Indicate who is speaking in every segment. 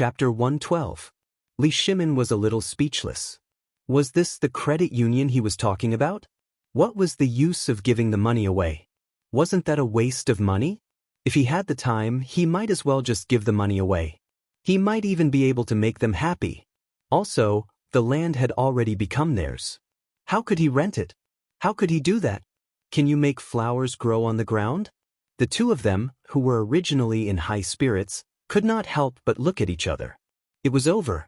Speaker 1: Chapter 112. Li Shimin was a little speechless. Was this the credit union he was talking about? What was the use of giving the money away? Wasn't that a waste of money? If he had the time, he might as well just give the money away. He might even be able to make them happy. Also, the land had already become theirs. How could he rent it? How could he do that? Can you make flowers grow on the ground? The two of them, who were originally in high spirits, could not help but look at each other. It was over.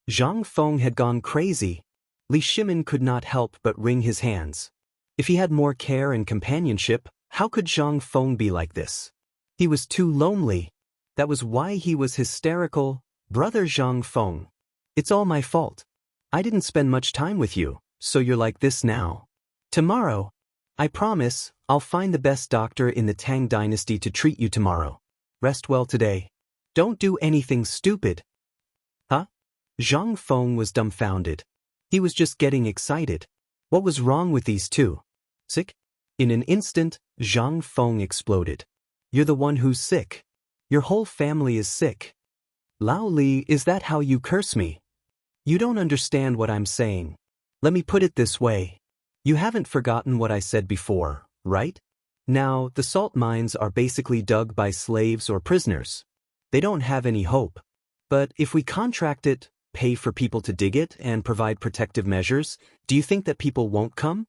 Speaker 1: Zhang Feng had gone crazy. Li Shimin could not help but wring his hands. If he had more care and companionship, how could Zhang Feng be like this? He was too lonely. That was why he was hysterical. Brother Zhang Feng. It's all my fault. I didn't spend much time with you, so you're like this now. Tomorrow, I promise, I'll find the best doctor in the Tang dynasty to treat you tomorrow. Rest well today. Don't do anything stupid. Huh? Zhang Feng was dumbfounded. He was just getting excited. What was wrong with these two? Sick? In an instant, Zhang Feng exploded. You're the one who's sick. Your whole family is sick. Lao Li, is that how you curse me? You don't understand what I'm saying. Let me put it this way. You haven't forgotten what I said before, right? Now, the salt mines are basically dug by slaves or prisoners. They don't have any hope. But if we contract it, pay for people to dig it, and provide protective measures, do you think that people won't come?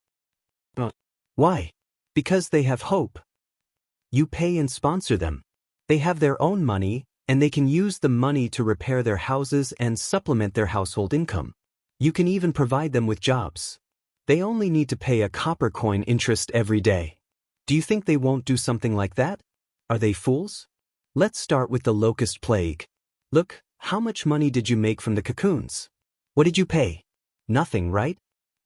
Speaker 1: Why? Because they have hope. You pay and sponsor them. They have their own money, and they can use the money to repair their houses and supplement their household income. You can even provide them with jobs. They only need to pay a copper coin interest every day. Do you think they won't do something like that? Are they fools? Let's start with the locust plague. Look, how much money did you make from the cocoons? What did you pay? Nothing, right?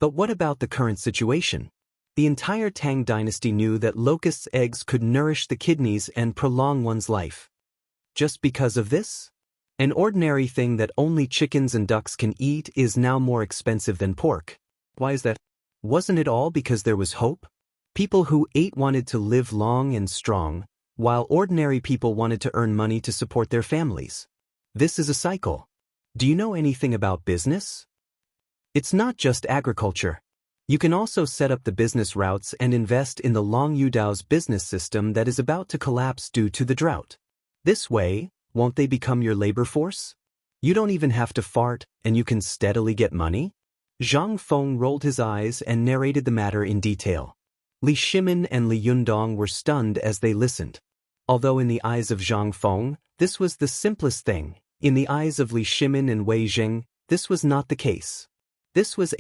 Speaker 1: But what about the current situation? The entire Tang dynasty knew that locusts' eggs could nourish the kidneys and prolong one's life. Just because of this? An ordinary thing that only chickens and ducks can eat is now more expensive than pork. Why is that? Wasn't it all because there was hope? People who ate wanted to live long and strong, while ordinary people wanted to earn money to support their families. This is a cycle. Do you know anything about business? It's not just agriculture. You can also set up the business routes and invest in the Long Yudao's business system that is about to collapse due to the drought. This way, won't they become your labor force? You don't even have to fart, and you can steadily get money? Zhang Feng rolled his eyes and narrated the matter in detail. Li Shimin and Li Yundong were stunned as they listened. Although in the eyes of Zhang Feng, this was the simplest thing, in the eyes of Li Shimin and Wei Jing, this was not the case. This was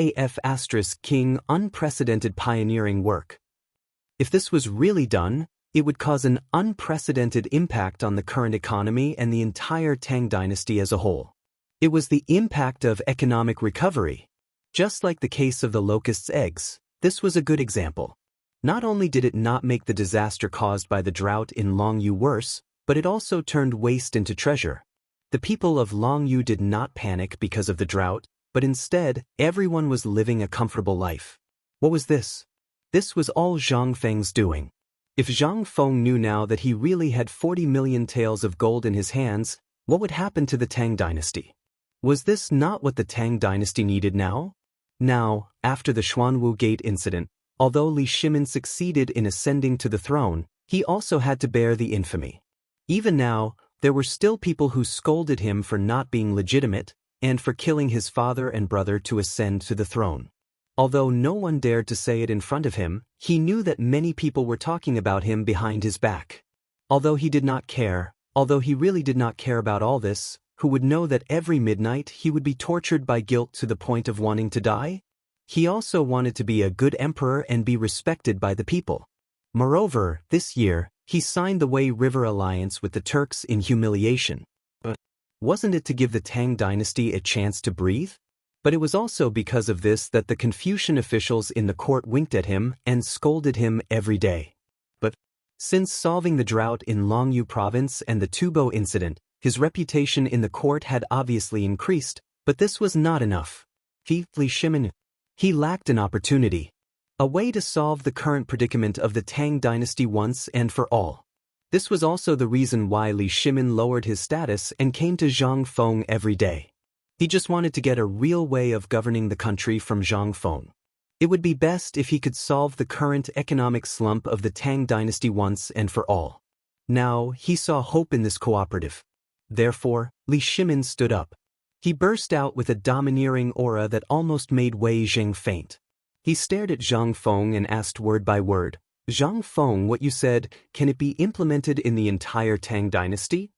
Speaker 1: King unprecedented pioneering work. If this was really done, it would cause an unprecedented impact on the current economy and the entire Tang dynasty as a whole. It was the impact of economic recovery. Just like the case of the locust's eggs, this was a good example. Not only did it not make the disaster caused by the drought in Longyu worse, but it also turned waste into treasure. The people of Longyu did not panic because of the drought, but instead, everyone was living a comfortable life. What was this? This was all Zhang Feng's doing. If Zhang Feng knew now that he really had 40 million taels of gold in his hands, what would happen to the Tang dynasty? Was this not what the Tang dynasty needed now? Now, after the Xuanwu Gate incident, although Li Shimin succeeded in ascending to the throne, he also had to bear the infamy. Even now, there were still people who scolded him for not being legitimate, and for killing his father and brother to ascend to the throne. Although no one dared to say it in front of him, he knew that many people were talking about him behind his back. Although he really did not care about all this, who would know that every midnight he would be tortured by guilt to the point of wanting to die? He also wanted to be a good emperor and be respected by the people. Moreover, this year, he signed the Wei River alliance with the Turks in humiliation. But wasn't it to give the Tang dynasty a chance to breathe? But it was also because of this that the Confucian officials in the court winked at him and scolded him every day. But since solving the drought in Longyu province and the Tubo incident, his reputation in the court had obviously increased, but this was not enough. Li Shimin, he lacked an opportunity. A way to solve the current predicament of the Tang dynasty once and for all. This was also the reason why Li Shimin lowered his status and came to Zhang Feng every day. He just wanted to get a real way of governing the country from Zhang Feng. It would be best if he could solve the current economic slump of the Tang dynasty once and for all. Now, he saw hope in this cooperative. Therefore, Li Shimin stood up. He burst out with a domineering aura that almost made Wei Jing faint. He stared at Zhang Feng and asked word by word, "Zhang Feng, what you said, can it be implemented in the entire Tang dynasty?"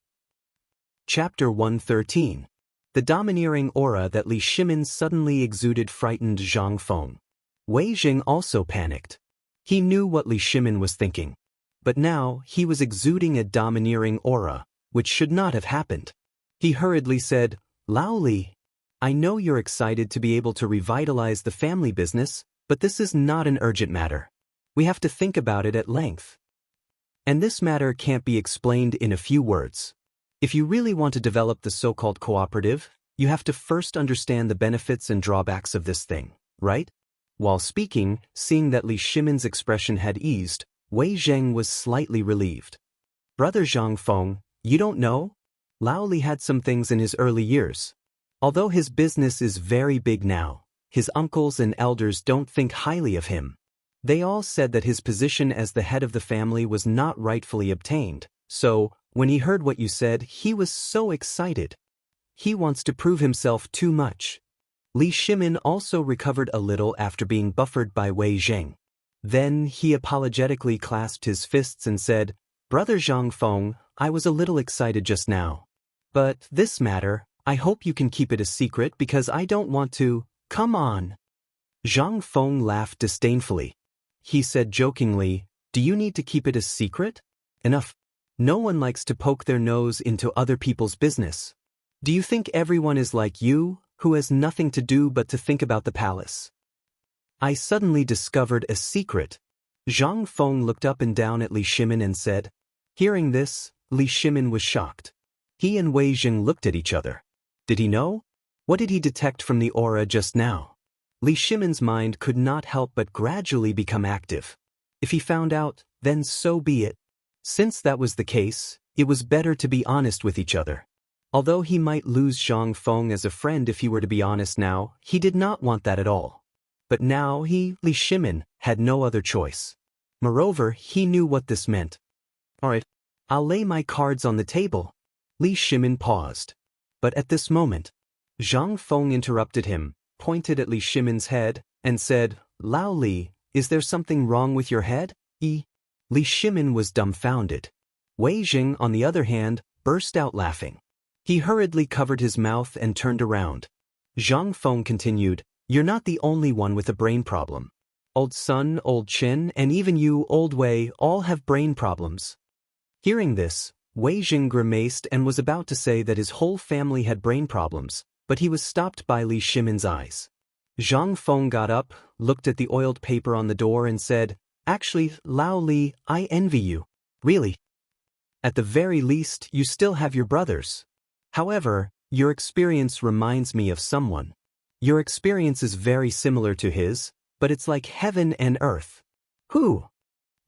Speaker 1: Chapter 113. The domineering aura that Li Shimin suddenly exuded frightened Zhang Feng. Wei Jing also panicked. He knew what Li Shimin was thinking. But now, he was exuding a domineering aura, which should not have happened. He hurriedly said, "Lao Li, I know you're excited to be able to revitalize the family business, but this is not an urgent matter. We have to think about it at length. And this matter can't be explained in a few words. If you really want to develop the so-called cooperative, you have to first understand the benefits and drawbacks of this thing, right?" While speaking, seeing that Li Shimin's expression had eased, Wei Zheng was slightly relieved. "Brother Zhang Feng, you don't know? Lao Li had some things in his early years. Although his business is very big now, his uncles and elders don't think highly of him. They all said that his position as the head of the family was not rightfully obtained, so, when he heard what you said, he was so excited. He wants to prove himself too much." Li Shimin also recovered a little after being buffered by Wei Zheng. Then he apologetically clasped his fists and said, "Brother Zhang Feng, I was a little excited just now. But this matter, I hope you can keep it a secret because I don't want to." "Come on." Zhang Feng laughed disdainfully. He said jokingly, "Do you need to keep it a secret? Enough. No one likes to poke their nose into other people's business. Do you think everyone is like you, who has nothing to do but to think about the palace?" I suddenly discovered a secret. Zhang Feng looked up and down at Li Shimin and said. Hearing this, Li Shimin was shocked. He and Wei Jing looked at each other. Did he know? What did he detect from the aura just now? Li Shimin's mind could not help but gradually become active. If he found out, then so be it. Since that was the case, it was better to be honest with each other. Although he might lose Zhang Feng as a friend if he were to be honest now, he did not want that at all. But now he, Li Shimin, had no other choice. Moreover, he knew what this meant. Alright, I'll lay my cards on the table. Li Shimin paused. But at this moment, Zhang Feng interrupted him, pointed at Li Shimin's head, and said, Lao Li, is there something wrong with your head? Li Shimin was dumbfounded. Wei Jing, on the other hand, burst out laughing. He hurriedly covered his mouth and turned around. Zhang Feng continued, You're not the only one with a brain problem. Old Sun, Old Qin, and even you, Old Wei, all have brain problems. Hearing this, Wei Jing grimaced and was about to say that his whole family had brain problems, but he was stopped by Li Shimin's eyes. Zhang Feng got up, looked at the oiled paper on the door and said, Actually, Lao Li, I envy you. Really. At the very least, you still have your brothers. However, your experience reminds me of someone. Your experience is very similar to his, but it's like heaven and earth. Who?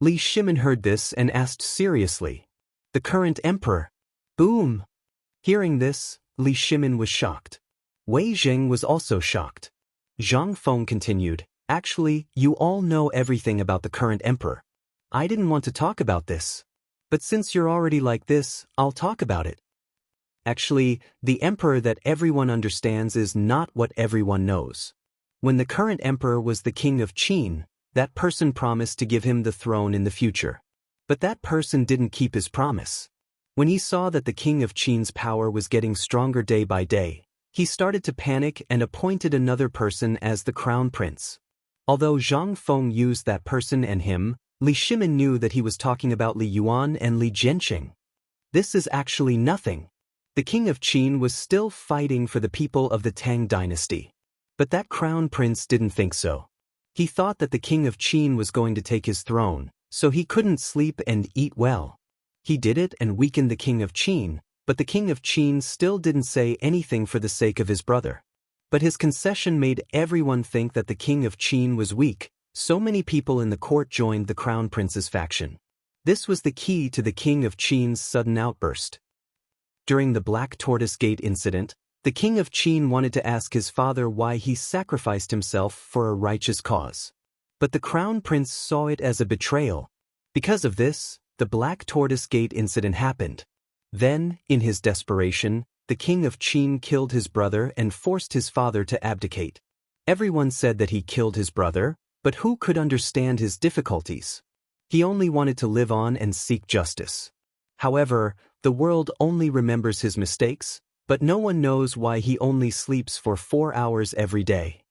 Speaker 1: Li Shimin heard this and asked seriously. The current emperor. Boom! Hearing this, Li Shimin was shocked. Wei Jing was also shocked. Zhang Feng continued, Actually, you all know everything about the current emperor. I didn't want to talk about this. But since you're already like this, I'll talk about it. Actually, the emperor that everyone understands is not what everyone knows. When the current emperor was the king of Qin, that person promised to give him the throne in the future. But that person didn't keep his promise. When he saw that the king of Qin's power was getting stronger day by day, he started to panic and appointed another person as the crown prince. Although Zhang Feng used that person and him, Li Shimin knew that he was talking about Li Yuan and Li Jianqing. This is actually nothing. The king of Qin was still fighting for the people of the Tang dynasty. But that crown prince didn't think so. He thought that the king of Qin was going to take his throne, so he couldn't sleep and eat well. He did it and weakened the king of Qin, but the king of Qin still didn't say anything for the sake of his brother. But his concession made everyone think that the king of Qin was weak, so many people in the court joined the crown prince's faction. This was the key to the King of Qin's sudden outburst. During the Black Tortoise Gate incident, the King of Qin wanted to ask his father why he sacrificed himself for a righteous cause. But the Crown Prince saw it as a betrayal. Because of this, the Black Tortoise Gate incident happened. Then, in his desperation, the King of Qin killed his brother and forced his father to abdicate. Everyone said that he killed his brother, but who could understand his difficulties? He only wanted to live on and seek justice. However, the world only remembers his mistakes, but no one knows why he only sleeps for 4 hours every day.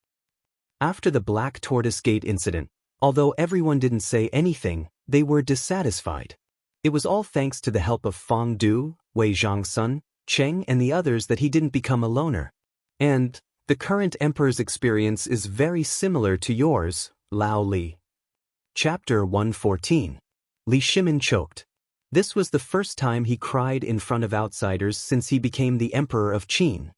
Speaker 1: After the Black Tortoise Gate incident, although everyone didn't say anything, they were dissatisfied. It was all thanks to the help of Feng Du, Wei Zhangsun, Cheng and the others that he didn't become a loner. And the current emperor's experience is very similar to yours, Lao Li. Chapter 114. Li Shimin choked. This was the first time he cried in front of outsiders since he became the emperor of Qin.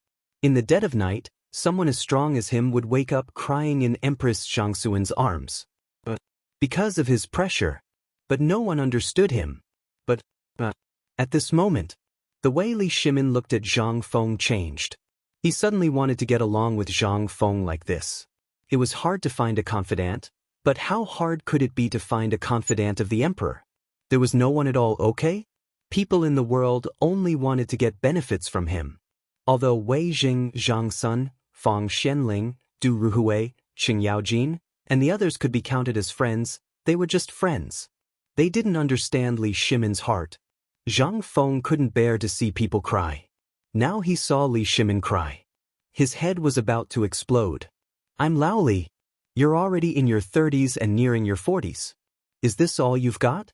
Speaker 1: In the dead of night, someone as strong as him would wake up crying in Empress Shangxuan's arms. Because of his pressure. But no one understood him. But at this moment, the way Li Shimin looked at Zhang Feng changed. He suddenly wanted to get along with Zhang Feng like this. It was hard to find a confidant, but how hard could it be to find a confidant of the emperor? There was no one at all, okay? People in the world only wanted to get benefits from him. Although Wei Jing, Zhang Sun, Fang Xianling, Du Ruhui, Qing Yaojin, and the others could be counted as friends, they were just friends. They didn't understand Li Shimin's heart. Zhang Feng couldn't bear to see people cry. Now he saw Li Shimin cry. His head was about to explode. I'm Lao Li. You're already in your 30s and nearing your 40s. Is this all you've got?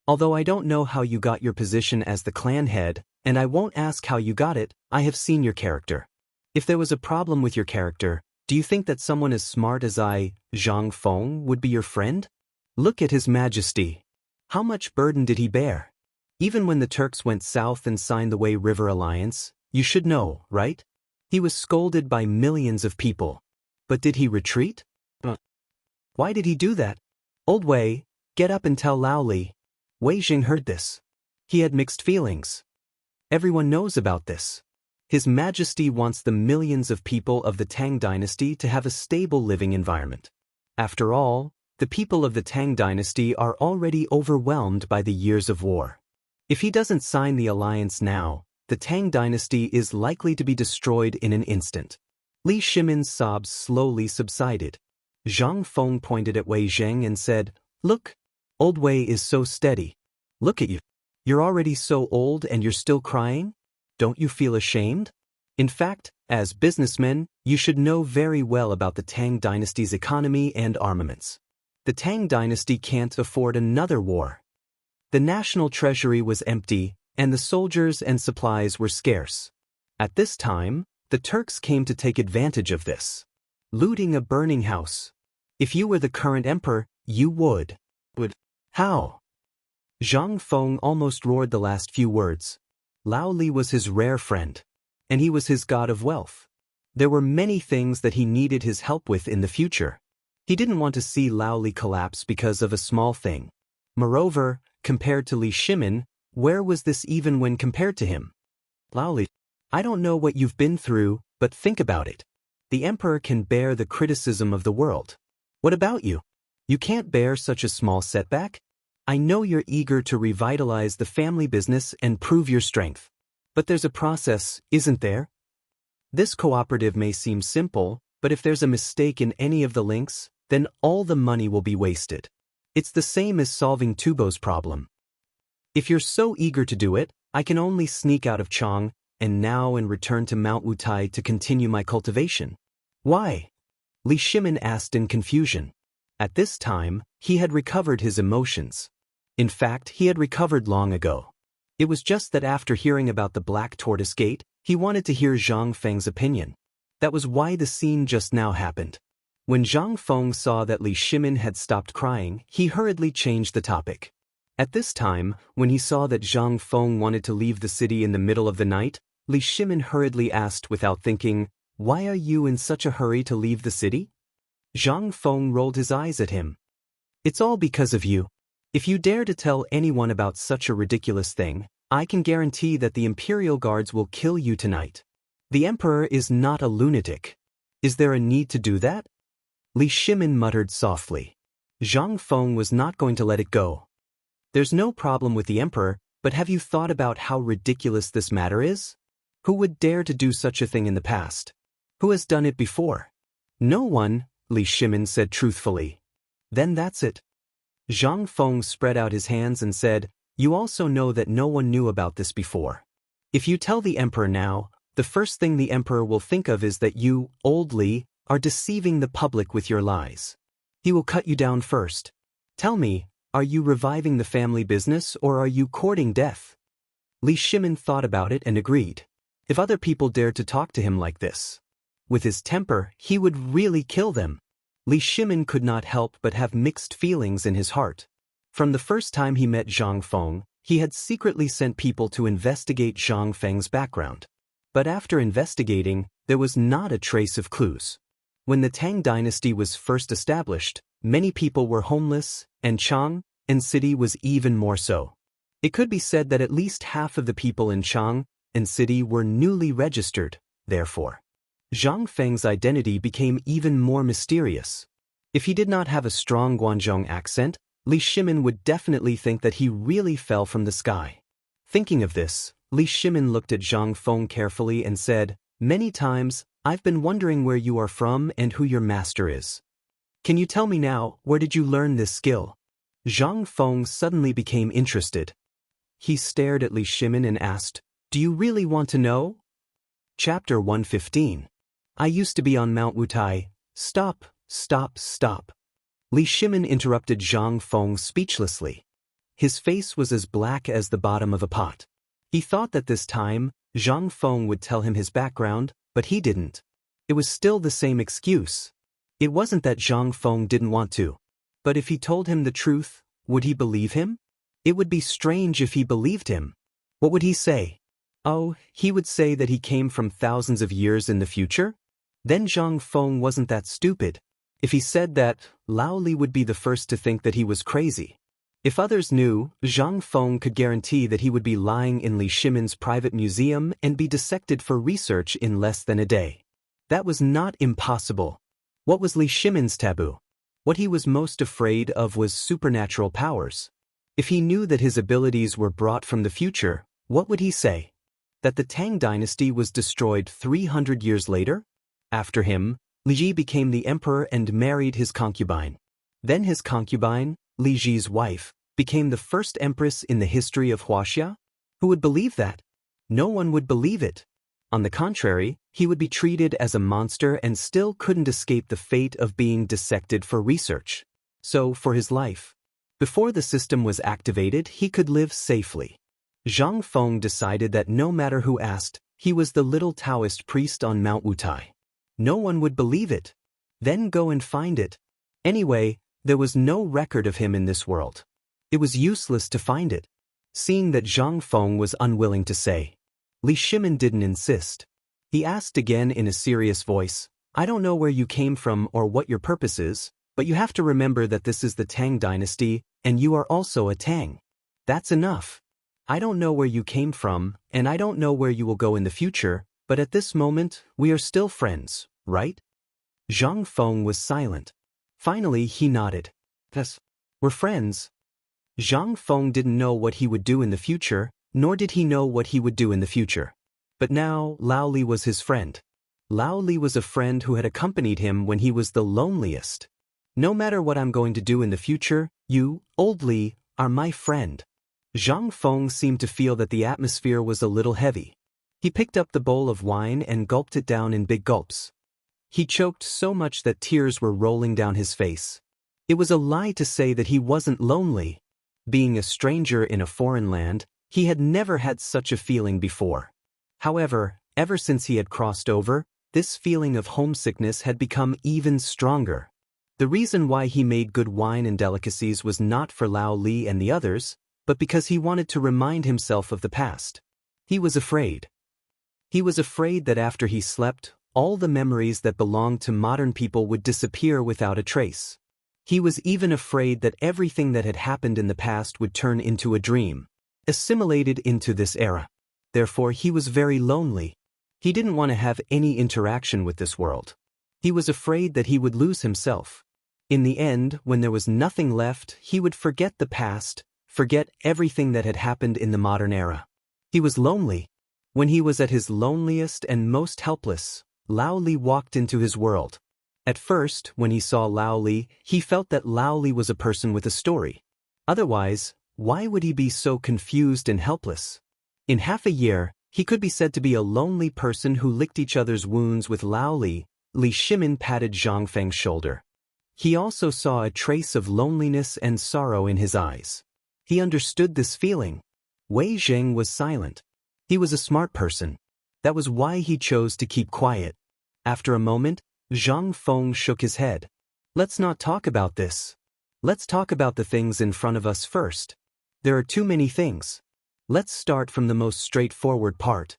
Speaker 1: Although I don't know how you got your position as the clan head, and I won't ask how you got it, I have seen your character. If there was a problem with your character, do you think that someone as smart as I, Zhang Feng, would be your friend? Look at His Majesty. How much burden did he bear? Even when the Turks went south and signed the Wei River Alliance, you should know, right? He was scolded by millions of people. But did he retreat? Why did he do that? Old Wei, get up and tell Lao Li. Wei Jing heard this. He had mixed feelings. Everyone knows about this. His Majesty wants the millions of people of the Tang dynasty to have a stable living environment. After all, the people of the Tang dynasty are already overwhelmed by the years of war. If he doesn't sign the alliance now, the Tang dynasty is likely to be destroyed in an instant. Li Shimin's sobs slowly subsided. Zhang Feng pointed at Wei Zheng and said, Look, old Wei is so steady. Look at you. You're already so old and you're still crying? Don't you feel ashamed? In fact, as businessmen, you should know very well about the Tang dynasty's economy and armaments. The Tang dynasty can't afford another war. The national treasury was empty, and the soldiers and supplies were scarce. At this time, the Turks came to take advantage of this. Looting a burning house. If you were the current emperor, you would. How? Zhang Feng almost roared the last few words. Lao Li was his rare friend. And he was his god of wealth. There were many things that he needed his help with in the future. He didn't want to see Lao Li collapse because of a small thing. Moreover, compared to Li Shimin, where was this even when compared to him? Lao Li, I don't know what you've been through, but think about it. The emperor can bear the criticism of the world. What about you? You can't bear such a small setback? I know you're eager to revitalize the family business and prove your strength. But there's a process, isn't there? This cooperative may seem simple, but if there's a mistake in any of the links, then all the money will be wasted. It's the same as solving Tubo's problem. If you're so eager to do it, I can only sneak out of Chang'an and return to Mount Wutai to continue my cultivation. Why? Li Shimin asked in confusion. At this time, he had recovered his emotions. In fact, he had recovered long ago. It was just that after hearing about the Black Tortoise Gate, he wanted to hear Zhang Feng's opinion. That was why the scene just now happened. When Zhang Feng saw that Li Shimin had stopped crying, he hurriedly changed the topic. At this time, when he saw that Zhang Feng wanted to leave the city in the middle of the night, Li Shimin hurriedly asked without thinking, Why are you in such a hurry to leave the city? Zhang Feng rolled his eyes at him. It's all because of you. If you dare to tell anyone about such a ridiculous thing, I can guarantee that the Imperial Guards will kill you tonight. The Emperor is not a lunatic. Is there a need to do that? Li Shimin muttered softly. Zhang Feng was not going to let it go. There's no problem with the Emperor, but have you thought about how ridiculous this matter is? Who would dare to do such a thing in the past? Who has done it before? No one, Li Shimin said truthfully. Then that's it. Zhang Feng spread out his hands and said, you also know that no one knew about this before. If you tell the Emperor now, the first thing the Emperor will think of is that you, old Li, are deceiving the public with your lies. He will cut you down first. Tell me, are you reviving the family business or are you courting death? Li Shimin thought about it and agreed. If other people dared to talk to him like this, with his temper, he would really kill them. Li Shimin could not help but have mixed feelings in his heart. From the first time he met Zhang Feng, he had secretly sent people to investigate Zhang Feng's background. But after investigating, there was not a trace of clues. When the Tang dynasty was first established, many people were homeless, and Chang'an city was even more so. It could be said that at least half of the people in Chang'an city were newly registered, therefore. Zhang Feng's identity became even more mysterious. If he did not have a strong Guangzhong accent, Li Shimin would definitely think that he really fell from the sky. Thinking of this, Li Shimin looked at Zhang Feng carefully and said, many times, I've been wondering where you are from and who your master is. Can you tell me now, where did you learn this skill? Zhang Feng suddenly became interested. He stared at Li Shimin and asked, do you really want to know? Chapter 115. I used to be on Mount Wutai. Stop, stop, stop. Li Shimin interrupted Zhang Feng speechlessly. His face was as black as the bottom of a pot. He thought that this time, Zhang Feng would tell him his background, but he didn't. It was still the same excuse. It wasn't that Zhang Feng didn't want to. But if he told him the truth, would he believe him? It would be strange if he believed him. What would he say? Oh, he would say that he came from thousands of years in the future? Then Zhang Feng wasn't that stupid. If he said that, Lao Li would be the first to think that he was crazy. If others knew, Zhang Feng could guarantee that he would be lying in Li Shimin's private museum and be dissected for research in less than a day. That was not impossible. What was Li Shimin's taboo? What he was most afraid of was supernatural powers. If he knew that his abilities were brought from the future, what would he say? That the Tang dynasty was destroyed 300 years later? After him, Li Ji became the emperor and married his concubine. Then his concubine, Li Ji's wife, became the first empress in the history of Wuxia? Who would believe that? No one would believe it. On the contrary, he would be treated as a monster and still couldn't escape the fate of being dissected for research. So, for his life, before the system was activated, he could live safely. Zhang Feng decided that no matter who asked, he was the little Daoist priest on Mount Wutai. No one would believe it. Then go and find it. Anyway, there was no record of him in this world. It was useless to find it. Seeing that Zhang Feng was unwilling to say, Li Shimin didn't insist. He asked again in a serious voice, I don't know where you came from or what your purpose is, but you have to remember that this is the Tang dynasty, and you are also a Tang. That's enough. I don't know where you came from, and I don't know where you will go in the future, but at this moment, we are still friends, right? Zhang Feng was silent. Finally, he nodded. Yes, we're friends. Zhang Feng didn't know what he would do in the future, nor did he know what he would do in the future. But now, Lao Li was his friend. Lao Li was a friend who had accompanied him when he was the loneliest. No matter what I'm going to do in the future, you, old Li, are my friend. Zhang Feng seemed to feel that the atmosphere was a little heavy. He picked up the bowl of wine and gulped it down in big gulps. He choked so much that tears were rolling down his face. It was a lie to say that he wasn't lonely. Being a stranger in a foreign land, he had never had such a feeling before. However, ever since he had crossed over, this feeling of homesickness had become even stronger. The reason why he made good wine and delicacies was not for Lao Li and the others, but because he wanted to remind himself of the past. He was afraid. He was afraid that after he slept, all the memories that belonged to modern people would disappear without a trace. He was even afraid that everything that had happened in the past would turn into a dream, assimilated into this era. Therefore, he was very lonely. He didn't want to have any interaction with this world. He was afraid that he would lose himself. In the end, when there was nothing left, he would forget the past, forget everything that had happened in the modern era. He was lonely. When he was at his loneliest and most helpless, Lao Li walked into his world. At first, when he saw Lao Li, he felt that Lao Li was a person with a story. Otherwise, why would he be so confused and helpless? In half a year, he could be said to be a lonely person who licked each other's wounds with Lao Li. Li Shimin patted Zhang Feng's shoulder. He also saw a trace of loneliness and sorrow in his eyes. He understood this feeling. Wei Zheng was silent. He was a smart person. That was why he chose to keep quiet. After a moment, Zhang Feng shook his head. Let's not talk about this. Let's talk about the things in front of us first. There are too many things. Let's start from the most straightforward part.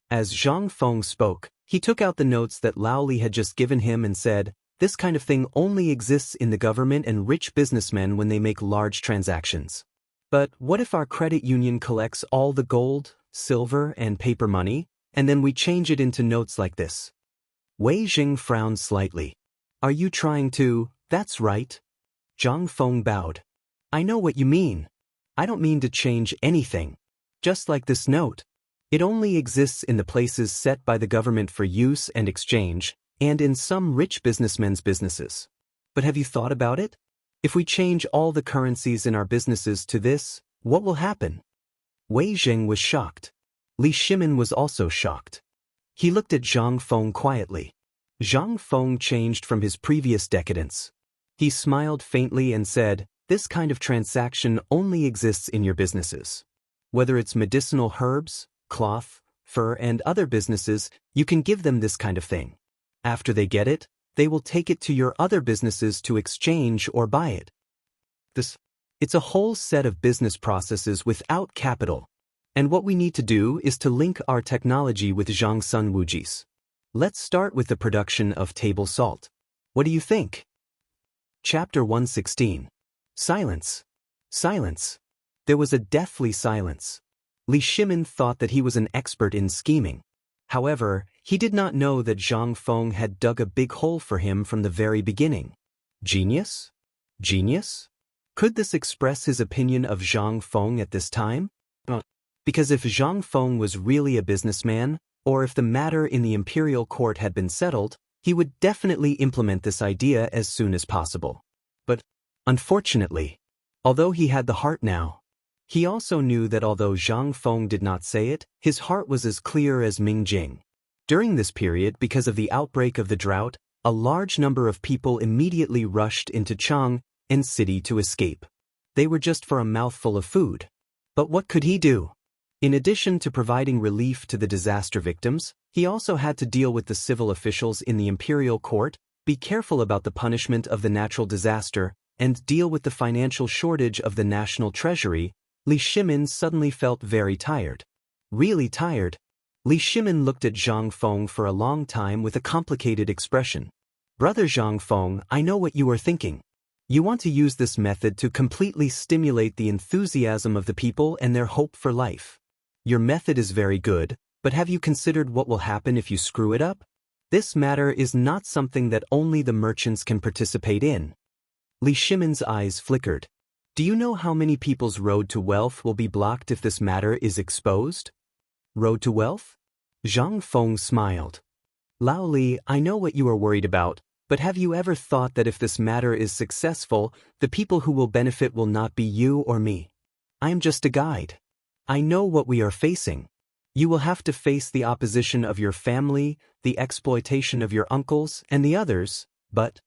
Speaker 1: As Zhang Feng spoke, he took out the notes that Lao Li had just given him and said, "This kind of thing only exists in the government and rich businessmen when they make large transactions. But what if our credit union collects all the gold, silver, and paper money, and then we change it into notes like this?" Wei Jing frowned slightly. "Are you trying to—" "That's right." Zhang Feng bowed. "I know what you mean. I don't mean to change anything. Just like this note. It only exists in the places set by the government for use and exchange, and in some rich businessmen's businesses. But have you thought about it? If we change all the currencies in our businesses to this, what will happen?" Wei Jing was shocked. Li Shimin was also shocked. He looked at Zhang Feng quietly. Zhang Feng changed from his previous decadence. He smiled faintly and said, "This kind of transaction only exists in your businesses. Whether it's medicinal herbs, cloth, fur, and other businesses, you can give them this kind of thing. After they get it, they will take it to your other businesses to exchange or buy it. It's a whole set of business processes without capital. And what we need to do is to link our technology with Zhangsun Wuji's. Let's start with the production of table salt. What do you think?" Chapter 116. Silence. Silence. There was a deathly silence. Li Shimin thought that he was an expert in scheming. However, he did not know that Zhang Feng had dug a big hole for him from the very beginning. Genius? Genius? Could this express his opinion of Zhang Feng at this time? Because if Zhang Feng was really a businessman, or if the matter in the imperial court had been settled, he would definitely implement this idea as soon as possible. But, unfortunately, although he had the heart now, he also knew that although Zhang Feng did not say it, his heart was as clear as Ming Jing. During this period, because of the outbreak of the drought, a large number of people immediately rushed into Chang'an city to escape. They were just for a mouthful of food. But what could he do? In addition to providing relief to the disaster victims, he also had to deal with the civil officials in the imperial court, be careful about the punishment of the natural disaster, and deal with the financial shortage of the national treasury. Li Shimin suddenly felt very tired. Really tired. Li Shimin looked at Zhang Feng for a long time with a complicated expression. "Brother Zhang Feng, I know what you are thinking. You want to use this method to completely stimulate the enthusiasm of the people and their hope for life. Your method is very good, but have you considered what will happen if you screw it up? This matter is not something that only the merchants can participate in." Li Shimin's eyes flickered. "Do you know how many people's road to wealth will be blocked if this matter is exposed?" "Road to wealth?" Zhang Feng smiled. "Lao Li, I know what you are worried about, but have you ever thought that if this matter is successful, the people who will benefit will not be you or me? I am just a guide. I know what we are facing. You will have to face the opposition of your family, the exploitation of your uncles, and the others, but—"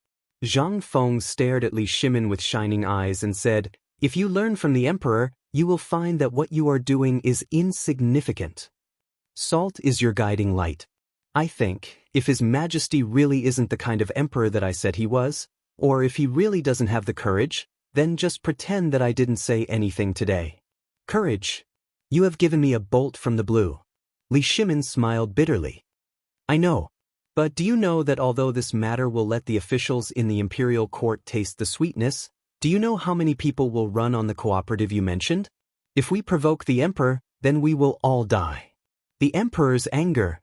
Speaker 1: Zhang Feng stared at Li Shimin with shining eyes and said, "If you learn from the emperor, you will find that what you are doing is insignificant. Salt is your guiding light. I think, if His Majesty really isn't the kind of emperor that I said he was, or if he really doesn't have the courage, then just pretend that I didn't say anything today." "Courage? You have given me a bolt from the blue." Li Shimin smiled bitterly. "I know. But do you know that although this matter will let the officials in the imperial court taste the sweetness, do you know how many people will run on the cooperative you mentioned? If we provoke the emperor, then we will all die. The emperor's anger.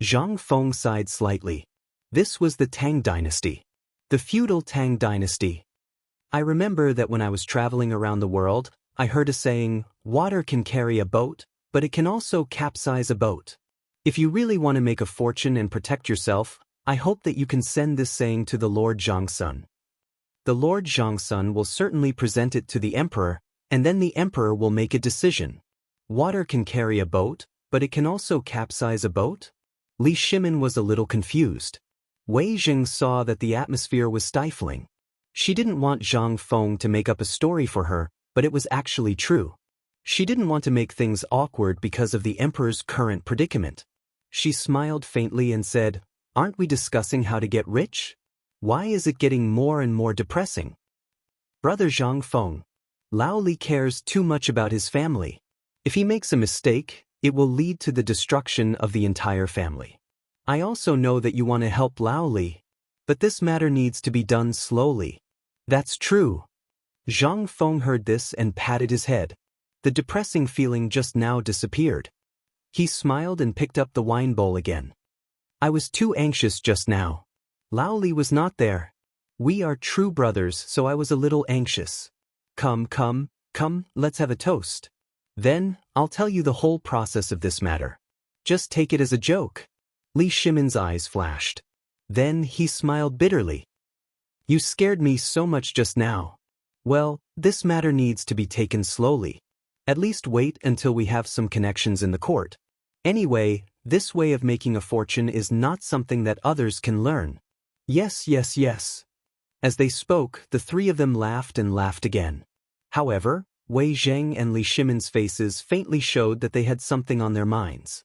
Speaker 1: Zhang Feng sighed slightly. This was the Tang dynasty. The feudal Tang dynasty. I remember that when I was traveling around the world, I heard a saying, water can carry a boat, but it can also capsize a boat. If you really want to make a fortune and protect yourself, I hope that you can send this saying to the Lord Zhangsun. The Lord Zhangsun will certainly present it to the emperor, and then the emperor will make a decision. Water can carry a boat, but it can also capsize a boat? Li Shimin was a little confused. Wei Jing saw that the atmosphere was stifling. She didn't want Zhang Feng to make up a story for her, but it was actually true. She didn't want to make things awkward because of the emperor's current predicament. She smiled faintly and said, "Aren't we discussing how to get rich? Why is it getting more and more depressing?" Brother Zhang Feng. Lao Li cares too much about his family. If he makes a mistake, it will lead to the destruction of the entire family. I also know that you want to help Lao Li, but this matter needs to be done slowly. That's true. Zhang Feng heard this and patted his head. The depressing feeling just now disappeared. He smiled and picked up the wine bowl again. I was too anxious just now. Lao Li was not there. We are true brothers, so I was a little anxious. Come, let's have a toast. Then, I'll tell you the whole process of this matter. Just take it as a joke. Li Shimin's eyes flashed. Then he smiled bitterly. You scared me so much just now. Well, this matter needs to be taken slowly. At least wait until we have some connections in the court. Anyway, this way of making a fortune is not something that others can learn. Yes. As they spoke, the three of them laughed and laughed again. However, Wei Zheng and Li Shimin's faces faintly showed that they had something on their minds.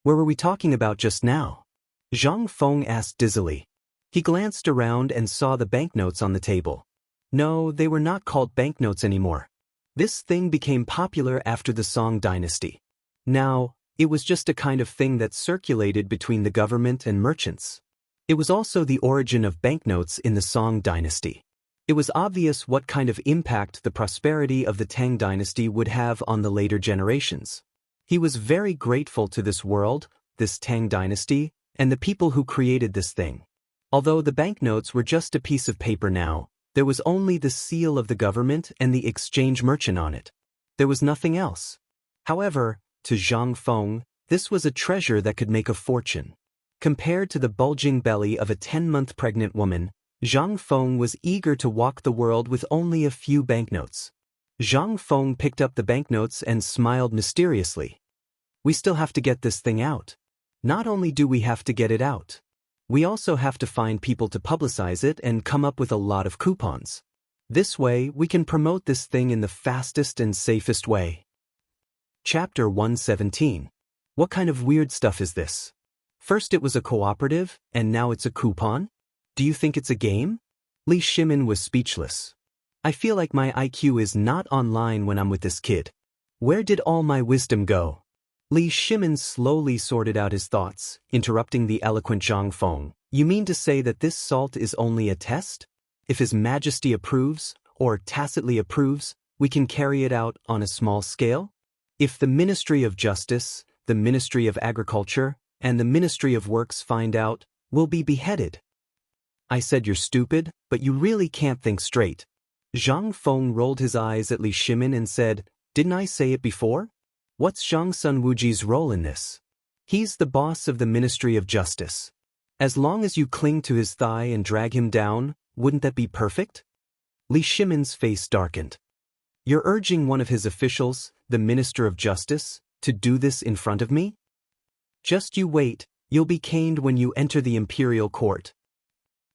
Speaker 1: Where were we talking about just now? Zhang Feng asked dizzily. He glanced around and saw the banknotes on the table. No, they were not called banknotes anymore. This thing became popular after the Song dynasty. Now, it was just a kind of thing that circulated between the government and merchants. It was also the origin of banknotes in the Song dynasty. It was obvious what kind of impact the prosperity of the Tang dynasty would have on the later generations. He was very grateful to this world, this Tang dynasty, and the people who created this thing. Although the banknotes were just a piece of paper now, there was only the seal of the government and the exchange merchant on it. There was nothing else. However, to Zhang Feng, this was a treasure that could make a fortune. Compared to the bulging belly of a 10-month pregnant woman, Zhang Feng was eager to walk the world with only a few banknotes. Zhang Feng picked up the banknotes and smiled mysteriously. We still have to get this thing out. Not only do we have to get it out, we also have to find people to publicize it and come up with a lot of coupons. This way, we can promote this thing in the fastest and safest way. Chapter 117. What kind of weird stuff is this? First it was a cooperative, and now it's a coupon? Do you think it's a game? Li Shimin was speechless. I feel like my IQ is not online when I'm with this kid. Where did all my wisdom go? Li Shimin slowly sorted out his thoughts, interrupting the eloquent Zhang Feng. You mean to say that this salt is only a test? If His Majesty approves, or tacitly approves, we can carry it out on a small scale? If the Ministry of Justice, the Ministry of Agriculture, and the Ministry of Works find out, we'll be beheaded. I said you're stupid, but you really can't think straight. Zhang Feng rolled his eyes at Li Shimin and said, Didn't I say it before? What's Zhang Sun Wuji's role in this? He's the boss of the Ministry of Justice. As long as you cling to his thigh and drag him down, wouldn't that be perfect? Li Shimin's face darkened. You're urging one of his officials, the Minister of Justice, to do this in front of me? Just you wait, you'll be caned when you enter the imperial court.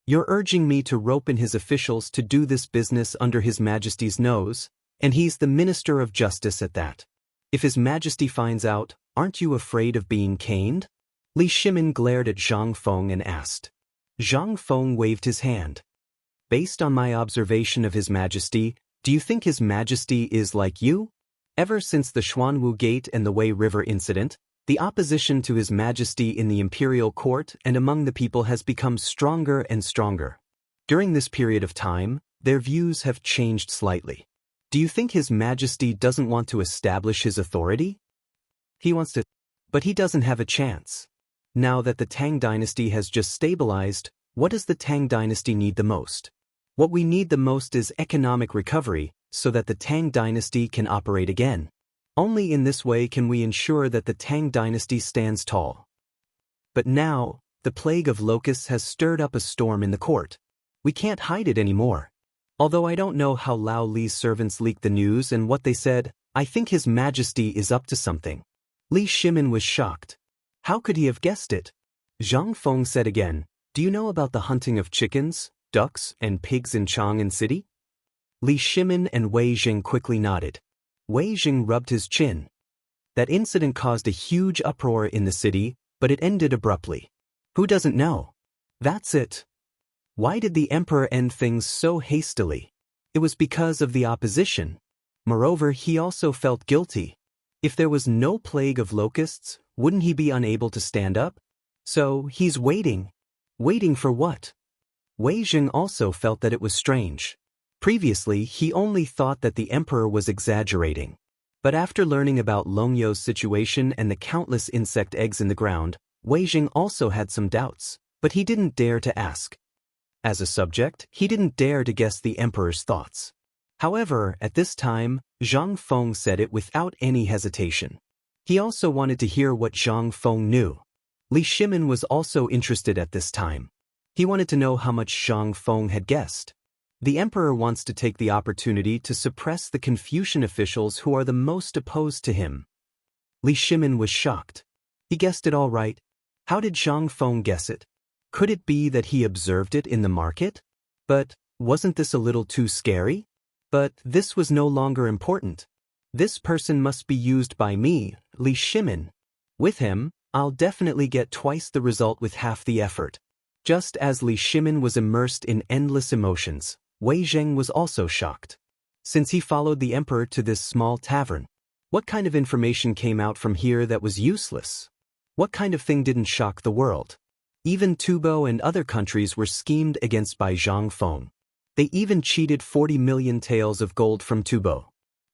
Speaker 1: You're urging me to rope in his officials to do this business under His Majesty's nose, and he's the Minister of Justice at that. If His Majesty finds out, aren't you afraid of being caned? Li Shimin glared at Zhang Feng and asked. Zhang Feng waved his hand. Based on my observation of His Majesty, do you think His Majesty is like you? Ever since the Xuanwu Gate and the Wei River incident, The opposition to His Majesty in the imperial court and among the people has become stronger and stronger. During this period of time, their views have changed slightly. Do you think His Majesty doesn't want to establish his authority? He wants to, but he doesn't have a chance. Now that the Tang dynasty has just stabilized, what does the Tang dynasty need the most? What we need the most is economic recovery, so that the Tang dynasty can operate again. Only in this way can we ensure that the Tang dynasty stands tall. But now, the plague of locusts has stirred up a storm in the court. We can't hide it anymore. Although I don't know how Lao Li's servants leaked the news and what they said, I think His Majesty is up to something. Li Shimin was shocked. How could he have guessed it? Zhang Feng said again, do you know about the hunting of chickens, ducks, and pigs in Chang'an city? Li Shimin and Wei Jing quickly nodded. Wei Jing rubbed his chin. That incident caused a huge uproar in the city, but it ended abruptly. Who doesn't know? That's it. Why did the emperor end things so hastily? It was because of the opposition. Moreover, he also felt guilty. If there was no plague of locusts, wouldn't he be unable to stand up? So, he's waiting. Waiting for what? Wei Jing also felt that it was strange. Previously, he only thought that the emperor was exaggerating. But after learning about Longyo's situation and the countless insect eggs in the ground, Wei Jing also had some doubts, but he didn't dare to ask. As a subject, he didn't dare to guess the emperor's thoughts. However, at this time, Zhang Feng said it without any hesitation. He also wanted to hear what Zhang Feng knew. Li Shimin was also interested at this time. He wanted to know how much Zhang Feng had guessed. The emperor wants to take the opportunity to suppress the Confucian officials who are the most opposed to him. Li Shimin was shocked. He guessed it all right. How did Zhang Feng guess it? Could it be that he observed it in the market? But wasn't this a little too scary? But this was no longer important. This person must be used by me, Li Shimin. With him, I'll definitely get twice the result with half the effort. Just as Li Shimin was immersed in endless emotions, Wei Jing was also shocked. Since he followed the emperor to this small tavern, what kind of information came out from here that was useless? What kind of thing didn't shock the world? Even Tubo and other countries were schemed against by Zhang Feng. They even cheated 40 million taels of gold from Tubo.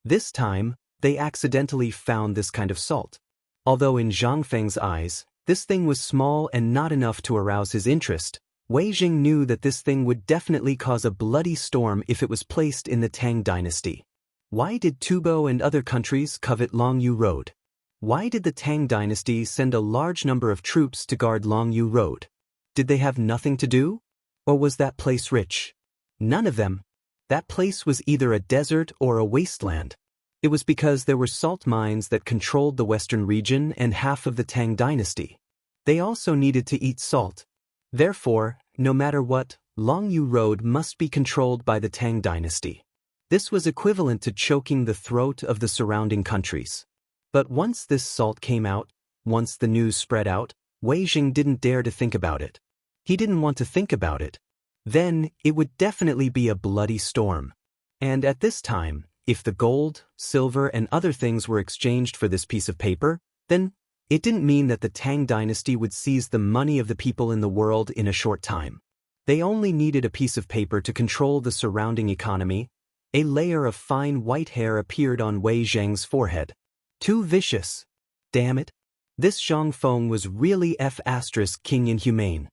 Speaker 1: This time, they accidentally found this kind of salt. Although in Zhang Feng's eyes, this thing was small and not enough to arouse his interest, Wei Jing knew that this thing would definitely cause a bloody storm if it was placed in the Tang dynasty. Why did Tubo and other countries covet Longyu Road? Why did the Tang dynasty send a large number of troops to guard Longyu Road? Did they have nothing to do? Or was that place rich? None of them. That place was either a desert or a wasteland. It was because there were salt mines that controlled the western region and half of the Tang dynasty. They also needed to eat salt. Therefore, no matter what, Longyu Road must be controlled by the Tang dynasty. This was equivalent to choking the throat of the surrounding countries. But once this salt came out, once the news spread out, Wei Jing didn't dare to think about it. He didn't want to think about it. Then, it would definitely be a bloody storm. And at this time, if the gold, silver, and other things were exchanged for this piece of paper, then it didn't mean that the Tang dynasty would seize the money of the people in the world in a short time. They only needed a piece of paper to control the surrounding economy. A layer of fine white hair appeared on Wei Zhang's forehead. Too vicious. Damn it. This Zhang Feng was really King inhumane.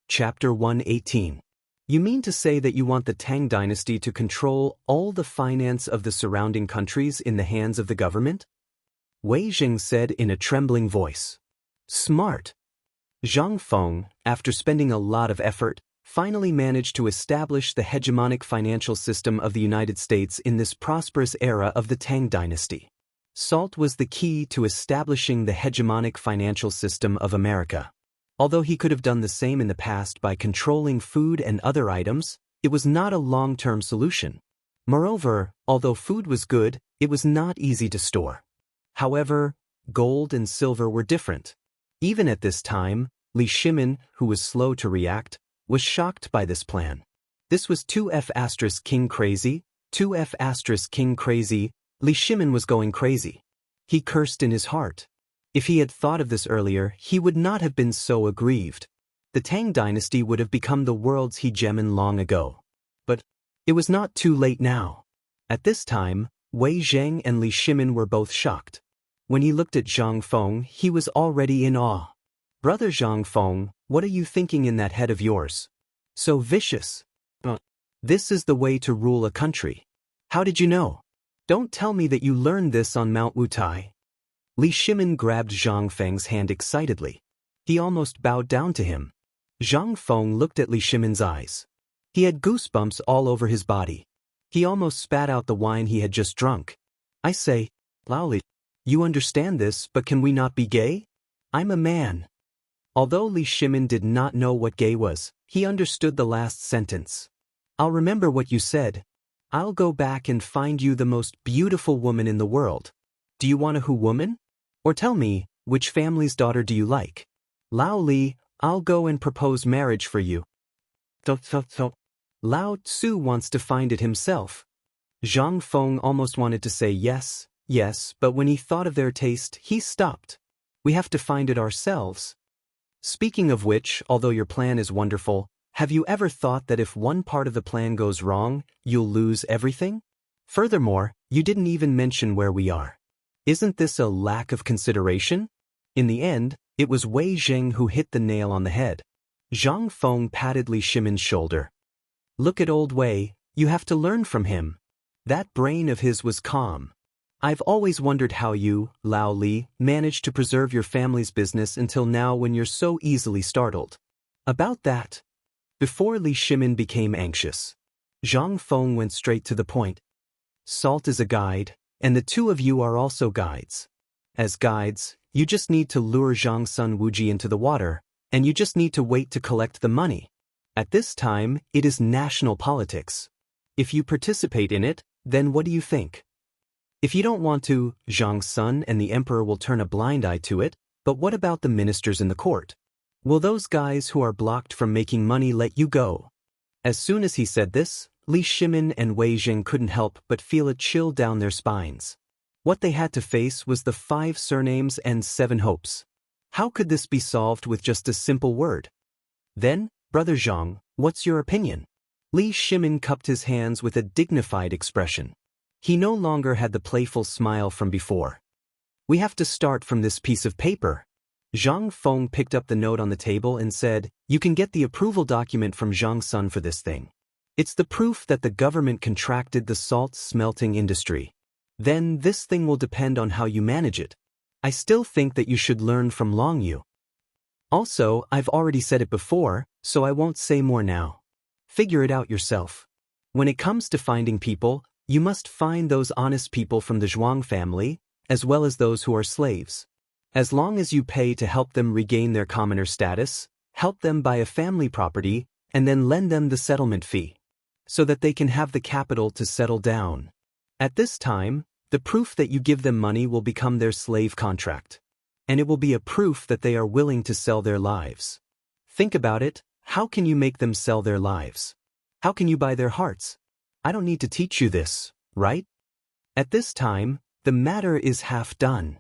Speaker 1: Chapter 118. You mean to say that you want the Tang dynasty to control all the finance of the surrounding countries in the hands of the government? Wei Jing said in a trembling voice. Smart. Zhang Feng, after spending a lot of effort, finally managed to establish the hegemonic financial system of the United States in this prosperous era of the Tang dynasty. Salt was the key to establishing the hegemonic financial system of America. Although he could have done the same in the past by controlling food and other items, it was not a long-term solution. Moreover, although food was good, it was not easy to store. However, gold and silver were different. Even at this time, Li Shimin, who was slow to react, was shocked by this plan. This was 2F** king crazy, 2F** king crazy. Li Shimin was going crazy. He cursed in his heart. If he had thought of this earlier, he would not have been so aggrieved. The Tang dynasty would have become the world's hegemon long ago. But it was not too late now. At this time, Wei Zheng and Li Shimin were both shocked. When he looked at Zhang Feng, he was already in awe. "Brother Zhang Feng, what are you thinking in that head of yours? So vicious. This is the way to rule a country. How did you know? Don't tell me that you learned this on Mount Wutai." Li Shimin grabbed Zhang Feng's hand excitedly. He almost bowed down to him. Zhang Feng looked at Li Shimin's eyes. He had goosebumps all over his body. He almost spat out the wine he had just drunk. "I say, Lao Li, you understand this, but can we not be gay? I'm a man." Although Li Shimin did not know what gay was, he understood the last sentence. "I'll remember what you said. I'll go back and find you the most beautiful woman in the world. Do you want a woman? Or tell me, which family's daughter do you like? Lao Li, I'll go and propose marriage for you." Lao Tzu wants to find it himself. Zhang Feng almost wanted to say yes, yes, but when he thought of their taste, he stopped. "We have to find it ourselves." Speaking of which, although your plan is wonderful, have you ever thought that if one part of the plan goes wrong, you'll lose everything? Furthermore, you didn't even mention where we are. Isn't this a lack of consideration? In the end, it was Wei Zheng who hit the nail on the head. Zhang Feng patted Li Shimin's shoulder. "Look at old Wei, you have to learn from him. That brain of his was calm. I've always wondered how you, Lao Li, managed to preserve your family's business until now when you're so easily startled." About that. Before Li Shimin became anxious, Zhang Feng went straight to the point. "Salt is a guide, and the two of you are also guides. As guides, you just need to lure Zhang Sun Wuji into the water, and you just need to wait to collect the money. At this time, it is national politics. If you participate in it, then what do you think? If you don't want to, Zhang Sun and the emperor will turn a blind eye to it, but what about the ministers in the court? Will those guys who are blocked from making money let you go?" As soon as he said this, Li Shimin and Wei Zheng couldn't help but feel a chill down their spines. What they had to face was the 5 surnames and 7 hopes. How could this be solved with just a simple word? "Then, Brother Zhang, what's your opinion?" Li Shimin cupped his hands with a dignified expression. He no longer had the playful smile from before. "We have to start from this piece of paper." Zhang Feng picked up the note on the table and said, "You can get the approval document from Zhang Sun for this thing. It's the proof that the government contracted the salt smelting industry. Then this thing will depend on how you manage it. I still think that you should learn from Long Yu. Also, I've already said it before, so I won't say more now. Figure it out yourself. When it comes to finding people, you must find those honest people from the Zhuang family, as well as those who are slaves. As long as you pay to help them regain their commoner status, help them buy a family property, and then lend them the settlement fee, so that they can have the capital to settle down. At this time, the proof that you give them money will become their slave contract. And it will be a proof that they are willing to sell their lives. Think about it, how can you make them sell their lives? How can you buy their hearts? I don't need to teach you this, right? At this time, the matter is half done.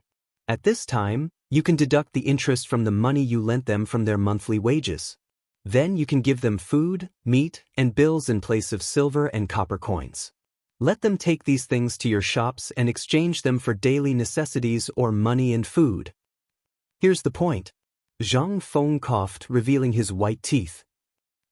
Speaker 1: At this time, you can deduct the interest from the money you lent them from their monthly wages. Then you can give them food, meat, and bills in place of silver and copper coins. Let them take these things to your shops and exchange them for daily necessities or money and food. Here's the point. Zhang Feng coughed, revealing his white teeth.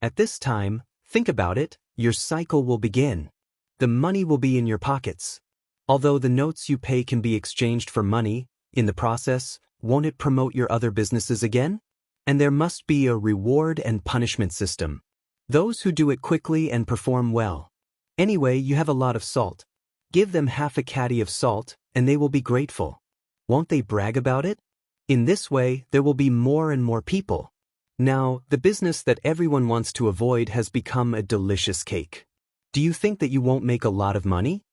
Speaker 1: At this time, think about it, your cycle will begin. The money will be in your pockets. Although the notes you pay can be exchanged for money, in the process, won't it promote your other businesses again? And there must be a reward and punishment system. Those who do it quickly and perform well. Anyway, you have a lot of salt. Give them half a caddy of salt, and they will be grateful. Won't they brag about it? In this way, there will be more and more people. Now, the business that everyone wants to avoid has become a delicious cake. Do you think that you won't make a lot of money?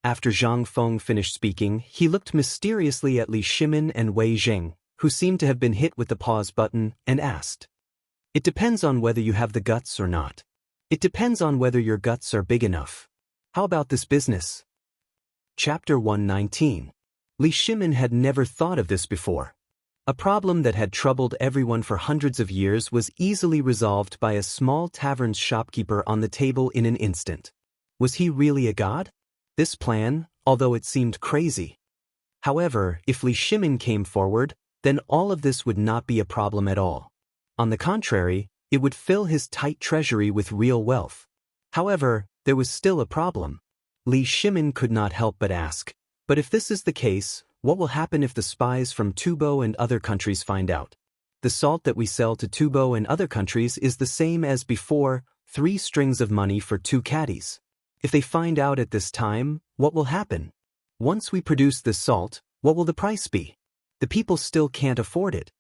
Speaker 1: After Zhang Feng finished speaking, he looked mysteriously at Li Shimin and Wei Zheng, who seemed to have been hit with the pause button, and asked. It depends on whether you have the guts or not. It depends on whether your guts are big enough. How about this business? Chapter 119. Li Shimin had never thought of this before. A problem that had troubled everyone for hundreds of years was easily resolved by a small tavern's shopkeeper on the table in an instant. Was he really a god? This plan, although it seemed crazy. However, if Li Shimin came forward, then all of this would not be a problem at all. On the contrary, it would fill his tight treasury with real wealth. However, there was still a problem. Li Shimin could not help but ask, but if this is the case, what will happen if the spies from Tubo and other countries find out? The salt that we sell to Tubo and other countries is the same as before, 3 strings of money for 2 caddies. If they find out at this time, what will happen? Once we produce this salt, what will the price be? The people still can't afford it.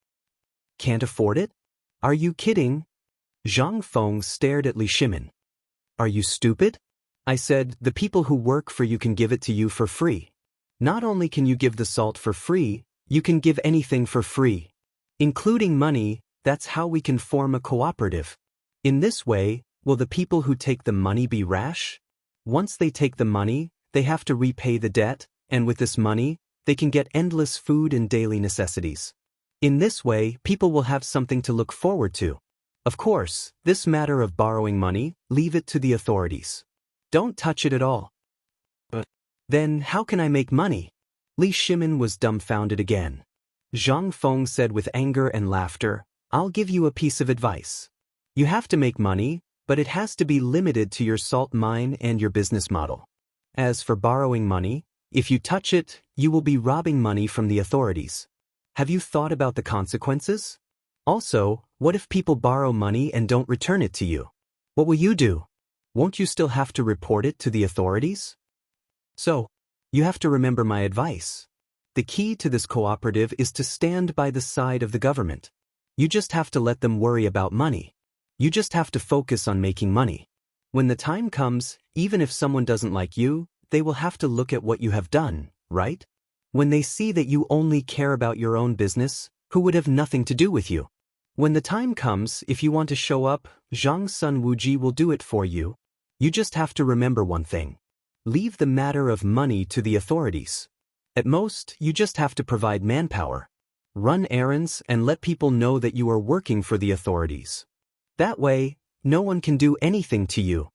Speaker 1: Can't afford it? Are you kidding? Zhang Feng stared at Li Shimin. Are you stupid? I said, the people who work for you can give it to you for free. Not only can you give the salt for free, you can give anything for free. Including money, that's how we can form a cooperative. In this way, will the people who take the money be rash? Once they take the money, they have to repay the debt, and with this money, they can get endless food and daily necessities. In this way, people will have something to look forward to. Of course, this matter of borrowing money, leave it to the authorities. Don't touch it at all. But then how can I make money? Li Shimin was dumbfounded again. Zhang Feng said with anger and laughter, I'll give you a piece of advice. You have to make money, but it has to be limited to your salt mine and your business model. As for borrowing money, if you touch it, you will be robbing money from the authorities. Have you thought about the consequences? Also, what if people borrow money and don't return it to you? What will you do? Won't you still have to report it to the authorities? So, you have to remember my advice. The key to this cooperative is to stand by the side of the government. You just have to let them worry about money. You just have to focus on making money. When the time comes, even if someone doesn't like you, they will have to look at what you have done, right? When they see that you only care about your own business, who would have nothing to do with you? When the time comes, if you want to show up, Zhang Sun Wuji will do it for you. You just have to remember one thing. Leave the matter of money to the authorities. At most, you just have to provide manpower. Run errands and let people know that you are working for the authorities. That way, no one can do anything to you.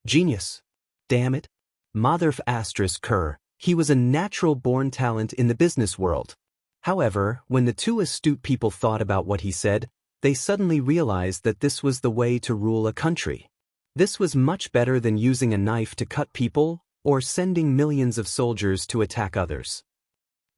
Speaker 1: Genius. Damn it. Motherf asterisk Kerr, he was a natural-born talent in the business world. However, when the 2 astute people thought about what he said, they suddenly realized that this was the way to rule a country. This was much better than using a knife to cut people or sending millions of soldiers to attack others.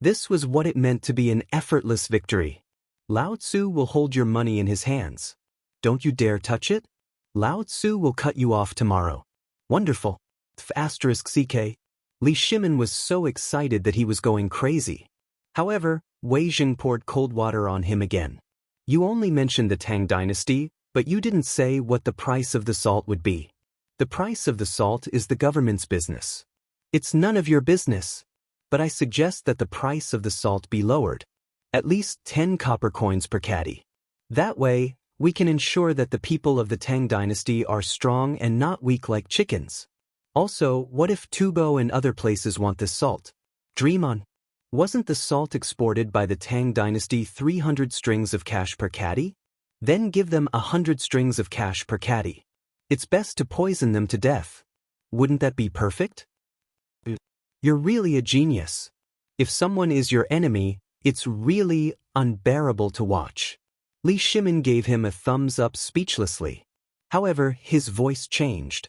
Speaker 1: This was what it meant to be an effortless victory. Lao Tzu will hold your money in his hands. Don't you dare touch it? Lao Tzu will cut you off tomorrow. Wonderful. *CK. Li Shimin was so excited that he was going crazy. However, Wei Jing poured cold water on him again. You only mentioned the Tang dynasty, but you didn't say what the price of the salt would be. The price of the salt is the government's business. It's none of your business. But I suggest that the price of the salt be lowered. At least 10 copper coins per caddy. That way, we can ensure that the people of the Tang dynasty are strong and not weak like chickens. Also, what if Tubo and other places want this salt? Dream on. Wasn't the salt exported by the Tang dynasty 300 strings of cash per caddy? Then give them 100 strings of cash per caddy. It's best to poison them to death. Wouldn't that be perfect? You're really a genius. If someone is your enemy, it's really unbearable to watch. Li Shimin gave him a thumbs up speechlessly. However, his voice changed.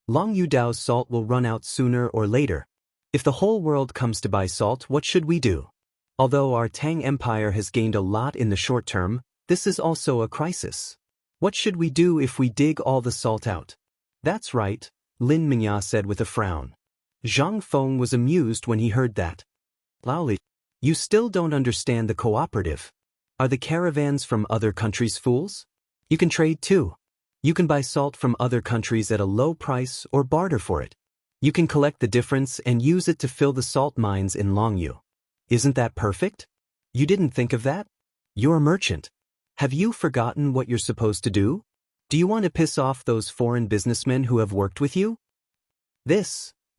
Speaker 1: Long Yudao's salt will run out sooner or later. If the whole world comes to buy salt, what should we do? Although our Tang Empire has gained a lot in the short term, this is also a crisis. What should we do if we dig all the salt out? That's right, Lin Mingya said with a frown. Zhang Feng was amused when he heard that. Laoli, you still don't understand the cooperative. Are the caravans from other countries fools? You can trade too. You can buy salt from other countries at a low price or barter for it. You can collect the difference and use it to fill the salt mines in Longyu. Isn't that perfect? You didn't think of that? You're a merchant. Have you forgotten what you're supposed to do? Do you want to piss off those foreign businessmen who have worked with you?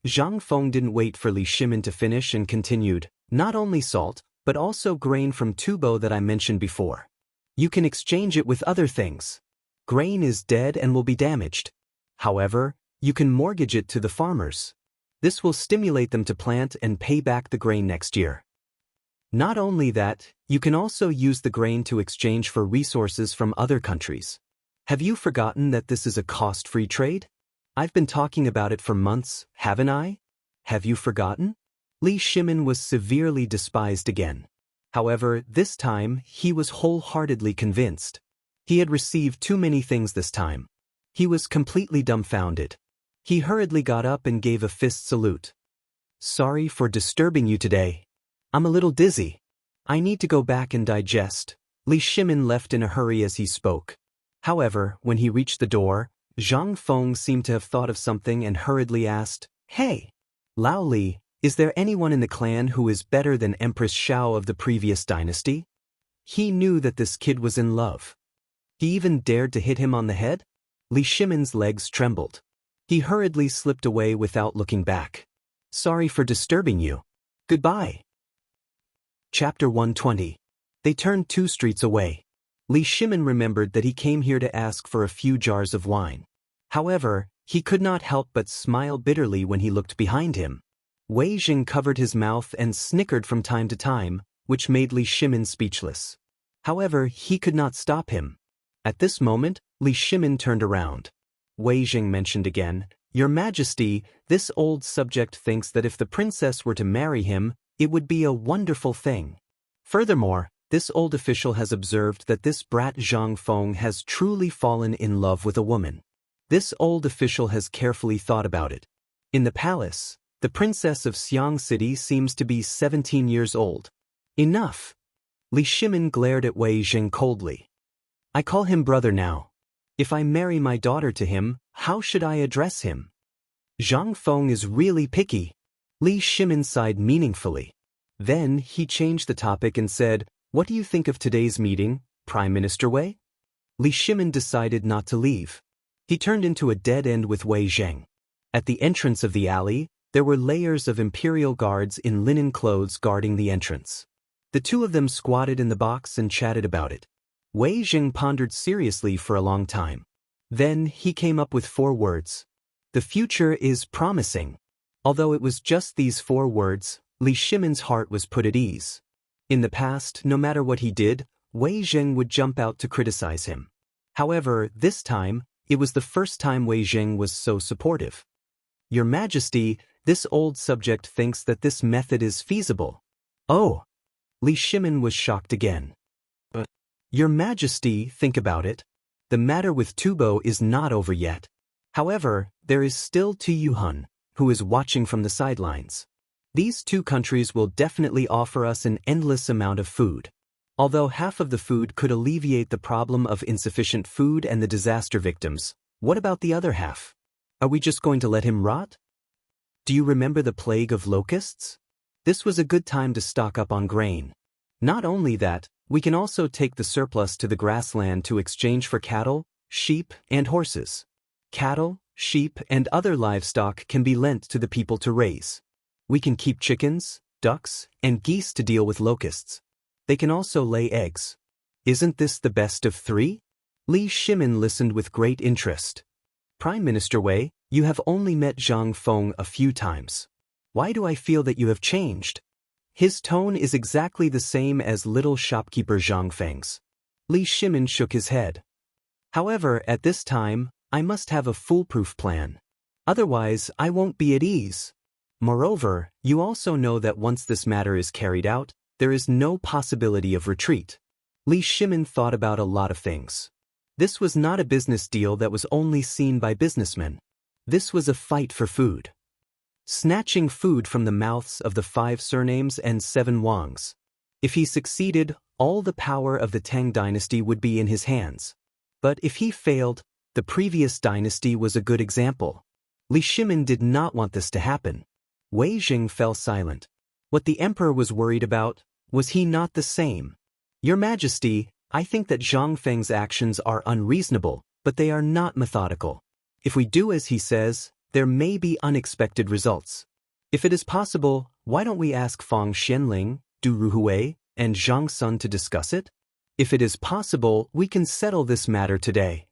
Speaker 1: Zhang Feng didn't wait for Li Shimin to finish and continued, not only salt, but also grain from tubo that I mentioned before. You can exchange it with other things. Grain is dead and will be damaged. However, you can mortgage it to the farmers. This will stimulate them to plant and pay back the grain next year. Not only that, you can also use the grain to exchange for resources from other countries. Have you forgotten that this is a cost-free trade? I've been talking about it for months, haven't I? Have you forgotten? Li Shimin was severely despised again. However, this time, he was wholeheartedly convinced. He had received too many things this time. He was completely dumbfounded. He hurriedly got up and gave a fist salute. Sorry for disturbing you today. I'm a little dizzy. I need to go back and digest. Li Shimin left in a hurry as he spoke. However, when he reached the door, Zhang Feng seemed to have thought of something and hurriedly asked, Hey, Lao Li, is there anyone in the clan who is better than Empress Xiao of the previous dynasty? He knew that this kid was in love. He even dared to hit him on the head? Li Shimin's legs trembled. He hurriedly slipped away without looking back. Sorry for disturbing you. Goodbye. Chapter 120. They turned 2 streets away. Li Shimin remembered that he came here to ask for a few jars of wine. However, he could not help but smile bitterly when he looked behind him. Wei Jing covered his mouth and snickered from time to time, which made Li Shimin speechless. However, he could not stop him. At this moment, Li Shimin turned around. Wei Jing mentioned again, Your Majesty, this old subject thinks that if the princess were to marry him, it would be a wonderful thing. Furthermore, this old official has observed that this brat Zhang Feng has truly fallen in love with a woman. This old official has carefully thought about it. In the palace, the princess of Xiang City seems to be 17 years old. Enough. Li Shimin glared at Wei Jing coldly. I call him brother now. If I marry my daughter to him, how should I address him? Zhang Feng is really picky. Li Shimin sighed meaningfully. Then he changed the topic and said, What do you think of today's meeting, Prime Minister Wei? Li Shimin decided not to leave. He turned into a dead end with Wei Zheng. At the entrance of the alley, there were layers of imperial guards in linen clothes guarding the entrance. The two of them squatted in the box and chatted about it. Wei Jing pondered seriously for a long time. Then he came up with 4 words. The future is promising. Although it was just these 4 words, Li Shimin's heart was put at ease. In the past, no matter what he did, Wei Jing would jump out to criticize him. However, this time, it was the first time Wei Jing was so supportive. Your Majesty, this old subject thinks that this method is feasible. Oh! Li Shimin was shocked again. But, Your Majesty, think about it. The matter with Tubo is not over yet. However, there is still Tuyuhun, who is watching from the sidelines. These 2 countries will definitely offer us an endless amount of food. Although half of the food could alleviate the problem of insufficient food and the disaster victims, what about the other half? Are we just going to let him rot? Do you remember the plague of locusts? This was a good time to stock up on grain. Not only that, we can also take the surplus to the grassland to exchange for cattle, sheep, and horses. Cattle, sheep, and other livestock can be lent to the people to raise. We can keep chickens, ducks, and geese to deal with locusts. They can also lay eggs. Isn't this the best of 3? Li Shimin listened with great interest. Prime Minister Wei, you have only met Zhang Feng a few times. Why do I feel that you have changed? His tone is exactly the same as little shopkeeper Zhang Feng's. Li Shimin shook his head. However, at this time, I must have a foolproof plan. Otherwise, I won't be at ease. Moreover, you also know that once this matter is carried out, there is no possibility of retreat. Li Shimin thought about a lot of things. This was not a business deal that was only seen by businessmen. This was a fight for food. Snatching food from the mouths of the 5 surnames and 7 Wangs. If he succeeded, all the power of the Tang dynasty would be in his hands. But if he failed, the previous dynasty was a good example. Li Shimin did not want this to happen. Wei Jing fell silent. What the emperor was worried about, was he not the same? Your Majesty, I think that Zhang Feng's actions are unreasonable, but they are not methodical. If we do as he says, there may be unexpected results. If it is possible, why don't we ask Feng Xianling, Du Ruhui, and Zhang Sun to discuss it? If it is possible, we can settle this matter today.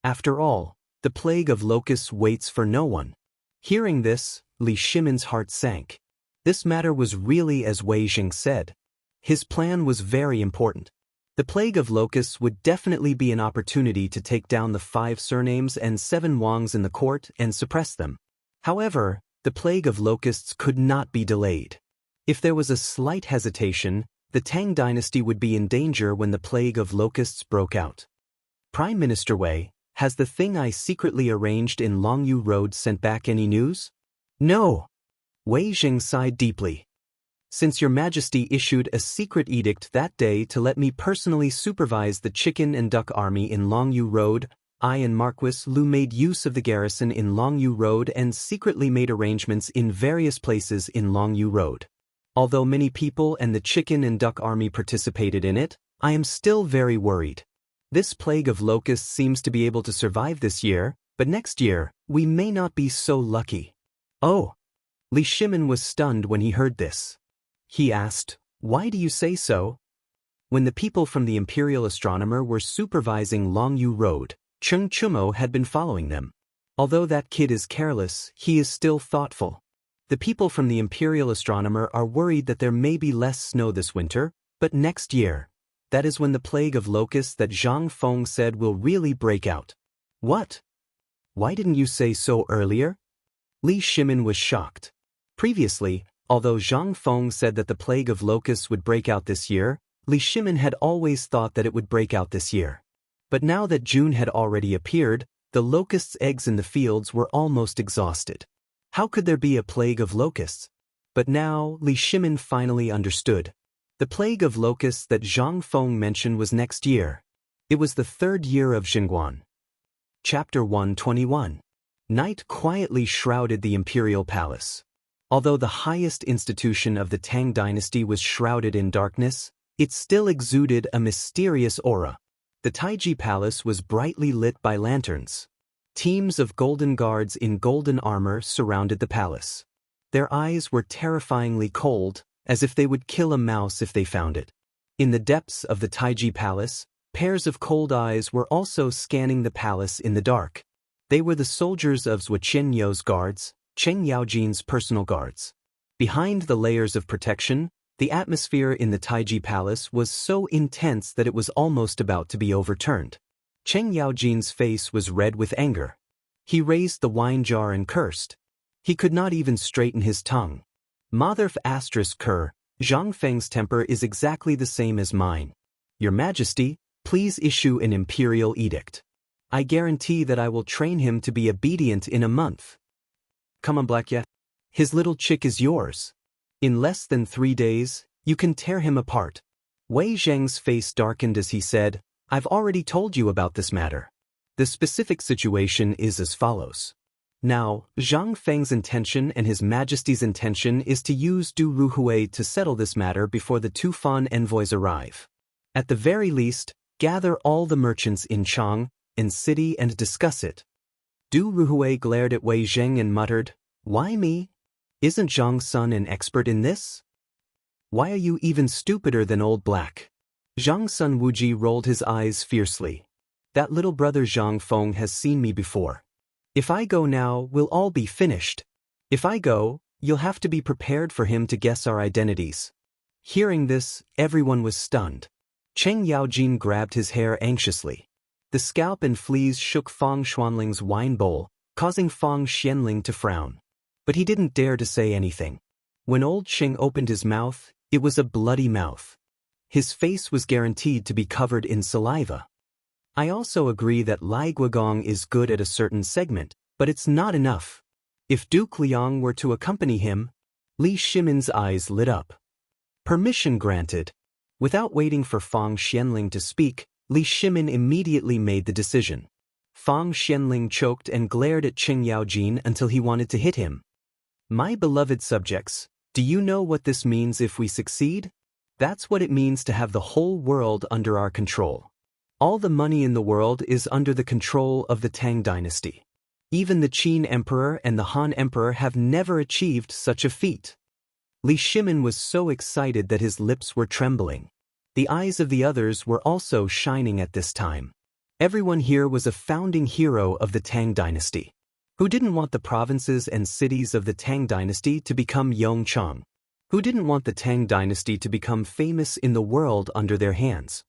Speaker 1: After all, the plague of locusts waits for no one. Hearing this, Li Shimin's heart sank. This matter was really as Wei Jing said. His plan was very important. The plague of locusts would definitely be an opportunity to take down the 5 surnames and 7 Wangs in the court and suppress them. However, the plague of locusts could not be delayed. If there was a slight hesitation, the Tang dynasty would be in danger when the plague of locusts broke out. Prime Minister Wei, has the thing I secretly arranged in Longyu Road sent back any news? No. Wei Jing sighed deeply. Since Your Majesty issued a secret edict that day to let me personally supervise the chicken and duck army in Longyu Road, I and Marquis Lu made use of the garrison in Longyu Road and secretly made arrangements in various places in Longyu Road. Although many people and the chicken and duck army participated in it, I am still very worried. This plague of locusts seems to be able to survive this year, but next year, we may not be so lucky. Oh! Li Shimin was stunned when he heard this. He asked, "Why do you say so?" When the people from the Imperial Astronomer were supervising Longyu Road, Cheng Chumo had been following them. Although that kid is careless, he is still thoughtful. The people from the Imperial Astronomer are worried that there may be less snow this winter, but next year, that is when the plague of locusts that Zhang Feng said will really break out. What? Why didn't you say so earlier? Li Shimin was shocked. Previously, although Zhang Feng said that the plague of locusts would break out this year, Li Shimin had always thought that it would break out this year. But now that June had already appeared, the locusts' eggs in the fields were almost exhausted. How could there be a plague of locusts? But now Li Shimin finally understood. The plague of locusts that Zhang Feng mentioned was next year. It was the 3rd year of Xinguan. Chapter 121. Night quietly shrouded the imperial palace. Although the highest institution of the Tang dynasty was shrouded in darkness, it still exuded a mysterious aura. The Taiji Palace was brightly lit by lanterns. Teams of golden guards in golden armor surrounded the palace. Their eyes were terrifyingly cold, as if they would kill a mouse if they found it. In the depths of the Taiji Palace, pairs of cold eyes were also scanning the palace in the dark. They were the soldiers of Zhuo Qianyou's guards, Cheng Yaojin's personal guards. Behind the layers of protection, the atmosphere in the Taiji Palace was so intense that it was almost about to be overturned. Cheng Yaojin's face was red with anger. He raised the wine jar and cursed. He could not even straighten his tongue. Motherf *Ker, Zhang Feng's temper is exactly the same as mine. Your Majesty, please issue an imperial edict. I guarantee that I will train him to be obedient in a month. Come on, Black Yet. His little chick is yours. In less than 3 days, you can tear him apart. Wei Zheng's face darkened as he said, I've already told you about this matter. The specific situation is as follows. Now, Zhang Feng's intention and His Majesty's intention is to use Du Ruhui to settle this matter before the Tufan envoys arrive. At the very least, gather all the merchants in Chang'an city and discuss it. Du Ruhui glared at Wei Zheng and muttered, Why me? Isn't Zhang Sun an expert in this? Why are you even stupider than Old Black? Zhang Sun Wuji rolled his eyes fiercely. That little brother Zhang Feng has seen me before. If I go now, we'll all be finished. If I go, you'll have to be prepared for him to guess our identities. Hearing this, everyone was stunned. Cheng Yaojin grabbed his hair anxiously. The scalp and fleas shook Fang Xuanling's wine bowl, causing Fang Xianling to frown. But he didn't dare to say anything. When old Qing opened his mouth, it was a bloody mouth. His face was guaranteed to be covered in saliva. I also agree that Lai Guogong is good at a certain segment, but it's not enough. If Duke Liang were to accompany him, Li Shimin's eyes lit up. Permission granted. Without waiting for Fang Xianling to speak, Li Shimin immediately made the decision. Fang Xianling choked and glared at Cheng Yaojin until he wanted to hit him. My beloved subjects, do you know what this means if we succeed? That's what it means to have the whole world under our control. All the money in the world is under the control of the Tang dynasty. Even the Qin Emperor and the Han Emperor have never achieved such a feat. Li Shimin was so excited that his lips were trembling. The eyes of the others were also shining at this time. Everyone here was a founding hero of the Tang dynasty. Who didn't want the provinces and cities of the Tang dynasty to become Yongchang? Who didn't want the Tang dynasty to become famous in the world under their hands?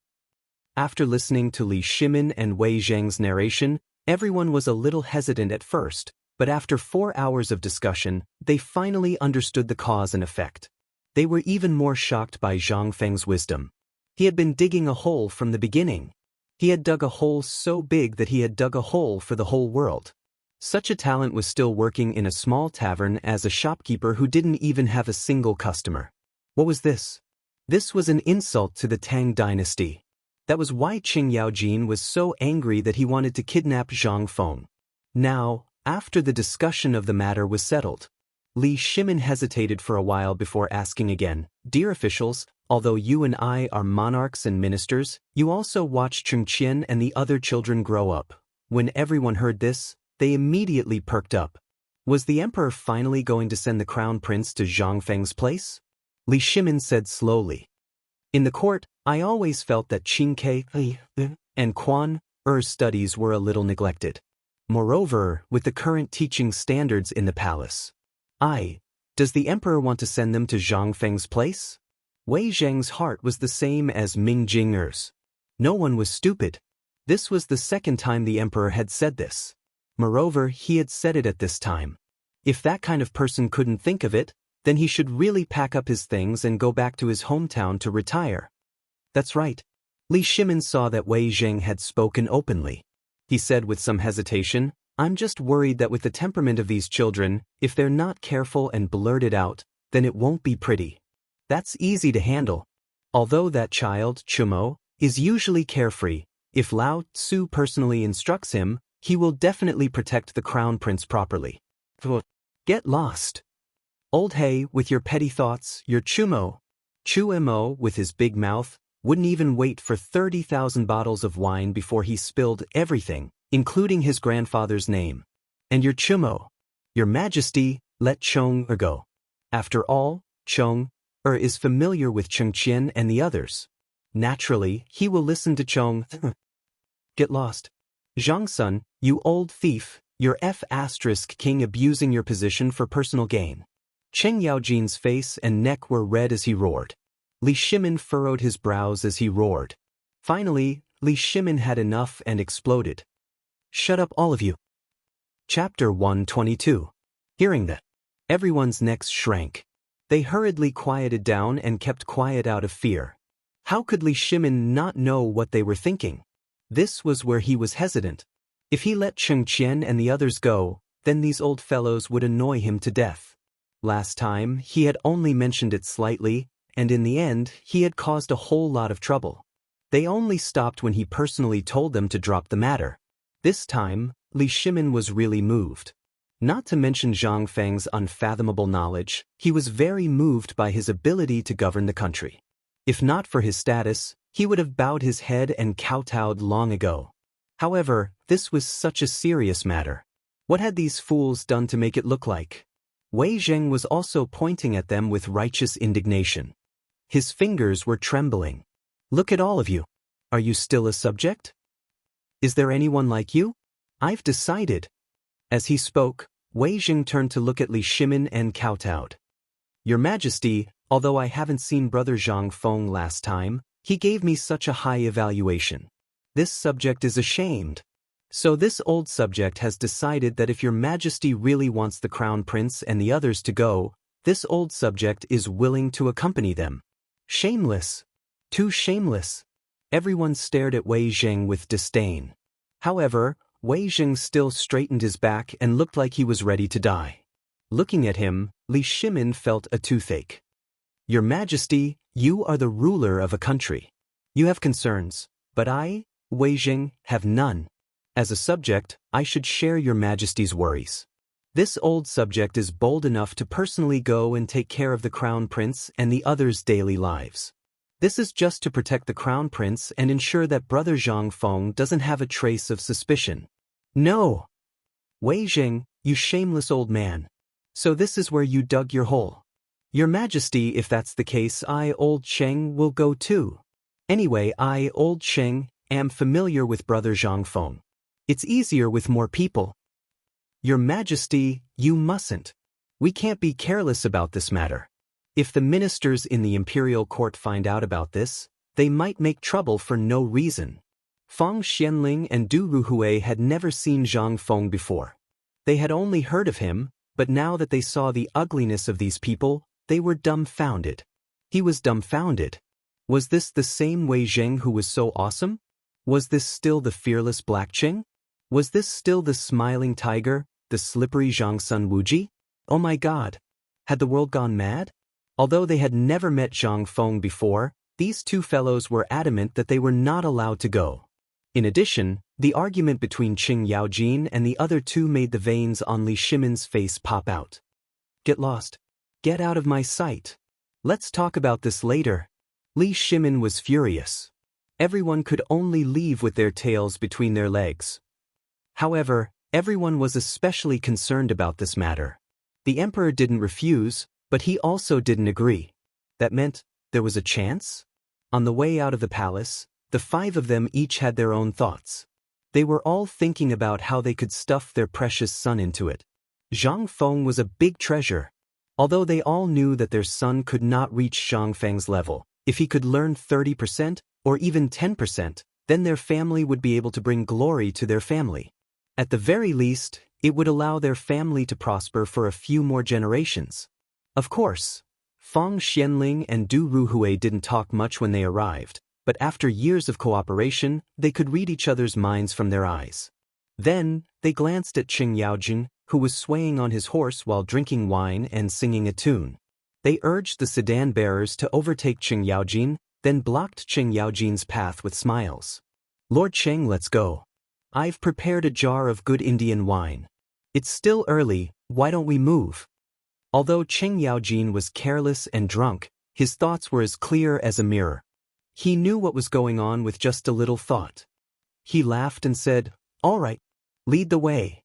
Speaker 1: After listening to Li Shimin and Wei Zheng's narration, everyone was a little hesitant at first, but after 4 hours of discussion, they finally understood the cause and effect. They were even more shocked by Zhang Feng's wisdom. He had been digging a hole from the beginning. He had dug a hole so big that he had dug a hole for the whole world. Such a talent was still working in a small tavern as a shopkeeper who didn't even have a single customer. What was this? This was an insult to the Tang dynasty. That was why Qing Yaojin was so angry that he wanted to kidnap Zhang Feng. Now, after the discussion of the matter was settled, Li Shimin hesitated for a while before asking again, "Dear officials, although you and I are monarchs and ministers, you also watched Chang'an and the other children grow up." When everyone heard this, they immediately perked up. Was the emperor finally going to send the crown prince to Zhang Feng's place? Li Shimin said slowly. In the court, I always felt that Qing Ke and Quan Er's studies were a little neglected. Moreover, with the current teaching standards in the palace, does the emperor want to send them to Zhang Feng's place? Wei Zheng's heart was the same as Ming Jing'er's. No one was stupid. This was the second time the emperor had said this. Moreover, he had said it at this time. If that kind of person couldn't think of it, then he should really pack up his things and go back to his hometown to retire. That's right. Li Shimin saw that Wei Zheng had spoken openly. He said with some hesitation, "I'm just worried that with the temperament of these children, if they're not careful and blurt it out, then it won't be pretty. That's easy to handle. Although that child, Chumo, is usually carefree, if Lao Tzu personally instructs him, he will definitely protect the crown prince properly." Get lost. Old Hay, with your petty thoughts, your Chumo. Chumo, with his big mouth, wouldn't even wait for 30,000 bottles of wine before he spilled everything, including his grandfather's name. And your Chumo. Your Majesty, let Chong-er go. After all, Chong-er is familiar with Chengqian and the others. Naturally, he will listen to Chong. Get lost. Zhang-sun, you old thief, your king abusing your position for personal gain. Cheng Yaojin's face and neck were red as he roared. Li Shimin furrowed his brows as he roared. Finally, Li Shimin had enough and exploded. Shut up all of you. Chapter 122. Hearing that, everyone's necks shrank. They hurriedly quieted down and kept quiet out of fear. How could Li Shimin not know what they were thinking? This was where he was hesitant. If he let Chengqian and the others go, then these old fellows would annoy him to death. Last time, he had only mentioned it slightly, and in the end, he had caused a whole lot of trouble. They only stopped when he personally told them to drop the matter. This time, Li Shimin was really moved. Not to mention Zhang Feng's unfathomable knowledge, he was very moved by his ability to govern the country. If not for his status, he would have bowed his head and kowtowed long ago. However, this was such a serious matter. What had these fools done to make it look like? Wei Zheng was also pointing at them with righteous indignation. His fingers were trembling. Look at all of you. Are you still a subject? Is there anyone like you? I've decided. As he spoke, Wei Zheng turned to look at Li Shimin and kowtowed. Your Majesty, although I haven't seen Brother Zhang Feng last time, he gave me such a high evaluation. This subject is ashamed. So this old subject has decided that if your Majesty really wants the crown prince and the others to go, this old subject is willing to accompany them. Shameless. Too shameless. Everyone stared at Wei Zheng with disdain. However, Wei Zheng still straightened his back and looked like he was ready to die. Looking at him, Li Shimin felt a toothache. Your Majesty, you are the ruler of a country. You have concerns, but I, Wei Zheng, have none. As a subject, I should share your Majesty's worries. This old subject is bold enough to personally go and take care of the crown prince and the others' daily lives. This is just to protect the crown prince and ensure that Brother Zhang Feng doesn't have a trace of suspicion. No! Wei Zheng, you shameless old man. So this is where you dug your hole. Your Majesty, if that's the case, I, Old Sheng, will go too. Anyway, I, Old Sheng, am familiar with Brother Zhang Feng. It's easier with more people. Your Majesty, you mustn't. We can't be careless about this matter. If the ministers in the imperial court find out about this, they might make trouble for no reason. Fang Xianling and Du Ruhui had never seen Zhang Feng before. They had only heard of him, but now that they saw the ugliness of these people, they were dumbfounded. He was dumbfounded. Was this the same Wei Zheng who was so awesome? Was this still the fearless Black Qing? Was this still the smiling tiger, the slippery Zhang Sun Wuji? Oh my God! Had the world gone mad? Although they had never met Zhang Feng before, these two fellows were adamant that they were not allowed to go. In addition, the argument between Qing Yaojin and the other two made the veins on Li Shimin's face pop out. Get lost. Get out of my sight. Let's talk about this later. Li Shimin was furious. Everyone could only leave with their tails between their legs. However, everyone was especially concerned about this matter. The emperor didn't refuse, but he also didn't agree. That meant there was a chance? On the way out of the palace, the five of them each had their own thoughts. They were all thinking about how they could stuff their precious son into it. Zhang Feng was a big treasure. Although they all knew that their son could not reach Zhang Feng's level, if he could learn 30% or even 10%, then their family would be able to bring glory to their family. At the very least, it would allow their family to prosper for a few more generations. Of course, Fang Xianling and Du Ruhui didn't talk much when they arrived, but after years of cooperation, they could read each other's minds from their eyes. Then, they glanced at Qing Yaojin, who was swaying on his horse while drinking wine and singing a tune. They urged the sedan bearers to overtake Qing Yaojin, then blocked Qing Yaojin's path with smiles. Lord Cheng, let's go. I've prepared a jar of good Indian wine. It's still early, why don't we move? Although Qing Yaojin was careless and drunk, his thoughts were as clear as a mirror. He knew what was going on with just a little thought. He laughed and said, "All right, lead the way."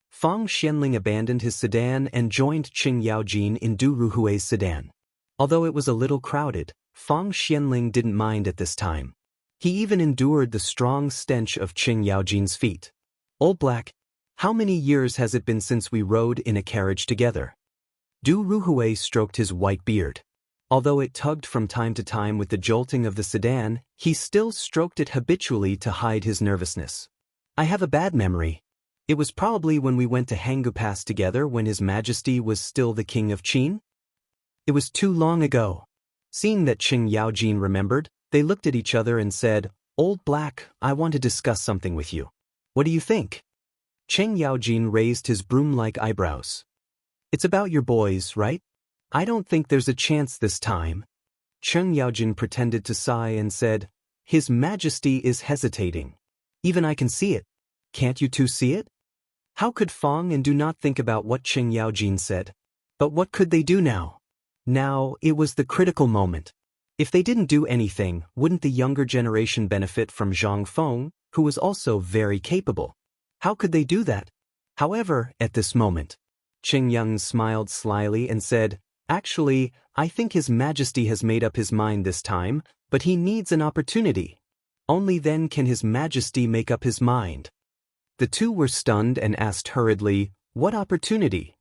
Speaker 1: Fang Xianling abandoned his sedan and joined Qing Yaojin in Du Ruhui's sedan. Although it was a little crowded, Fang Xianling didn't mind at this time. He even endured the strong stench of Qing Yaojin's feet. "Old Black, how many years has it been since we rode in a carriage together?" Du Ruhui stroked his white beard. Although it tugged from time to time with the jolting of the sedan, he still stroked it habitually to hide his nervousness. "I have a bad memory. It was probably when we went to Hangu Pass together when His Majesty was still the King of Qin. It was too long ago." Seeing that Qing Yaojin remembered, they looked at each other and said, "Old Black, I want to discuss something with you. What do you think?" Qing Yaojin raised his broom-like eyebrows. "It's about your boys, right? I don't think there's a chance this time." Qing Yaojin pretended to sigh and said, "His Majesty is hesitating. Even I can see it. Can't you two see it?" How could Fang and Du not think about what Qing Yaojin said? But what could they do now? Now, it was the critical moment. If they didn't do anything, wouldn't the younger generation benefit from Zhang Feng, who was also very capable? How could they do that? However, at this moment, Qing Yang smiled slyly and said, "Actually, I think His Majesty has made up his mind this time, but he needs an opportunity. Only then can His Majesty make up his mind." The two were stunned and asked hurriedly, "What opportunity?"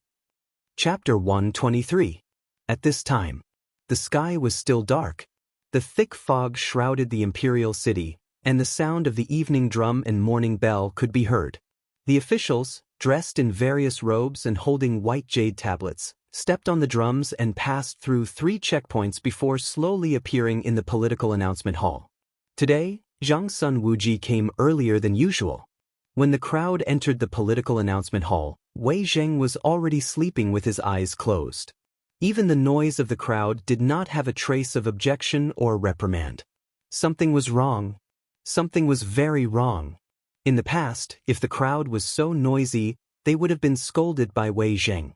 Speaker 1: Chapter 123. At this time, the sky was still dark. The thick fog shrouded the imperial city, and the sound of the evening drum and morning bell could be heard. The officials, dressed in various robes and holding white jade tablets, stepped on the drums and passed through 3 checkpoints before slowly appearing in the political announcement hall. Today, Zhang Sun Wuji came earlier than usual. When the crowd entered the political announcement hall, Wei Zheng was already sleeping with his eyes closed. Even the noise of the crowd did not have a trace of objection or reprimand. Something was wrong. Something was very wrong. In the past, if the crowd was so noisy, they would have been scolded by Wei Zheng.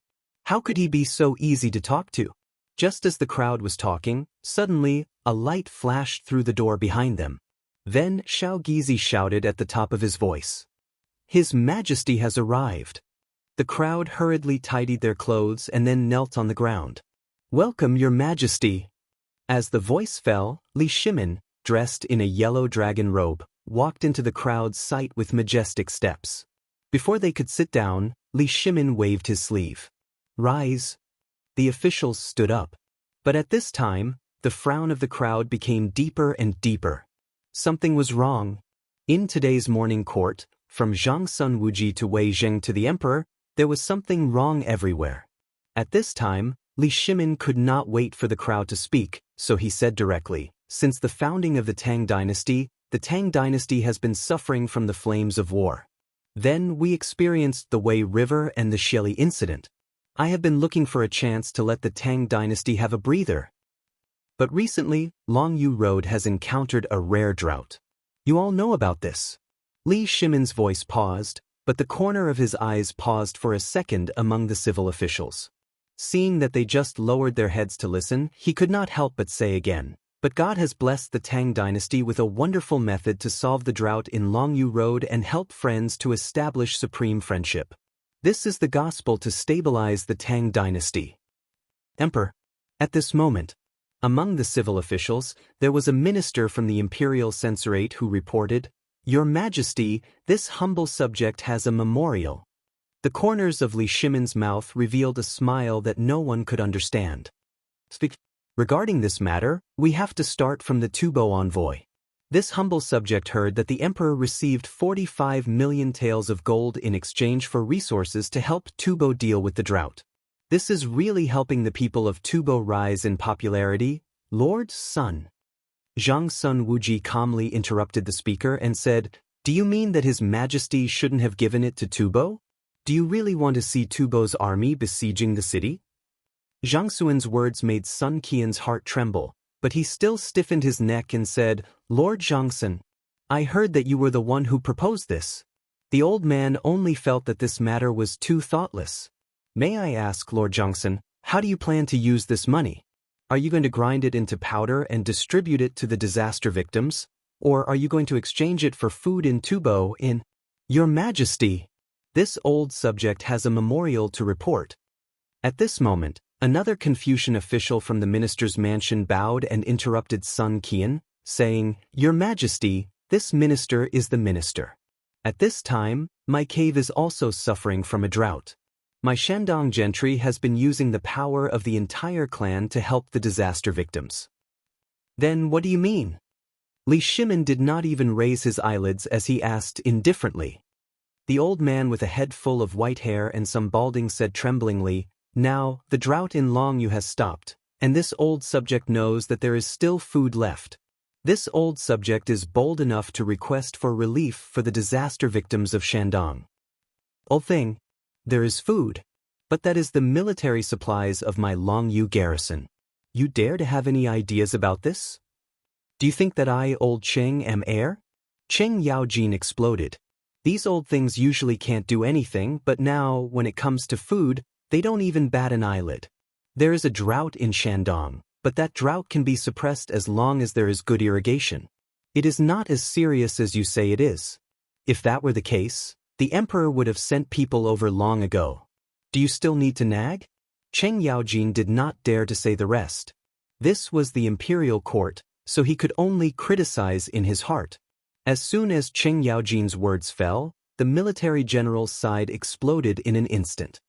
Speaker 1: How could he be so easy to talk to? Just as the crowd was talking, suddenly, a light flashed through the door behind them. Then Xiao Gizi shouted at the top of his voice, "His Majesty has arrived." The crowd hurriedly tidied their clothes and then knelt on the ground. Welcome, Your Majesty. As the voice fell, Li Shimin, dressed in a yellow dragon robe, walked into the crowd's sight with majestic steps. Before they could sit down, Li Shimin waved his sleeve. Rise. The officials stood up. But at this time, the frown of the crowd became deeper and deeper. Something was wrong. In today's morning court, from Zhang Sun Wuji to Wei Zheng to the emperor, there was something wrong everywhere. At this time, Li Shimin could not wait for the crowd to speak, so he said directly, since the founding of the Tang dynasty has been suffering from the flames of war. Then we experienced the Wei River and the Xieli incident. I have been looking for a chance to let the Tang dynasty have a breather. But recently, Longyu Road has encountered a rare drought. You all know about this. Li Shimin's voice paused, but the corner of his eyes paused for a second among the civil officials. Seeing that they just lowered their heads to listen, he could not help but say again, but God has blessed the Tang dynasty with a wonderful method to solve the drought in Longyu Road and help friends to establish supreme friendship. This is the gospel to stabilize the Tang dynasty. Emperor. At this moment, among the civil officials, there was a minister from the imperial censorate who reported, Your Majesty, this humble subject has a memorial. The corners of Li Shimin's mouth revealed a smile that no one could understand. Regarding this matter, we have to start from the Tubo envoy. This humble subject heard that the emperor received 45 million taels of gold in exchange for resources to help Tubo deal with the drought. This is really helping the people of Tubo rise in popularity, Lord Sun. Zhang Sun Wuji calmly interrupted the speaker and said, Do you mean that His Majesty shouldn't have given it to Tubo? Do you really want to see Tubo's army besieging the city? Zhang Xuan's words made Sun Qian's heart tremble, but he still stiffened his neck and said, Lord Zhangsun, I heard that you were the one who proposed this. The old man only felt that this matter was too thoughtless. May I ask, Lord Zhangsun, how do you plan to use this money? Are you going to grind it into powder and distribute it to the disaster victims? Or are you going to exchange it for food in Tubo in? Your Majesty, this old subject has a memorial to report. At this moment, another Confucian official from the minister's mansion bowed and interrupted Sun Qian, saying, Your Majesty, this minister is the minister. At this time, my cave is also suffering from a drought. My Shandong gentry has been using the power of the entire clan to help the disaster victims. Then what do you mean? Li Shimin did not even raise his eyelids as he asked indifferently. The old man with a head full of white hair and some balding said tremblingly, Now, the drought in Longyu has stopped, and this old subject knows that there is still food left. This old subject is bold enough to request for relief for the disaster victims of Shandong. Old thing, there is food, but that is the military supplies of my Longyu garrison. You dare to have any ideas about this? Do you think that I, old Cheng, am heir? Cheng Yaojin exploded. These old things usually can't do anything, but now, when it comes to food, they don't even bat an eyelid. There is a drought in Shandong, but that drought can be suppressed as long as there is good irrigation. It is not as serious as you say it is. If that were the case, the emperor would have sent people over long ago. Do you still need to nag? Cheng Yaojin did not dare to say the rest. This was the imperial court, so he could only criticize in his heart. As soon as Cheng Yaojin's words fell, the military general's side exploded in an instant.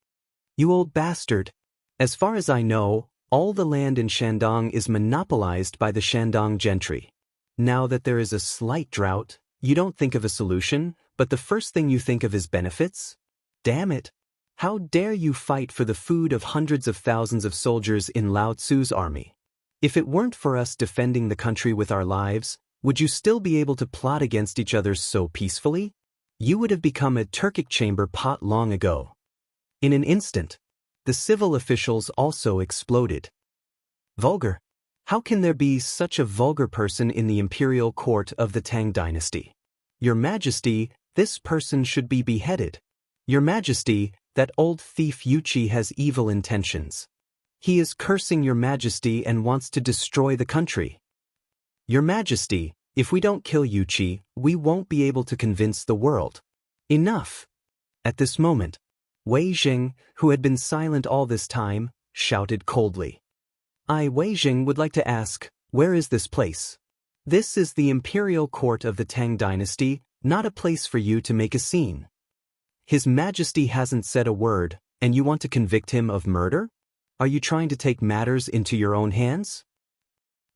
Speaker 1: You old bastard! As far as I know, all the land in Shandong is monopolized by the Shandong gentry. Now that there is a slight drought, you don't think of a solution, but the first thing you think of is benefits? Damn it! How dare you fight for the food of hundreds of thousands of soldiers in Lao Tzu's army? If it weren't for us defending the country with our lives, would you still be able to plot against each other so peacefully? You would have become a Turkic chamber pot long ago. In an instant, the civil officials also exploded. Vulgar. How can there be such a vulgar person in the imperial court of the Tang dynasty? Your Majesty, this person should be beheaded. Your Majesty, that old thief Yuchi has evil intentions. He is cursing Your Majesty and wants to destroy the country. Your Majesty, if we don't kill Yuchi, we won't be able to convince the world. Enough! At this moment, Wei Zheng, who had been silent all this time, shouted coldly. I, Wei Jing, would like to ask, where is this place? This is the imperial court of the Tang dynasty, not a place for you to make a scene. His Majesty hasn't said a word, and you want to convict him of murder? Are you trying to take matters into your own hands?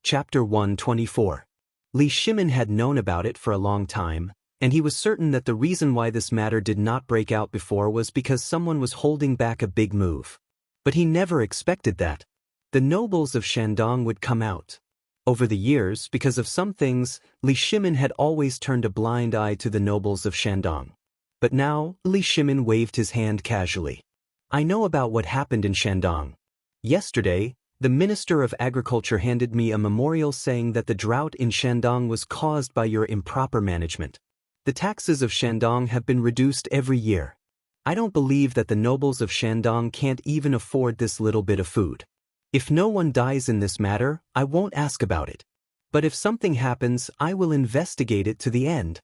Speaker 1: Chapter 124. Li Shimin had known about it for a long time, and he was certain that the reason why this matter did not break out before was because someone was holding back a big move. But he never expected that. The nobles of Shandong would come out. Over the years, because of some things, Li Shimin had always turned a blind eye to the nobles of Shandong. But now, Li Shimin waved his hand casually. I know about what happened in Shandong. Yesterday, the Minister of Agriculture handed me a memorial saying that the drought in Shandong was caused by your improper management. The taxes of Shandong have been reduced every year. I don't believe that the nobles of Shandong can't even afford this little bit of food. If no one dies in this matter, I won't ask about it. But if something happens, I will investigate it to the end.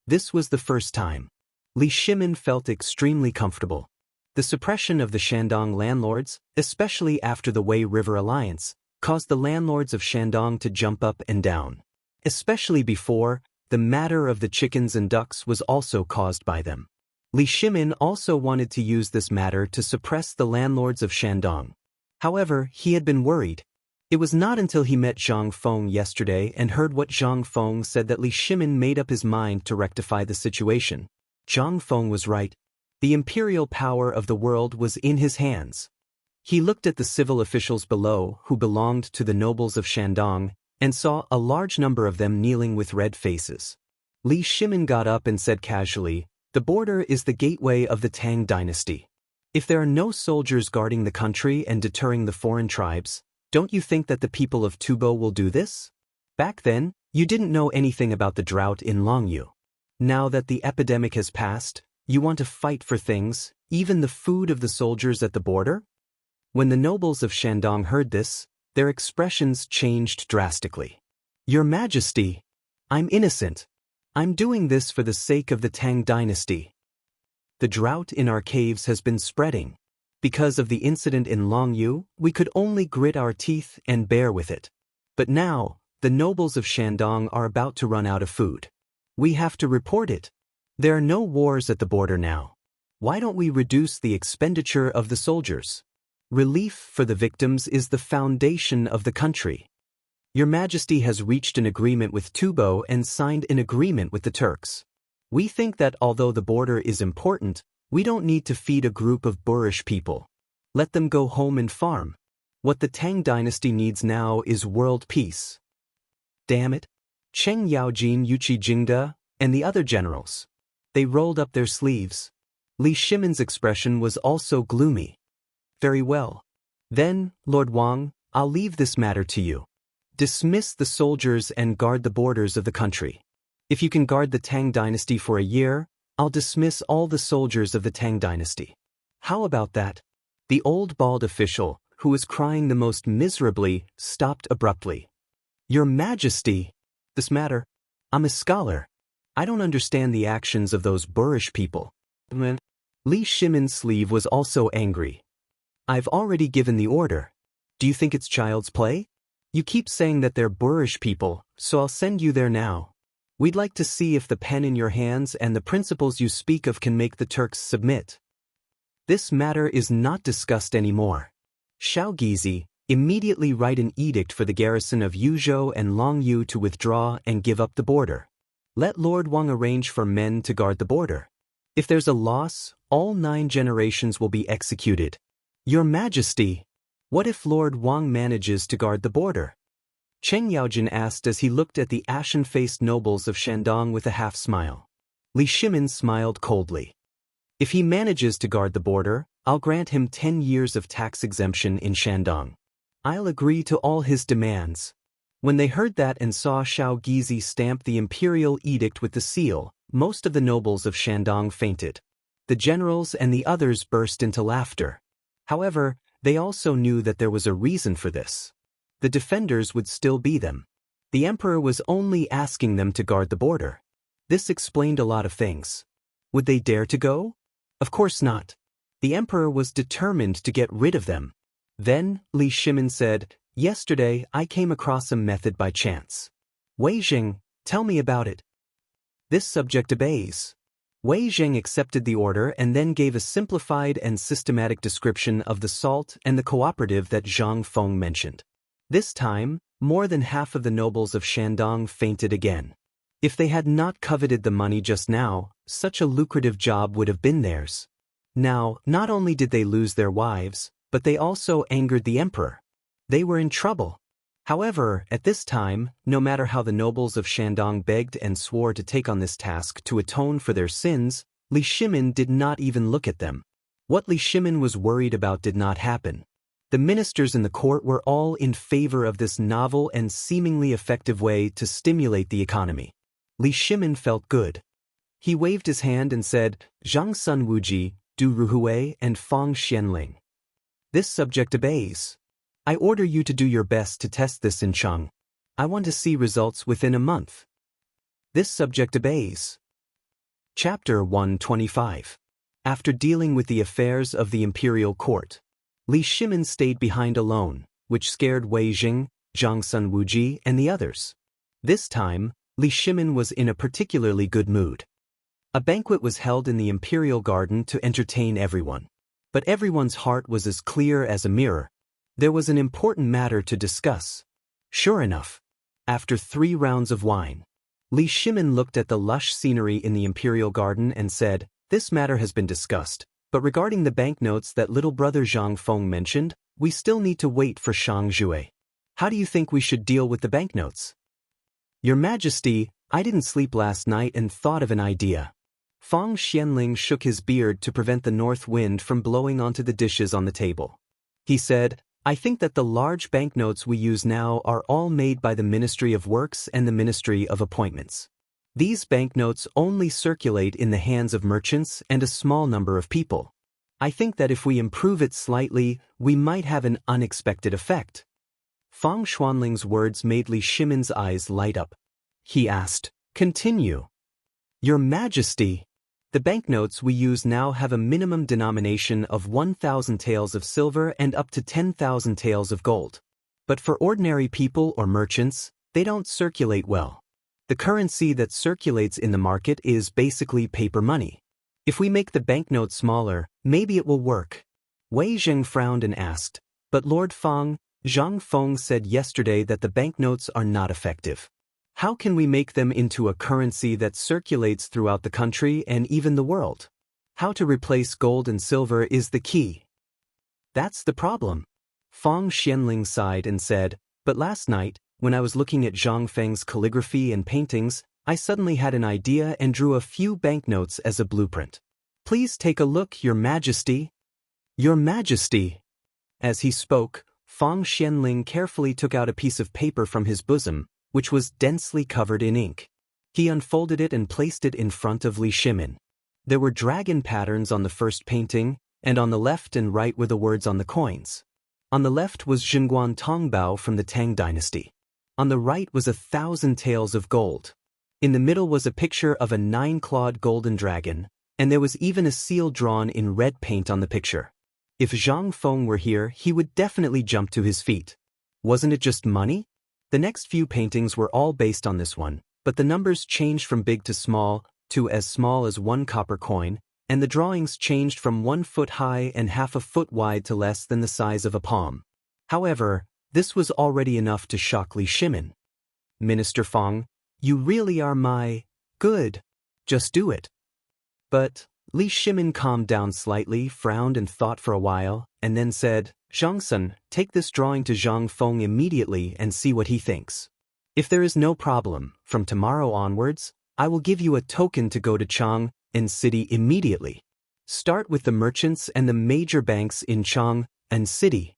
Speaker 1: This was the first time. Li Shimin felt extremely comfortable. The suppression of the Shandong landlords, especially after the Wei River Alliance, caused the landlords of Shandong to jump up and down. Especially before, the matter of the chickens and ducks was also caused by them. Li Shimin also wanted to use this matter to suppress the landlords of Shandong. However, he had been worried. It was not until he met Zhang Feng yesterday and heard what Zhang Feng said that Li Shimin made up his mind to rectify the situation. Zhang Feng was right. The imperial power of the world was in his hands. He looked at the civil officials below who belonged to the nobles of Shandong and saw a large number of them kneeling with red faces. Li Shimin got up and said casually, "The border is the gateway of the Tang dynasty. If there are no soldiers guarding the country and deterring the foreign tribes, don't you think that the people of Tubo will do this? Back then, you didn't know anything about the drought in Longyu. Now that the epidemic has passed, you want to fight for things, even the food of the soldiers at the border?" When the nobles of Shandong heard this, their expressions changed drastically. "Your Majesty, I'm innocent. I'm doing this for the sake of the Tang dynasty. The drought in our caves has been spreading. Because of the incident in Longyu, we could only grit our teeth and bear with it. But now, the nobles of Shandong are about to run out of food. We have to report it. There are no wars at the border now. Why don't we reduce the expenditure of the soldiers? Relief for the victims is the foundation of the country. Your Majesty has reached an agreement with Tubo and signed an agreement with the Turks. We think that although the border is important, we don't need to feed a group of boorish people. Let them go home and farm. What the Tang dynasty needs now is world peace." Damn it. Cheng Yaojin, Yuqi Jingda, and the other generals. They rolled up their sleeves. Li Shimin's expression was also gloomy. "Very well. Then, Lord Wang, I'll leave this matter to you. Dismiss the soldiers and guard the borders of the country. If you can guard the Tang dynasty for a year, I'll dismiss all the soldiers of the Tang dynasty. How about that?" The old bald official, who was crying the most miserably, stopped abruptly. "Your Majesty, this matter, I'm a scholar. I don't understand the actions of those boorish people." Li Shimin's sleeve was also angry. "I've already given the order. Do you think it's child's play? You keep saying that they're boorish people, so I'll send you there now. We'd like to see if the pen in your hands and the principles you speak of can make the Turks submit. This matter is not discussed anymore. Shao Gizi, immediately write an edict for the garrison of Yuzhou and Longyu to withdraw and give up the border. Let Lord Wang arrange for men to guard the border. If there's a loss, all 9 generations will be executed. Your Majesty, what if Lord Wang manages to guard the border?" Cheng Yaojin asked as he looked at the ashen-faced nobles of Shandong with a half-smile. Li Shimin smiled coldly. "If he manages to guard the border, I'll grant him 10 years of tax exemption in Shandong. I'll agree to all his demands." When they heard that and saw Shao Gizi stamp the imperial edict with the seal, most of the nobles of Shandong fainted. The generals and the others burst into laughter. However, they also knew that there was a reason for this. The defenders would still be them. The emperor was only asking them to guard the border. This explained a lot of things. Would they dare to go? Of course not. The emperor was determined to get rid of them. Then, Li Shimin said, Yesterday, I came across a method by chance. Wei Jing, tell me about it. This subject obeys. Wei Jing accepted the order and then gave a simplified and systematic description of the salt and the cooperative that Zhang Feng mentioned. This time, more than half of the nobles of Shandong fainted again. If they had not coveted the money just now, such a lucrative job would have been theirs. Now, not only did they lose their wives, but they also angered the emperor. They were in trouble. However, at this time, no matter how the nobles of Shandong begged and swore to take on this task to atone for their sins, Li Shimin did not even look at them. What Li Shimin was worried about did not happen. The ministers in the court were all in favor of this novel and seemingly effective way to stimulate the economy. Li Shimin felt good. He waved his hand and said, Zhang Sun Wuji, Du Ruhui and Fang Xianling. This subject obeys. I order you to do your best to test this in Cheng. I want to see results within a month. This subject obeys. Chapter 125. After dealing with the affairs of the imperial court, Li Shimin stayed behind alone, which scared Wei Jing, Zhang Sun Wuji, and the others. This time, Li Shimin was in a particularly good mood. A banquet was held in the imperial garden to entertain everyone. But everyone's heart was as clear as a mirror. There was an important matter to discuss. Sure enough, after 3 rounds of wine, Li Shimin looked at the lush scenery in the imperial garden and said, this matter has been discussed, but regarding the banknotes that little brother Zhang Feng mentioned, we still need to wait for Shang Jue. How do you think we should deal with the banknotes? Your Majesty, I didn't sleep last night and thought of an idea. Fang Xianling shook his beard to prevent the north wind from blowing onto the dishes on the table. He said, I think that the large banknotes we use now are all made by the Ministry of Works and the Ministry of Appointments. These banknotes only circulate in the hands of merchants and a small number of people. I think that if we improve it slightly, we might have an unexpected effect. Fang Xuanling's words made Li Shimin's eyes light up. He asked, continue. Your Majesty, the banknotes we use now have a minimum denomination of 1,000 taels of silver and up to 10,000 taels of gold. But for ordinary people or merchants, they don't circulate well. The currency that circulates in the market is basically paper money. If we make the banknote smaller, maybe it will work. Wei Jing frowned and asked, but Lord Fang, Zhang Feng said yesterday that the banknotes are not effective. How can we make them into a currency that circulates throughout the country and even the world? How to replace gold and silver is the key. That's the problem. Fang Xianling sighed and said, but last night, when I was looking at Zhang Feng's calligraphy and paintings, I suddenly had an idea and drew a few banknotes as a blueprint. Please take a look, Your Majesty. Your Majesty. As he spoke, Fang Xianling carefully took out a piece of paper from his bosom, which was densely covered in ink. He unfolded it and placed it in front of Li Shimin. There were dragon patterns on the first painting, and on the left and right were the words on the coins. On the left was Zhenguan Tongbao from the Tang dynasty. On the right was 1,000 taels of gold. In the middle was a picture of a 9-clawed golden dragon, and there was even a seal drawn in red paint on the picture. If Zhang Feng were here, he would definitely jump to his feet. Wasn't it just money? The next few paintings were all based on this one, but the numbers changed from big to as small as 1 copper coin, and the drawings changed from 1 foot high and half a foot wide to less than the size of a palm. However, this was already enough to shock Li Shimin. Minister Fang, you really are my good. Just do it. But Li Shimin calmed down slightly, frowned and thought for a while, and then said, Zhangsun, take this drawing to Zhang Feng immediately and see what he thinks. If there is no problem, from tomorrow onwards, I will give you a token to go to Chang'an City immediately. Start with the merchants and the major banks in Chang'an City.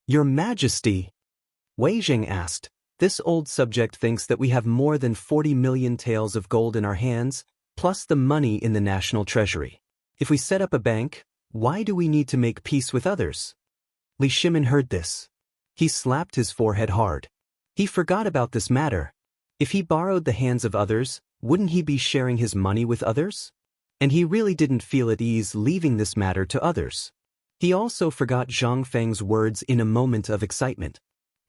Speaker 1: Your Majesty, Wei Jing asked, this old subject thinks that we have more than 40 million taels of gold in our hands, plus the money in the national treasury. If we set up a bank, why do we need to make peace with others? Li Shimin heard this. He slapped his forehead hard. He forgot about this matter. If he borrowed the hands of others, wouldn't he be sharing his money with others? And he really didn't feel at ease leaving this matter to others. He also forgot Zhang Feng's words in a moment of excitement.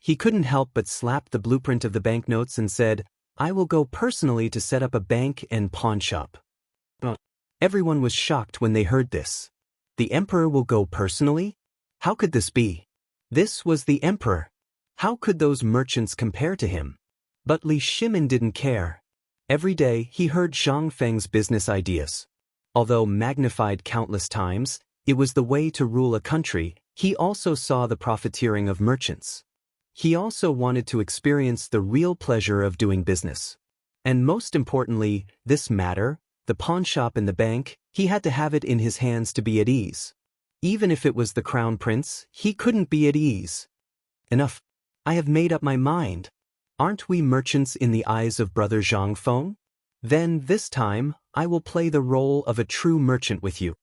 Speaker 1: he couldn't help but slap the blueprint of the banknotes and said, "I will go personally to set up a bank and pawn shop." Everyone was shocked when they heard this. The emperor will go personally? How could this be? This was the emperor. How could those merchants compare to him? But Li Shimin didn't care. Every day he heard Zhang Feng's business ideas. Although magnified countless times, it was the way to rule a country, he also saw the profiteering of merchants. He also wanted to experience the real pleasure of doing business. And most importantly, this matter, the pawn shop and the bank, he had to have it in his hands to be at ease. Even if it was the crown prince, he couldn't be at ease. Enough. I have made up my mind. Aren't we merchants in the eyes of brother Zhang Feng? Then, this time, I will play the role of a true merchant with you.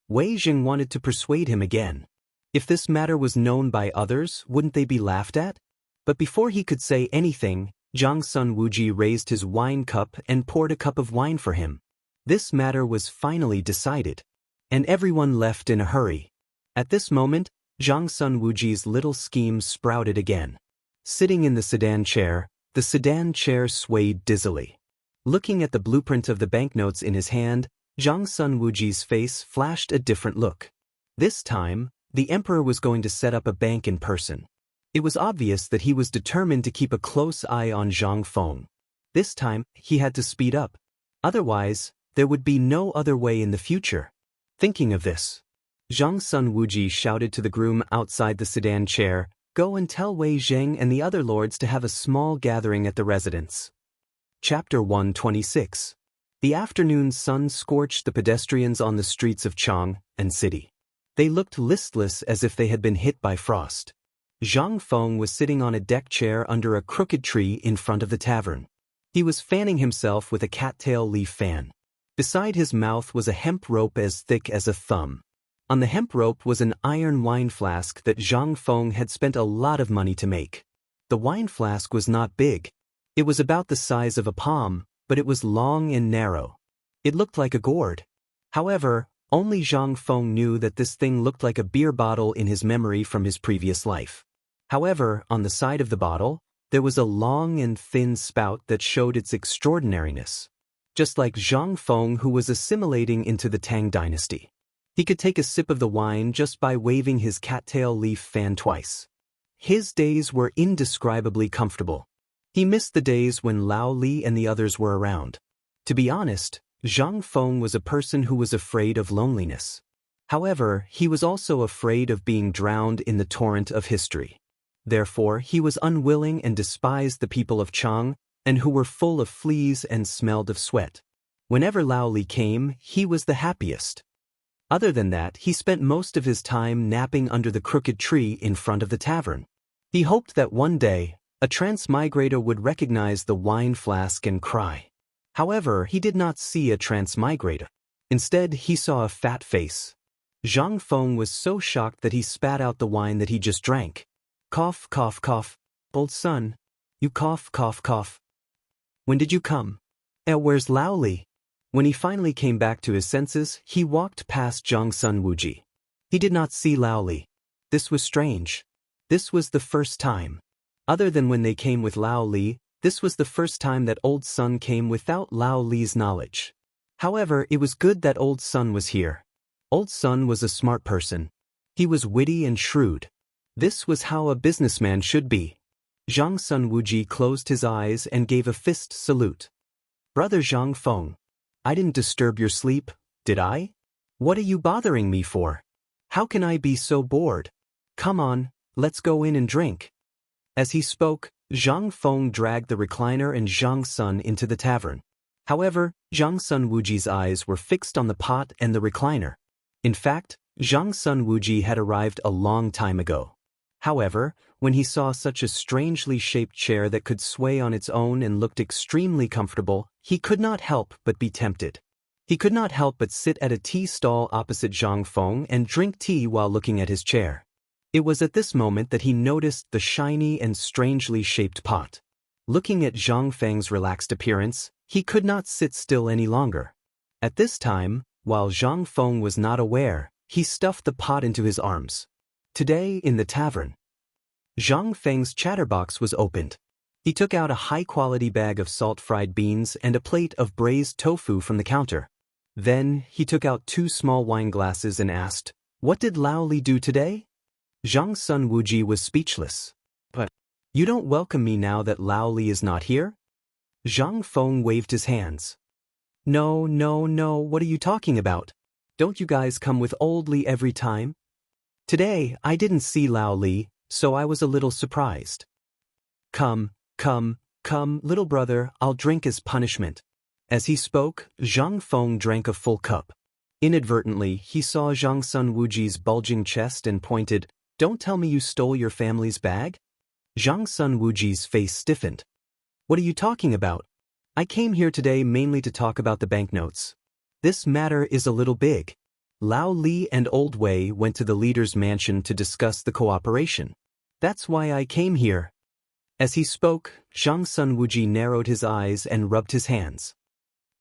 Speaker 1: Wei Jing wanted to persuade him again. If this matter was known by others, wouldn't they be laughed at? But before he could say anything, Zhang Sun Wuji raised his wine cup and poured a cup of wine for him. This matter was finally decided. And everyone left in a hurry. At this moment, Zhang Sun Wuji's little scheme sprouted again. Sitting in the sedan chair swayed dizzily. Looking at the blueprint of the banknotes in his hand, Zhang Sun Wuji's face flashed a different look. This time, the emperor was going to set up a bank in person. It was obvious that he was determined to keep a close eye on Zhang Feng. This time, he had to speed up. Otherwise, there would be no other way in the future. Thinking of this, Zhang Sun Wuji shouted to the groom outside the sedan chair, "Go and tell Wei Zheng and the other lords to have a small gathering at the residence." Chapter 126. The afternoon sun scorched the pedestrians on the streets of Chang'an city. They looked listless as if they had been hit by frost. Zhang Feng was sitting on a deck chair under a crooked tree in front of the tavern. He was fanning himself with a cattail leaf fan. Beside his mouth was a hemp rope as thick as a thumb. On the hemp rope was an iron wine flask that Zhang Feng had spent a lot of money to make. The wine flask was not big. It was about the size of a palm, but it was long and narrow. It looked like a gourd. However, only Zhang Feng knew that this thing looked like a beer bottle in his memory from his previous life. However, on the side of the bottle, there was a long and thin spout that showed its extraordinariness. Just like Zhang Feng, who was assimilating into the Tang dynasty. He could take a sip of the wine just by waving his cattail leaf fan twice. His days were indescribably comfortable. He missed the days when Lao Li and the others were around. To be honest, Zhang Feng was a person who was afraid of loneliness. However, he was also afraid of being drowned in the torrent of history. Therefore, he was unwilling and despised the people of Chang, and who were full of fleas and smelled of sweat. Whenever Lao Li came, he was the happiest. Other than that, he spent most of his time napping under the crooked tree in front of the tavern. He hoped that one day, a transmigrator would recognize the wine flask and cry. However, he did not see a transmigrator. Instead, he saw a fat face. Zhang Feng was so shocked that he spat out the wine that he just drank. Cough, cough, cough. Old son, you cough, cough, cough. When did you come? Where's Lao Li? When he finally came back to his senses, he walked past Zhang Sun Wuji. He did not see Lao Li. This was strange. This was the first time. Other than when they came with Lao Li, this was the first time that Old Sun came without Lao Li's knowledge. However, it was good that Old Sun was here. Old Sun was a smart person. He was witty and shrewd. This was how a businessman should be. Zhang Sun Wuji closed his eyes and gave a fist salute. Brother Zhang Feng, I didn't disturb your sleep, did I? What are you bothering me for? How can I be so bored? Come on, let's go in and drink. As he spoke, Zhang Feng dragged the recliner and Zhang Sun into the tavern. However, Zhang Sun Wuji's eyes were fixed on the pot and the recliner. In fact, Zhang Sun Wuji had arrived a long time ago. However, when he saw such a strangely shaped chair that could sway on its own and looked extremely comfortable, he could not help but be tempted. He could not help but sit at a tea stall opposite Zhang Feng and drink tea while looking at his chair. It was at this moment that he noticed the shiny and strangely shaped pot. Looking at Zhang Feng's relaxed appearance, he could not sit still any longer. At this time, while Zhang Feng was not aware, he stuffed the pot into his arms. Today in the tavern. Zhang Feng's chatterbox was opened. He took out a high-quality bag of salt-fried beans and a plate of braised tofu from the counter. Then, he took out 2 small wine glasses and asked, "What did Lao Li do today?" Zhang Sun Wuji was speechless. "But you don't welcome me now that Lao Li is not here?" Zhang Feng waved his hands. No, what are you talking about? Don't you guys come with old Li every time? Today, I didn't see Lao Li, so I was a little surprised. Come, little brother, I'll drink as punishment." As he spoke, Zhang Feng drank a full cup. Inadvertently, he saw Zhang Sun Wuji's bulging chest and pointed, "Don't tell me you stole your family's bag?" Zhang Sun Wuji's face stiffened. "What are you talking about? I came here today mainly to talk about the banknotes. This matter is a little big. Lao Li and Old Wei went to the leader's mansion to discuss the cooperation. That's why I came here." As he spoke, Zhang Sun Wuji narrowed his eyes and rubbed his hands.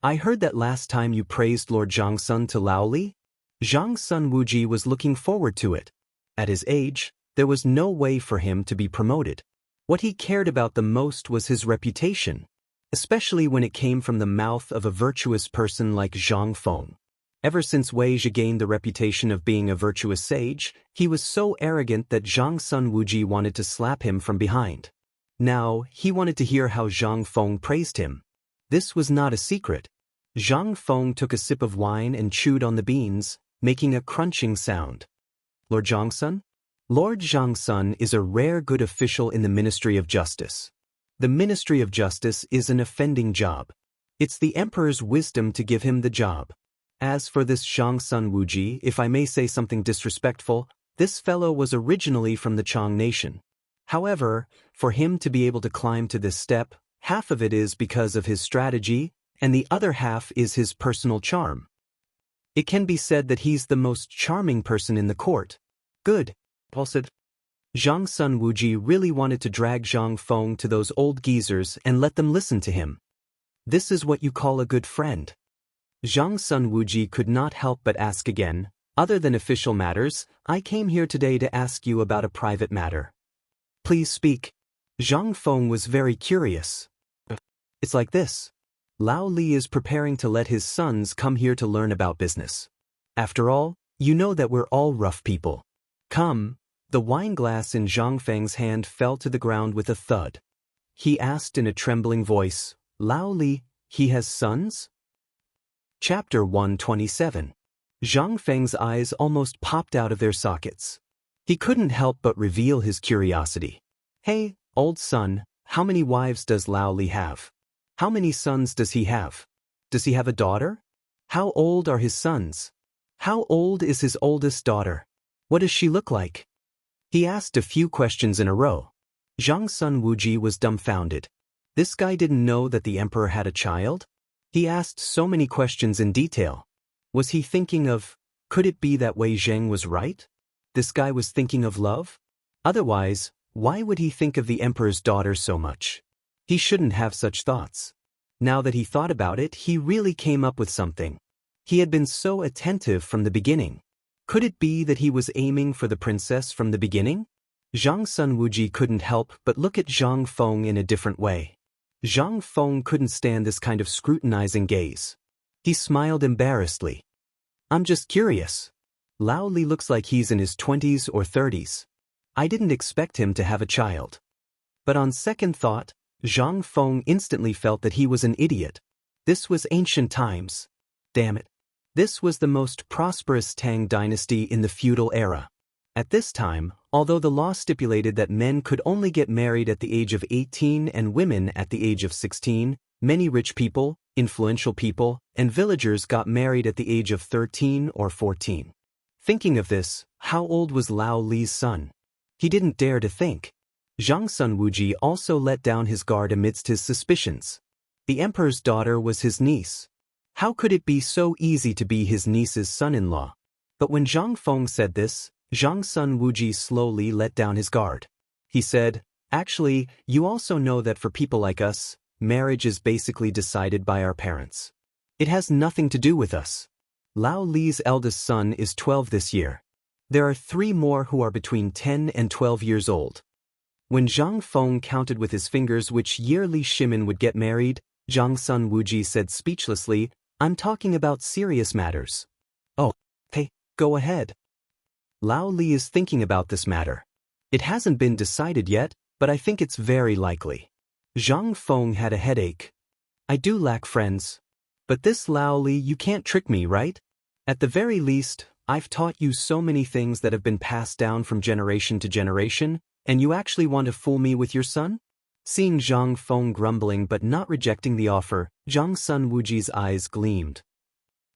Speaker 1: "I heard that last time you praised Lord Zhang Sun to Lao Li?" Zhang Sun Wuji was looking forward to it. At his age, there was no way for him to be promoted. What he cared about the most was his reputation, especially when it came from the mouth of a virtuous person like Zhang Feng. Ever since Wei Zhi gained the reputation of being a virtuous sage, he was so arrogant that Zhang Sun Wuji wanted to slap him from behind. Now, he wanted to hear how Zhang Feng praised him. This was not a secret. Zhang Feng took a sip of wine and chewed on the beans, making a crunching sound. "Lord Zhang Sun? Lord Zhang Sun is a rare good official in the Ministry of Justice. The Ministry of Justice is an offending job. It's the Emperor's wisdom to give him the job. As for this Zhang Sun Wuji, if I may say something disrespectful, this fellow was originally from the Chang nation. However, for him to be able to climb to this step, half of it is because of his strategy, and the other half is his personal charm. It can be said that he's the most charming person in the court." "Good," Paul said. Zhang Sun Wuji really wanted to drag Zhang Feng to those old geezers and let them listen to him. "This is what you call a good friend." Zhang Sun Wuji could not help but ask again, "Other than official matters, I came here today to ask you about a private matter." "Please speak." Zhang Feng was very curious. "It's like this. Lao Li is preparing to let his sons come here to learn about business. After all, you know that we're all rough people. Come." The wine glass in Zhang Feng's hand fell to the ground with a thud. He asked in a trembling voice, "Lao Li, he has sons?" Chapter 127. Zhang Feng's eyes almost popped out of their sockets. He couldn't help but reveal his curiosity. "Hey, old son, how many wives does Lao Li have? How many sons does he have? Does he have a daughter? How old are his sons? How old is his oldest daughter? What does she look like?" He asked a few questions in a row. Zhang Sun Wuji was dumbfounded. This guy didn't know that the emperor had a child? He asked so many questions in detail. Was he thinking of, could it be that Wei Zheng was right? This guy was thinking of love? Otherwise, why would he think of the emperor's daughter so much? He shouldn't have such thoughts. Now that he thought about it, he really came up with something. He had been so attentive from the beginning. Could it be that he was aiming for the princess from the beginning? Zhang Sun Wuji couldn't help but look at Zhang Feng in a different way. Zhang Feng couldn't stand this kind of scrutinizing gaze. He smiled embarrassedly. "I'm just curious. Lao Li looks like he's in his 20s or 30s. I didn't expect him to have a child." But on second thought, Zhang Feng instantly felt that he was an idiot. This was ancient times. Damn it. This was the most prosperous Tang dynasty in the feudal era. At this time, although the law stipulated that men could only get married at the age of 18 and women at the age of 16, many rich people, influential people, and villagers got married at the age of 13 or 14. Thinking of this, how old was Lao Li's son? He didn't dare to think. Zhang Sun Wuji also let down his guard amidst his suspicions. The emperor's daughter was his niece. How could it be so easy to be his niece's son-in-law? But when Zhang Feng said this, Zhang Sun Wuji slowly let down his guard. He said, "Actually, you also know that for people like us, marriage is basically decided by our parents. It has nothing to do with us. Lao Li's eldest son is 12 this year. There are 3 more who are between 10 and 12 years old. When Zhang Feng counted with his fingers which year Li Shimin would get married, Zhang Sun Wuji said speechlessly, "I'm talking about serious matters." "Oh, hey, go ahead." "Lao Li is thinking about this matter. It hasn't been decided yet, but I think it's very likely." Zhang Feng had a headache. "I do lack friends. But this Lao Li, you can't trick me, right? At the very least, I've taught you so many things that have been passed down from generation to generation, and you actually want to fool me with your son?" Seeing Zhang Feng grumbling but not rejecting the offer, Zhang Sun Wuji's eyes gleamed.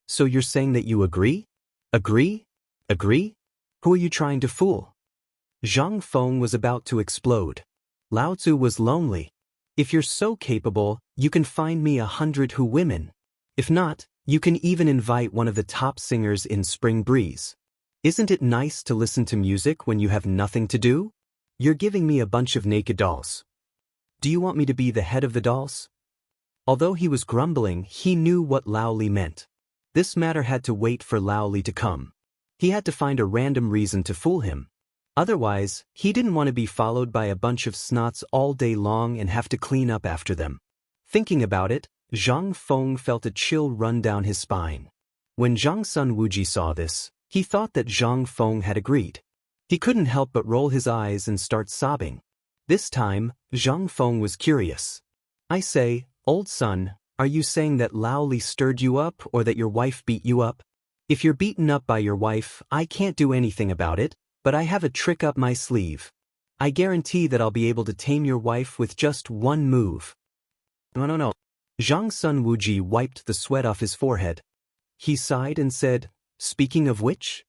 Speaker 1: "So you're saying that you agree? Agree? Agree? Who are you trying to fool?" Zhang Feng was about to explode. Lao Tzu was lonely. "If you're so capable, you can find me 100 who women. If not, you can even invite one of the top singers in Spring Breeze. Isn't it nice to listen to music when you have nothing to do? You're giving me a bunch of naked dolls. Do you want me to be the head of the dolls?" Although he was grumbling, he knew what Lao Li meant. This matter had to wait for Lao Li to come. He had to find a random reason to fool him. Otherwise, he didn't want to be followed by a bunch of snots all day long and have to clean up after them. Thinking about it, Zhang Feng felt a chill run down his spine. When Zhang Sun Wuji saw this, he thought that Zhang Feng had agreed. He couldn't help but roll his eyes and start sobbing. This time, Zhang Feng was curious. "I say, old son, are you saying that Lao Li stirred you up or that your wife beat you up? If you're beaten up by your wife, I can't do anything about it, but I have a trick up my sleeve. I guarantee that I'll be able to tame your wife with just one move." No. Zhang Sun Wuji wiped the sweat off his forehead. He sighed and said, "Speaking of which,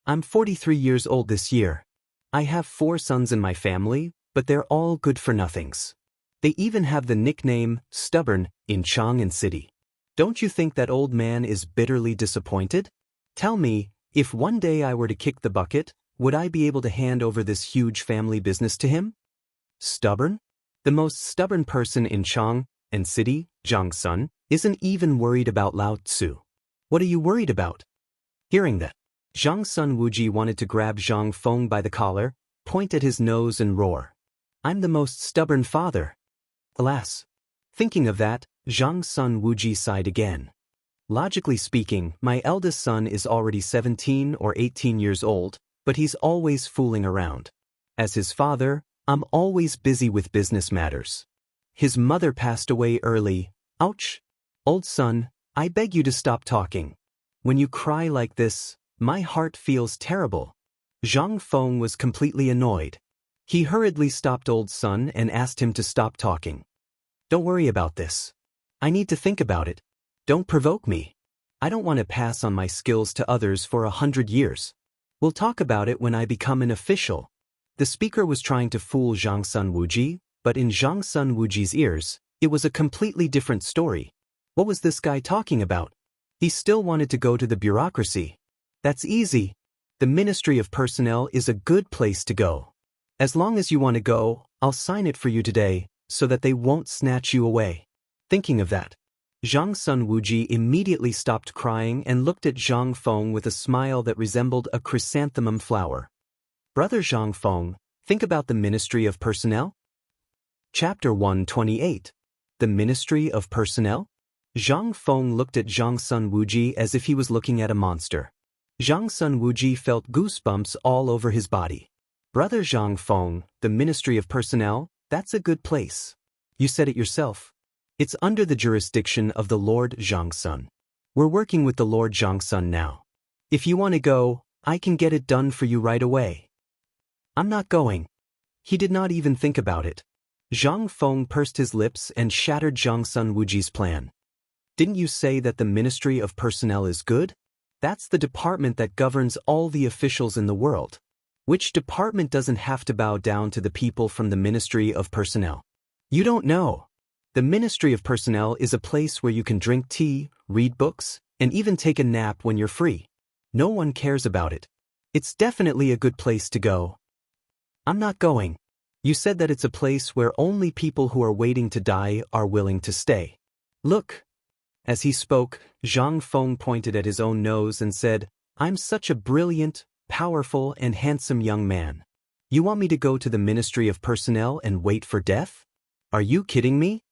Speaker 1: I'm 43 years old this year. I have 4 sons in my family, but they're all good for nothings. They even have the nickname Stubborn in Chang'an City. Don't you think that old man is bitterly disappointed? Tell me, if one day I were to kick the bucket, would I be able to hand over this huge family business to him?" "Stubborn? The most stubborn person in Chang'an City, Zhang Sun, isn't even worried about Lao Tzu. What are you worried about?" Hearing that, Zhang Sun Wuji wanted to grab Zhang Feng by the collar, point at his nose and roar, "I'm the most stubborn father." Alas. Thinking of that, Zhang Sun Wuji sighed again. "Logically speaking, my eldest son is already 17 or 18 years old, but he's always fooling around. As his father, I'm always busy with business matters. His mother passed away early. Ouch! Old son, I beg you to stop talking. When you cry like this, my heart feels terrible." Zhang Feng was completely annoyed. He hurriedly stopped old son and asked him to stop talking. "Don't worry about this. I need to think about it. Don't provoke me. I don't want to pass on my skills to others for 100 years. We'll talk about it when I become an official." The speaker was trying to fool Zhang Sun Wuji, but in Zhang Sun Wuji's ears, it was a completely different story. What was this guy talking about? He still wanted to go to the bureaucracy. That's easy. The Ministry of Personnel is a good place to go. As long as you want to go, I'll sign it for you today, so that they won't snatch you away. Thinking of that, Zhang Sun Wuji immediately stopped crying and looked at Zhang Feng with a smile that resembled a chrysanthemum flower. "Brother Zhang Feng, think about the Ministry of Personnel." Chapter 128. The Ministry of Personnel? Zhang Feng looked at Zhang Sun Wuji as if he was looking at a monster. Zhang Sun Wuji felt goosebumps all over his body. "Brother Zhang Feng, the Ministry of Personnel, that's a good place. You said it yourself. It's under the jurisdiction of the Lord Zhang Sun. We're working with the Lord Zhang Sun now. If you want to go, I can get it done for you right away." "I'm not going." He did not even think about it. Zhang Feng pursed his lips and shattered Zhang Sun Wuji's plan. "Didn't you say that the Ministry of Personnel is good? That's the department that governs all the officials in the world. Which department doesn't have to bow down to the people from the Ministry of Personnel? You don't know. The Ministry of Personnel is a place where you can drink tea, read books, and even take a nap when you're free. No one cares about it. It's definitely a good place to go." "I'm not going. You said that it's a place where only people who are waiting to die are willing to stay. Look." As he spoke, Zhang Feng pointed at his own nose and said, "I'm such a brilliant, powerful, and handsome young man. You want me to go to the Ministry of Personnel and wait for death? Are you kidding me?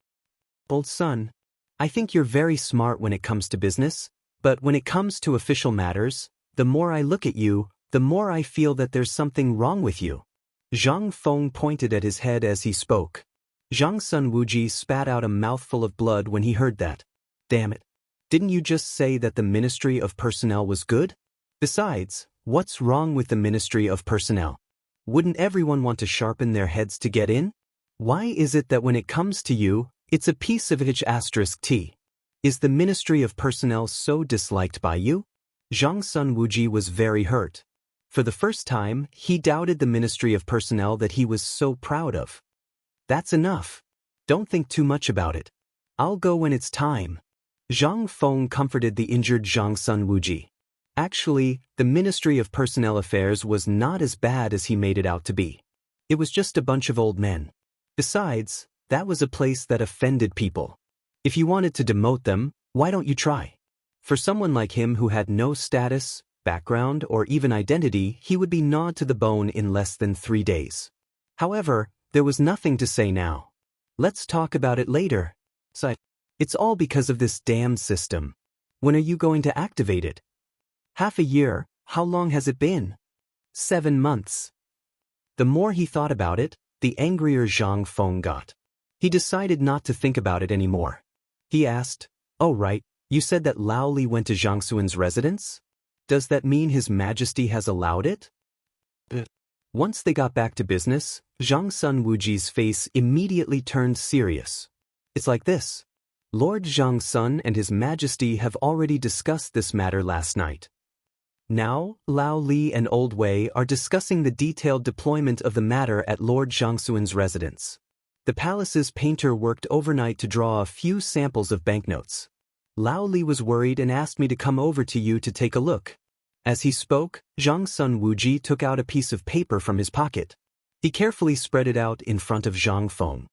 Speaker 1: Old son, I think you're very smart when it comes to business, but when it comes to official matters, the more I look at you, the more I feel that there's something wrong with you. Zhang Feng pointed at his head as he spoke. Zhang Sun Wuji spat out a mouthful of blood when he heard that. Damn it. Didn't you just say that the Ministry of Personnel was good? Besides, what's wrong with the Ministry of Personnel? Wouldn't everyone want to sharpen their heads to get in? Why is it that when it comes to you, it's a piece of H*T? Is the Ministry of Personnel so disliked by you? Zhang Sun Wuji was very hurt. For the first time, he doubted the Ministry of Personnel that he was so proud of. That's enough. Don't think too much about it. I'll go when it's time. Zhang Feng comforted the injured Zhang Sun Wuji. Actually, the Ministry of Personnel Affairs was not as bad as he made it out to be. It was just a bunch of old men. Besides, that was a place that offended people. If you wanted to demote them, why don't you try? For someone like him who had no status, background, or even identity, he would be gnawed to the bone in less than 3 days. However, there was nothing to say now. Let's talk about it later. It's all because of this damn system. When are you going to activate it? Half a year. How long has it been? 7 months. The more he thought about it, the angrier Zhang Feng got. He decided not to think about it anymore. He asked, "Oh right, you said that Lao Li went to Zhang Xuan's residence? Does that mean His Majesty has allowed it?" Once they got back to business, Zhang Sun Wuji's face immediately turned serious. It's like this. Lord Zhang Sun and His Majesty have already discussed this matter last night. Now, Lao Li and Old Wei are discussing the detailed deployment of the matter at Lord Zhang Xuan's residence. The palace's painter worked overnight to draw a few samples of banknotes. Lao Li was worried and asked me to come over to you to take a look. As he spoke, Zhang Sun Wuji took out a piece of paper from his pocket. He carefully spread it out in front of Zhang Feng.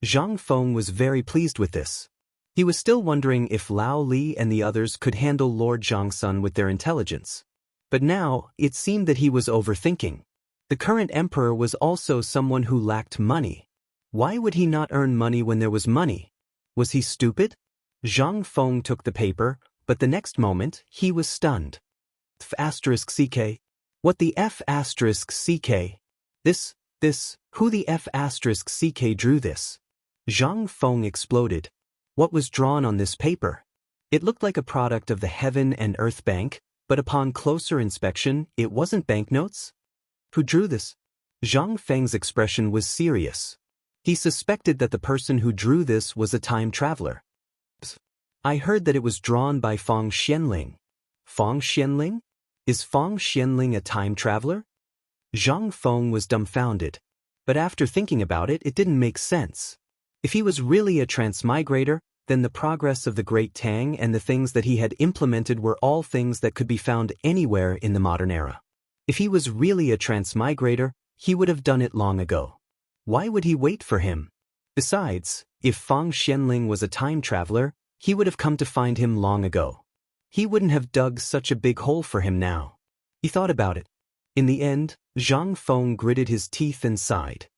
Speaker 1: Zhang Feng was very pleased with this. He was still wondering if Lao Li and the others could handle Lord Zhang Sun with their intelligence. But now, it seemed that he was overthinking. The current emperor was also someone who lacked money. Why would he not earn money when there was money? Was he stupid? Zhang Feng took the paper, but the next moment, he was stunned. F***CK? What the F***CK? Who the F***CK drew this? Zhang Feng exploded. What was drawn on this paper? It looked like a product of the Heaven and Earth Bank, but upon closer inspection, it wasn't banknotes? Who drew this? Zhang Feng's expression was serious. He suspected that the person who drew this was a time traveler. I heard that it was drawn by Fang Xianling. Fang Xianling? Is Fang Xianling a time traveler? Zhang Feng was dumbfounded. But after thinking about it, it didn't make sense. If he was really a transmigrator, then the progress of the Great Tang and the things that he had implemented were all things that could be found anywhere in the modern era. If he was really a transmigrator, he would have done it long ago. Why would he wait for him? Besides, if Fang Xianling was a time traveler, he would have come to find him long ago. He wouldn't have dug such a big hole for him now. He thought about it. In the end, Zhang Feng gritted his teeth and sighed.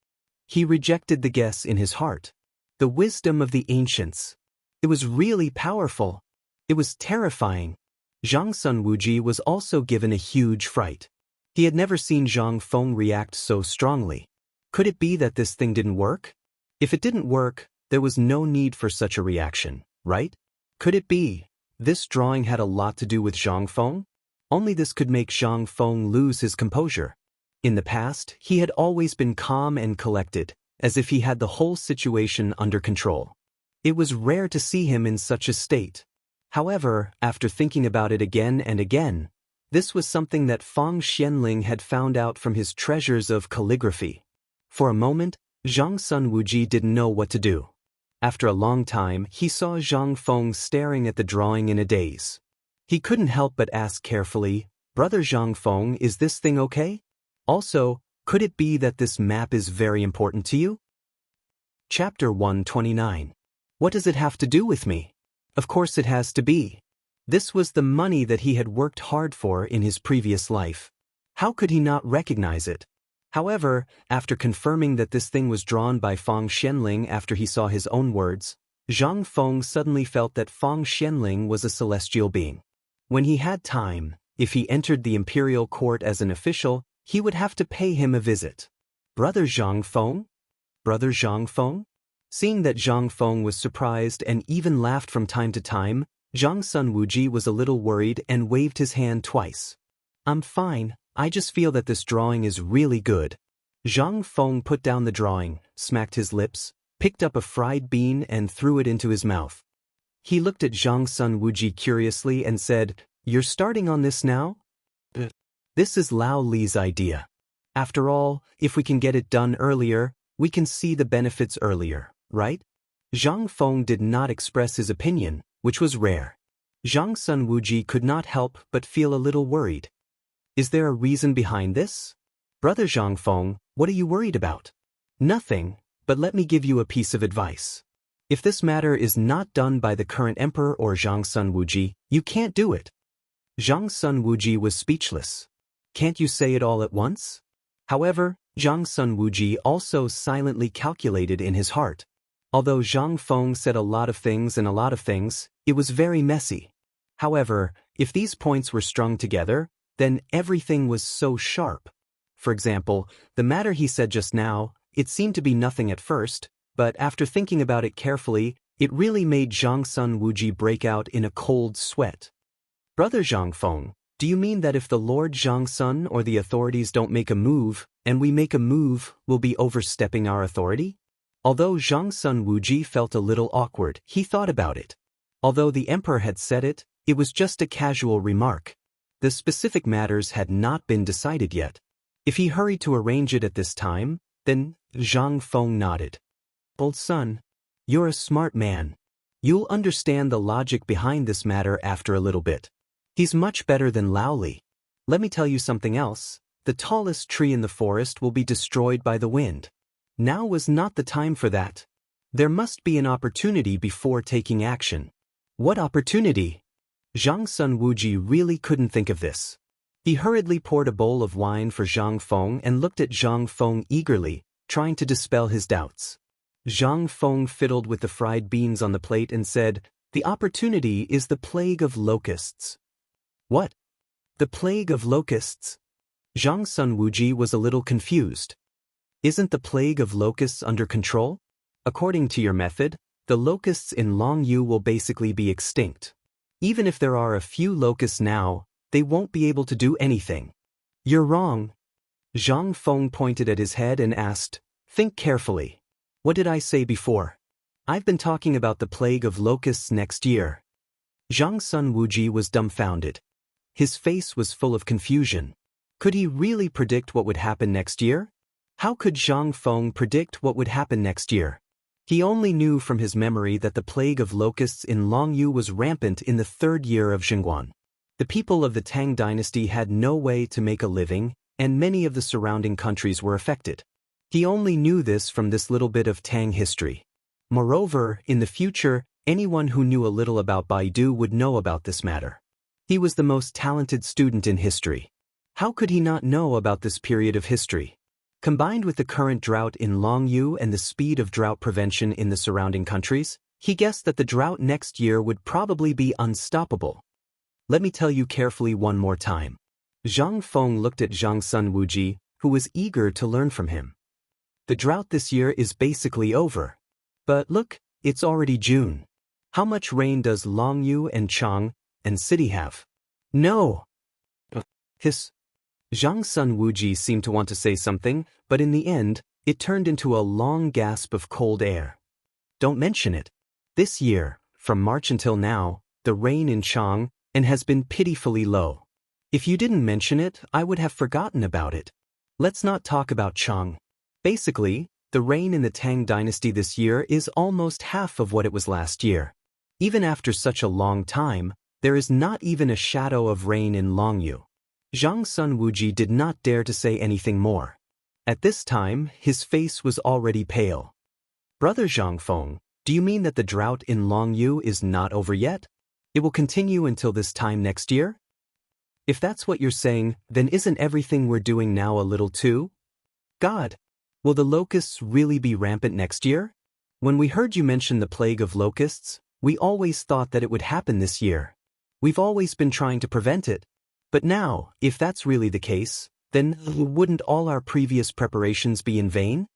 Speaker 1: He rejected the guess in his heart. The wisdom of the ancients. It was really powerful. It was terrifying. Zhang Sun Wuji was also given a huge fright. He had never seen Zhang Feng react so strongly. Could it be that this thing didn't work? If it didn't work, there was no need for such a reaction, right? Could it be? This drawing had a lot to do with Zhang Feng? Only this could make Zhang Feng lose his composure. In the past, he had always been calm and collected, as if he had the whole situation under control. It was rare to see him in such a state. However, after thinking about it again and again, this was something that Fang Xianling had found out from his treasures of calligraphy. For a moment, Zhang Sun Wuji didn't know what to do. After a long time, he saw Zhang Feng staring at the drawing in a daze. He couldn't help but ask carefully, "Brother Zhang Feng, is this thing okay? Also, could it be that this map is very important to you?" Chapter 129. What does it have to do with me? Of course it has to be. This was the money that he had worked hard for in his previous life. How could he not recognize it? However, after confirming that this thing was drawn by Feng Xianling after he saw his own words, Zhang Feng suddenly felt that Feng Xianling was a celestial being. When he had time, if he entered the imperial court as an official, he would have to pay him a visit. Brother Zhang Feng? Brother Zhang Feng? Seeing that Zhang Feng was surprised and even laughed from time to time, Zhang Sun Wuji was a little worried and waved his hand twice. I'm fine, I just feel that this drawing is really good. Zhang Feng put down the drawing, smacked his lips, picked up a fried bean and threw it into his mouth. He looked at Zhang Sun Wuji curiously and said, "You're starting on this now?" This is Lao Li's idea. After all, if we can get it done earlier, we can see the benefits earlier, right? Zhang Feng did not express his opinion, which was rare. Zhang Sun Wuji could not help but feel a little worried. Is there a reason behind this? Brother Zhang Feng, what are you worried about? Nothing, but let me give you a piece of advice. If this matter is not done by the current emperor or Zhang Sun Wuji, you can't do it. Zhang Sun Wuji was speechless. Can't you say it all at once? However, Zhang Sun Wuji also silently calculated in his heart. Although Zhang Feng said a lot of things and a lot of things, it was very messy. However, if these points were strung together, then everything was so sharp. For example, the matter he said just now, it seemed to be nothing at first, but after thinking about it carefully, it really made Zhang Sun Wuji break out in a cold sweat. Brother Zhang Feng, do you mean that if the Lord Zhang Sun or the authorities don't make a move, and we make a move, we'll be overstepping our authority? Although Zhang Sun Wuji felt a little awkward, he thought about it. Although the emperor had said it, it was just a casual remark. The specific matters had not been decided yet. If he hurried to arrange it at this time, then Zhang Feng nodded. Old son, you're a smart man. You'll understand the logic behind this matter after a little bit. He's much better than Lao Li. Let me tell you something else. The tallest tree in the forest will be destroyed by the wind. Now was not the time for that. There must be an opportunity before taking action. What opportunity? Zhang Sun Wuji really couldn't think of this. He hurriedly poured a bowl of wine for Zhang Feng and looked at Zhang Feng eagerly, trying to dispel his doubts. Zhang Feng fiddled with the fried beans on the plate and said, "The opportunity is the plague of locusts." What? The plague of locusts? Zhang Sun Wuji was a little confused. Isn't the plague of locusts under control? According to your method, the locusts in Longyu will basically be extinct. Even if there are a few locusts now, they won't be able to do anything. You're wrong. Zhang Feng pointed at his head and asked, "Think carefully. What did I say before? I've been talking about the plague of locusts next year." Zhang Sun Wuji was dumbfounded. His face was full of confusion. Could he really predict what would happen next year? How could Zhang Feng predict what would happen next year? He only knew from his memory that the plague of locusts in Longyu was rampant in the 3rd year of Chang'an. The people of the Tang dynasty had no way to make a living, and many of the surrounding countries were affected. He only knew this from this little bit of Tang history. Moreover, in the future, anyone who knew a little about Baidu would know about this matter. He was the most talented student in history. How could he not know about this period of history? Combined with the current drought in Longyu and the speed of drought prevention in the surrounding countries, he guessed that the drought next year would probably be unstoppable. Let me tell you carefully one more time. Zhang Feng looked at Zhang Sun Wuji, who was eager to learn from him. The drought this year is basically over. But look, it's already June. How much rain does Longyu and Chang'an and city have? No. Hiss. Zhang Sun Wuji seemed to want to say something, but in the end, it turned into a long gasp of cold air. Don't mention it. This year, from March until now, the rain in Chang'an has been pitifully low. If you didn't mention it, I would have forgotten about it. Let's not talk about Chang'an. Basically, the rain in the Tang dynasty this year is almost half of what it was last year. Even after such a long time, there is not even a shadow of rain in Longyu. Zhang Sun Wuji did not dare to say anything more. At this time, his face was already pale. Brother Zhang Feng, do you mean that the drought in Longyu is not over yet? It will continue until this time next year? If that's what you're saying, then isn't everything we're doing now a little too God, will the locusts really be rampant next year? When we heard you mention the plague of locusts, we always thought that it would happen this year. We've always been trying to prevent it. But now, if that's really the case, then wouldn't all our previous preparations be in vain?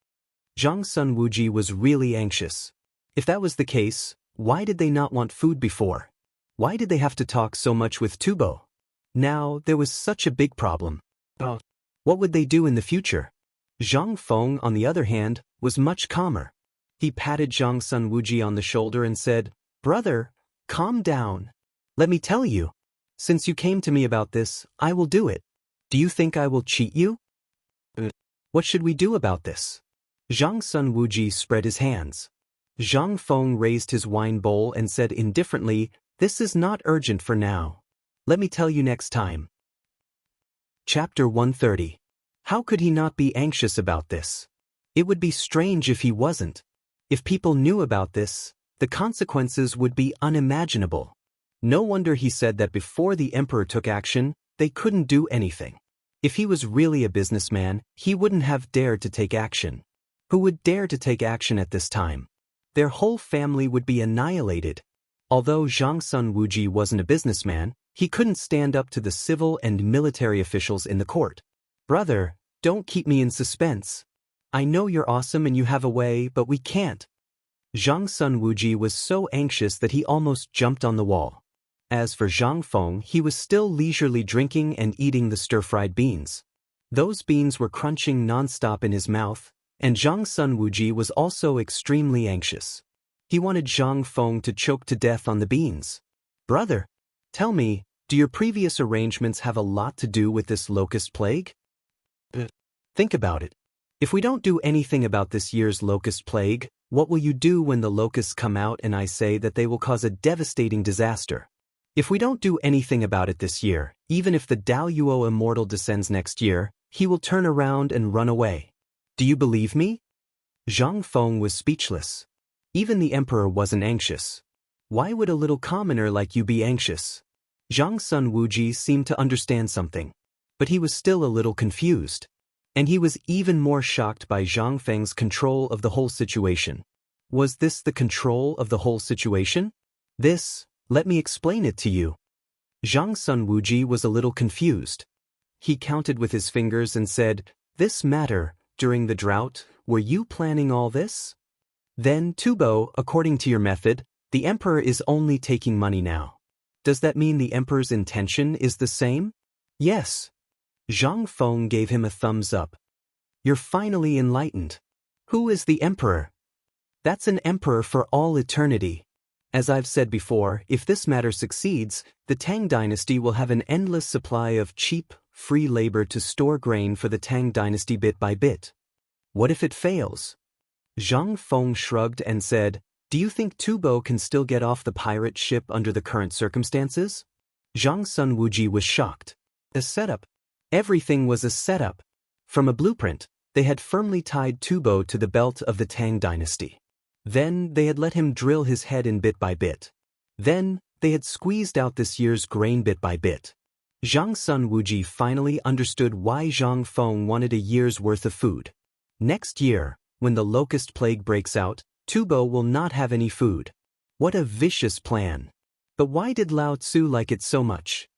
Speaker 1: Zhang Sun Wuji was really anxious. If that was the case, why did they not want food before? Why did they have to talk so much with Tubo? Now, there was such a big problem. What would they do in the future? Zhang Feng, on the other hand, was much calmer. He patted Zhang Sun Wuji on the shoulder and said, "Brother, calm down. Let me tell you. Since you came to me about this, I will do it. Do you think I will cheat you? What should we do about this?" Zhang Sun Wuji spread his hands. Zhang Feng raised his wine bowl and said indifferently, "This is not urgent for now. Let me tell you next time." Chapter 130. How could he not be anxious about this? It would be strange if he wasn't. If people knew about this, the consequences would be unimaginable. No wonder he said that before the emperor took action, they couldn't do anything. If he was really a businessman, he wouldn't have dared to take action. Who would dare to take action at this time? Their whole family would be annihilated. Although Zhang Sun Wuji wasn't a businessman, he couldn't stand up to the civil and military officials in the court. "Brother, don't keep me in suspense. I know you're awesome and you have a way, but we can't." Zhang Sun Wuji was so anxious that he almost jumped on the wall. As for Zhang Feng, he was still leisurely drinking and eating the stir-fried beans. Those beans were crunching non-stop in his mouth, and Zhang Sun Wuji was also extremely anxious. He wanted Zhang Feng to choke to death on the beans. "Brother, tell me, do your previous arrangements have a lot to do with this locust plague?" Think about it. If we don't do anything about this year's locust plague, what will you do when the locusts come out and I say that they will cause a devastating disaster? If we don't do anything about it this year, even if the Daoist Immortal descends next year, he will turn around and run away. Do you believe me? Zhang Feng was speechless. Even the emperor wasn't anxious. Why would a little commoner like you be anxious? Zhang Sun Wuji seemed to understand something, but he was still a little confused. And he was even more shocked by Zhang Feng's control of the whole situation. Was this the control of the whole situation? Let me explain it to you. Zhang Sun Wuji was a little confused. He counted with his fingers and said, "This matter, during the drought, were you planning all this?" Then, Tubo, according to your method, the emperor is only taking money now. Does that mean the emperor's intention is the same? Yes. Zhang Feng gave him a thumbs up. You're finally enlightened. Who is the emperor? That's an emperor for all eternity. As I've said before, if this matter succeeds, the Tang dynasty will have an endless supply of cheap, free labor to store grain for the Tang dynasty bit by bit. What if it fails? Zhang Feng shrugged and said, "Do you think Tubo can still get off the pirate ship under the current circumstances?" Zhang Sun Wuji was shocked. A setup. Everything was a setup. From a blueprint, they had firmly tied Tubo to the belt of the Tang dynasty. Then they had let him drill his head in bit by bit. Then they had squeezed out this year's grain bit by bit. Zhang Sun Wuji finally understood why Zhang Feng wanted a year's worth of food. Next year, when the locust plague breaks out, Tubo will not have any food. What a vicious plan. But why did Lao Tzu like it so much?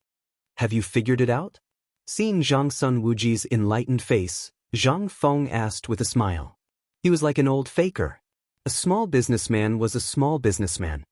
Speaker 1: Have you figured it out? Seeing Zhang Sun Wuji's enlightened face, Zhang Feng asked with a smile. He was like an old faker. A small businessman was a small businessman.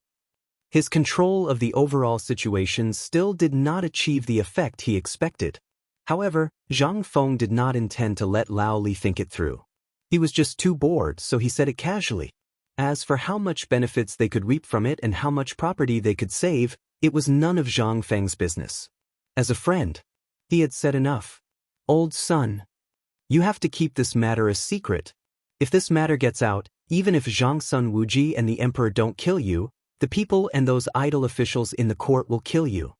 Speaker 1: His control of the overall situation still did not achieve the effect he expected. However, Zhang Feng did not intend to let Lao Li think it through. He was just too bored, so he said it casually. As for how much benefits they could reap from it and how much property they could save, it was none of Zhang Feng's business. As a friend, he had said enough. Old son, you have to keep this matter a secret. If this matter gets out, even if Zhang Sun Wuji and the emperor don't kill you, the people and those idle officials in the court will kill you.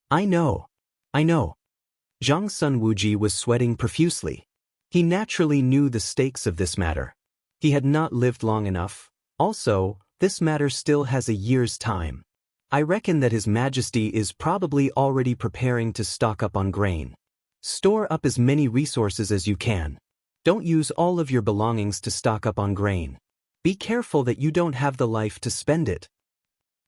Speaker 1: I know. Zhang Sun Wuji was sweating profusely. He naturally knew the stakes of this matter. He had not lived long enough. Also, this matter still has a year's time. I reckon that His Majesty is probably already preparing to stock up on grain. Store up as many resources as you can. Don't use all of your belongings to stock up on grain. Be careful that you don't have the life to spend it.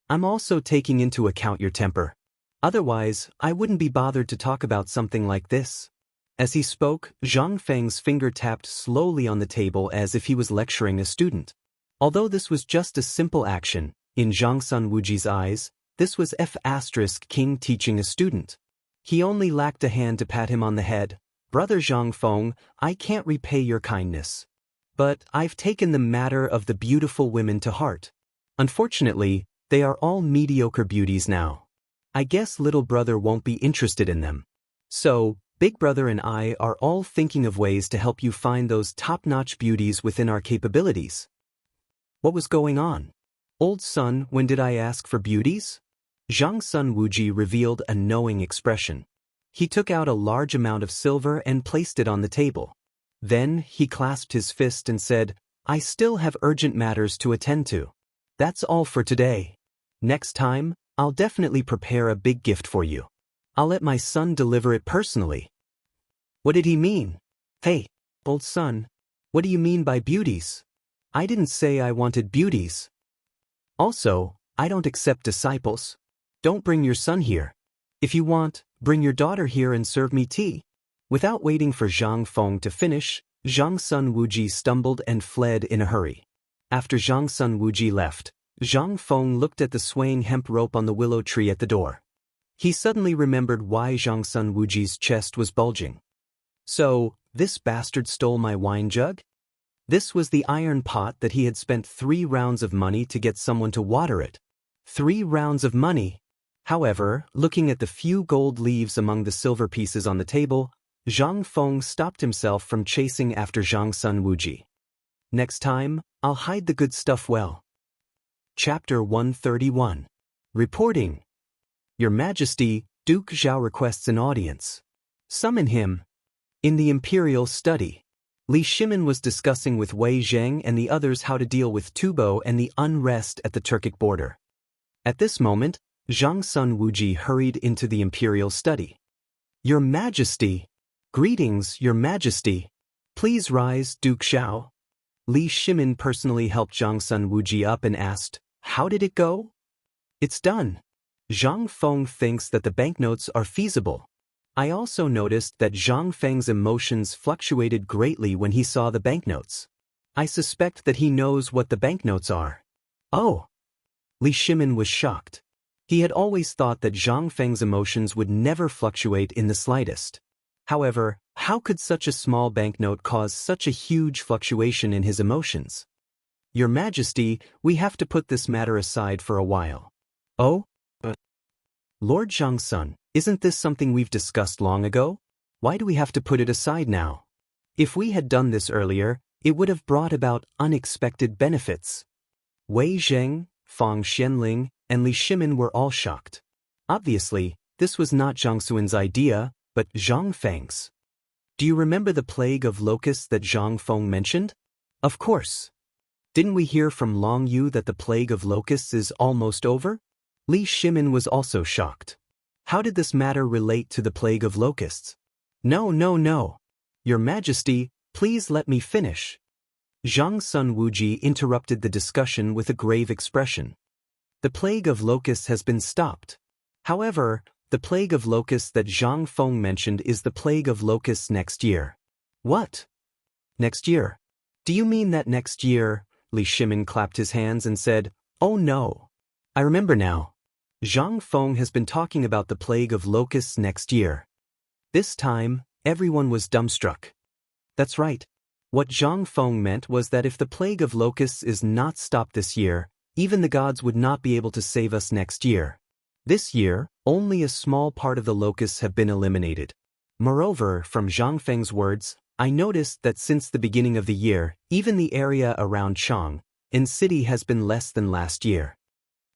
Speaker 1: I'm also taking into account your temper. Otherwise, I wouldn't be bothered to talk about something like this. As he spoke, Zhang Feng's finger tapped slowly on the table as if he was lecturing a student. Although this was just a simple action, in Zhang Sun Wuji's eyes, this was King teaching a student. He only lacked a hand to pat him on the head. Brother Zhang Feng, I can't repay your kindness. But I've taken the matter of the beautiful women to heart. Unfortunately, they are all mediocre beauties now. I guess little brother won't be interested in them. So, big brother and I are all thinking of ways to help you find those top-notch beauties within our capabilities. What was going on? Old son, when did I ask for beauties? Zhang Sun Wuji revealed a knowing expression. He took out a large amount of silver and placed it on the table. Then, he clasped his fist and said, I still have urgent matters to attend to. That's all for today. Next time, I'll definitely prepare a big gift for you. I'll let my son deliver it personally. What did he mean? Hey, old son, what do you mean by beauties? I didn't say I wanted beauties. Also, I don't accept disciples. Don't bring your son here. If you want, bring your daughter here and serve me tea. Without waiting for Zhang Feng to finish, Zhang Sun Wuji stumbled and fled in a hurry. After Zhang Sun Wuji left, Zhang Feng looked at the swaying hemp rope on the willow tree at the door. He suddenly remembered why Zhang Sun Wuji's chest was bulging. So, this bastard stole my wine jug? This was the iron pot that he had spent 3 rounds of money to get someone to water it. 3 rounds of money. However, looking at the few gold leaves among the silver pieces on the table, Zhang Feng stopped himself from chasing after Zhang Sun Wuji. Next time, I'll hide the good stuff well. Chapter 131. Reporting. Your Majesty, Duke Zhao requests an audience. Summon him. In the imperial study, Li Shimin was discussing with Wei Zheng and the others how to deal with Tubo and the unrest at the Turkic border. At this moment, Zhang Sun Wuji hurried into the imperial study. Your Majesty! Greetings, Your Majesty! Please rise, Duke Zhao. Li Shimin personally helped Zhang Sun Wuji up and asked, how did it go? It's done. Zhang Feng thinks that the banknotes are feasible. I also noticed that Zhang Feng's emotions fluctuated greatly when he saw the banknotes. I suspect that he knows what the banknotes are. Oh! Li Shimin was shocked. He had always thought that Zhang Feng's emotions would never fluctuate in the slightest. However, how could such a small banknote cause such a huge fluctuation in his emotions? Your Majesty, we have to put this matter aside for a while. Oh? But Lord Zhang Sun, isn't this something we've discussed long ago? Why do we have to put it aside now? If we had done this earlier, it would have brought about unexpected benefits. Wei Zheng, Fang Xianling, and Li Shimin were all shocked. Obviously, this was not Zhang Suan's idea, but Zhang Feng's. Do you remember the plague of locusts that Zhang Feng mentioned? Of course. Didn't we hear from Long Yu that the plague of locusts is almost over? Li Shimin was also shocked. How did this matter relate to the plague of locusts? No. Your Majesty, please let me finish. Zhang Sun Wuji interrupted the discussion with a grave expression. The plague of locusts has been stopped. However, the plague of locusts that Zhang Feng mentioned is the plague of locusts next year. What? Next year? Do you mean that next year? Li Shimin clapped his hands and said, oh no. I remember now. Zhang Feng has been talking about the plague of locusts next year. This time, everyone was dumbstruck. That's right. What Zhang Feng meant was that if the plague of locusts is not stopped this year, even the gods would not be able to save us next year. This year, only a small part of the locusts have been eliminated. Moreover, from Zhang Feng's words, I noticed that since the beginning of the year, even the area around Chang'an city has been less than last year.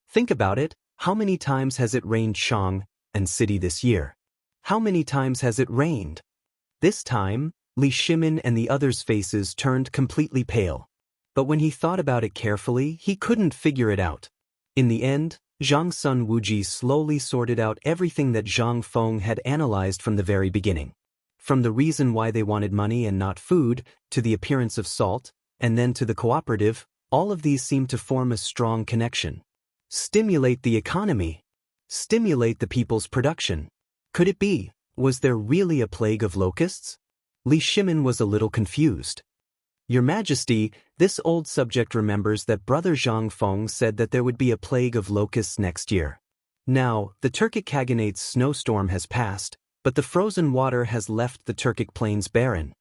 Speaker 1: Think about it. How many times has it rained Chang'an city this year? How many times has it rained? This time, Li Shimin and the others' faces turned completely pale. But when he thought about it carefully, he couldn't figure it out. In the end, Zhang Sun Wuji slowly sorted out everything that Zhang Feng had analyzed from the very beginning. From the reason why they wanted money and not food, to the appearance of salt, and then to the cooperative, all of these seem to form a strong connection. Stimulate the economy. Stimulate the people's production. Could it be? Was there really a plague of locusts? Li Shimin was a little confused. Your Majesty, this old subject remembers that Brother Zhang Feng said that there would be a plague of locusts next year. Now, the Turkic Khaganate's snowstorm has passed, but the frozen water has left the Turkic plains barren.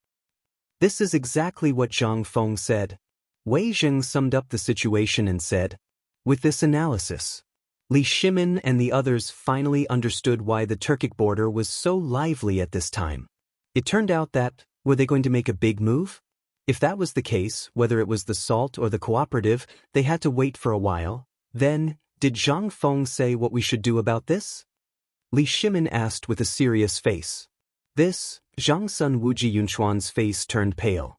Speaker 1: This is exactly what Zhang Feng said. Wei Zheng summed up the situation and said, with this analysis, Li Shimin and the others finally understood why the Turkic border was so lively at this time. It turned out that, were they going to make a big move? If that was the case, whether it was the salt or the cooperative, they had to wait for a while. Then, did Zhang Feng say what we should do about this? Li Shimin asked with a serious face. This, Zhang Sun Wuji Yunchuan's face turned pale.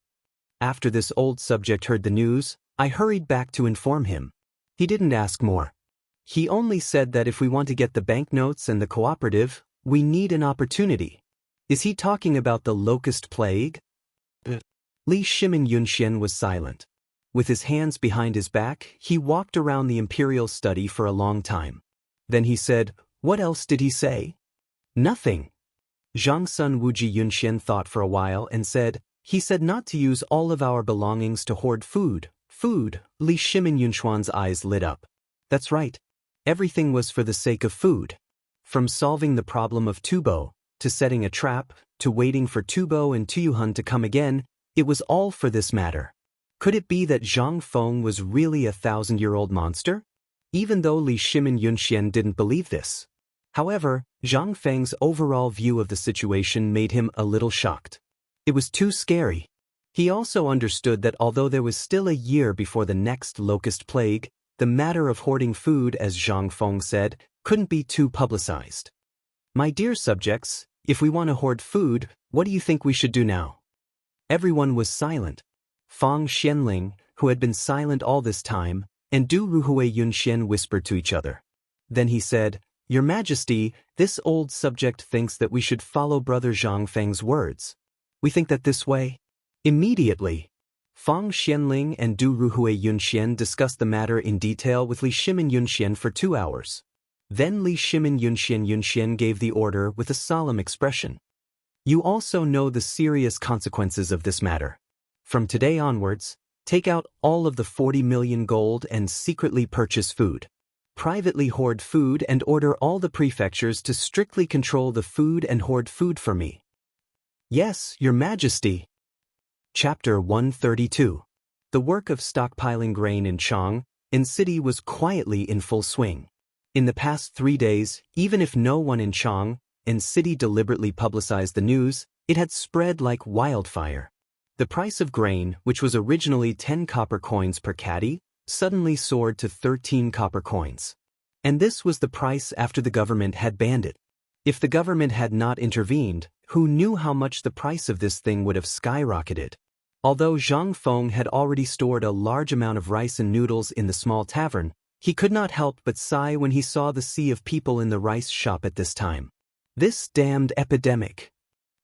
Speaker 1: After this old subject heard the news, I hurried back to inform him. He didn't ask more. He only said that if we want to get the banknotes and the cooperative, we need an opportunity. Is he talking about the locust plague? Li Shimin Yunxian was silent. With his hands behind his back, he walked around the imperial study for a long time. Then he said, what else did he say? Nothing. Zhang Sun Wuji Yunxian thought for a while and said, he said not to use all of our belongings to hoard food. Food, Li Shimin Yunchuan's eyes lit up. That's right. Everything was for the sake of food. From solving the problem of Tubo, to setting a trap, to waiting for Tubo and Tuyuhun to come again, it was all for this matter. Could it be that Zhang Feng was really a 1,000-year-old monster? Even though Li Shimin Yunxian didn't believe this. However, Zhang Feng's overall view of the situation made him a little shocked. It was too scary. He also understood that although there was still a year before the next locust plague, the matter of hoarding food, as Zhang Feng said, couldn't be too publicized. My dear subjects, if we want to hoard food, what do you think we should do now? Everyone was silent. Fang Xianling, who had been silent all this time, and Du Ruhui Yunxian whispered to each other. Then he said, Your Majesty, this old subject thinks that we should follow Brother Zhang Feng's words. We think that this way. Immediately, Fang Xianling and Du Ruhui Yunxian discussed the matter in detail with Li Shimin Yunxian for 2 hours. Then Li Shimin Yunxian gave the order with a solemn expression. You also know the serious consequences of this matter. From today onwards, take out all of the 40 million gold and secretly purchase food. Privately hoard food and order all the prefectures to strictly control the food and hoard food for me. Yes, Your Majesty. Chapter 132. The work of stockpiling grain in Chang'an city was quietly in full swing. In the past 3 days, even if no one in Chang'an city deliberately publicized the news, it had spread like wildfire. The price of grain, which was originally 10 copper coins per caddy, suddenly soared to 13 copper coins. And this was the price after the government had banned it. If the government had not intervened, who knew how much the price of this thing would have skyrocketed? Although Zhang Feng had already stored a large amount of rice and noodles in the small tavern, he could not help but sigh when he saw the sea of people in the rice shop at this time. This damned epidemic.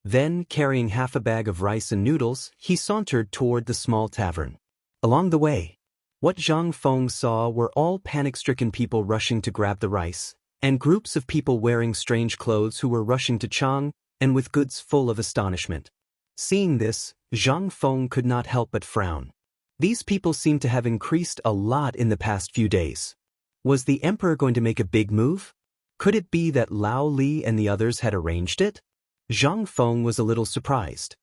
Speaker 1: Then, carrying half a bag of rice and noodles, he sauntered toward the small tavern. Along the way, what Zhang Feng saw were all panic-stricken people rushing to grab the rice, and groups of people wearing strange clothes who were rushing to Chang'an and with goods full of astonishment. Seeing this, Zhang Feng could not help but frown. These people seemed to have increased a lot in the past few days. Was the emperor going to make a big move? Could it be that Lao Li and the others had arranged it? Zhang Feng was a little surprised.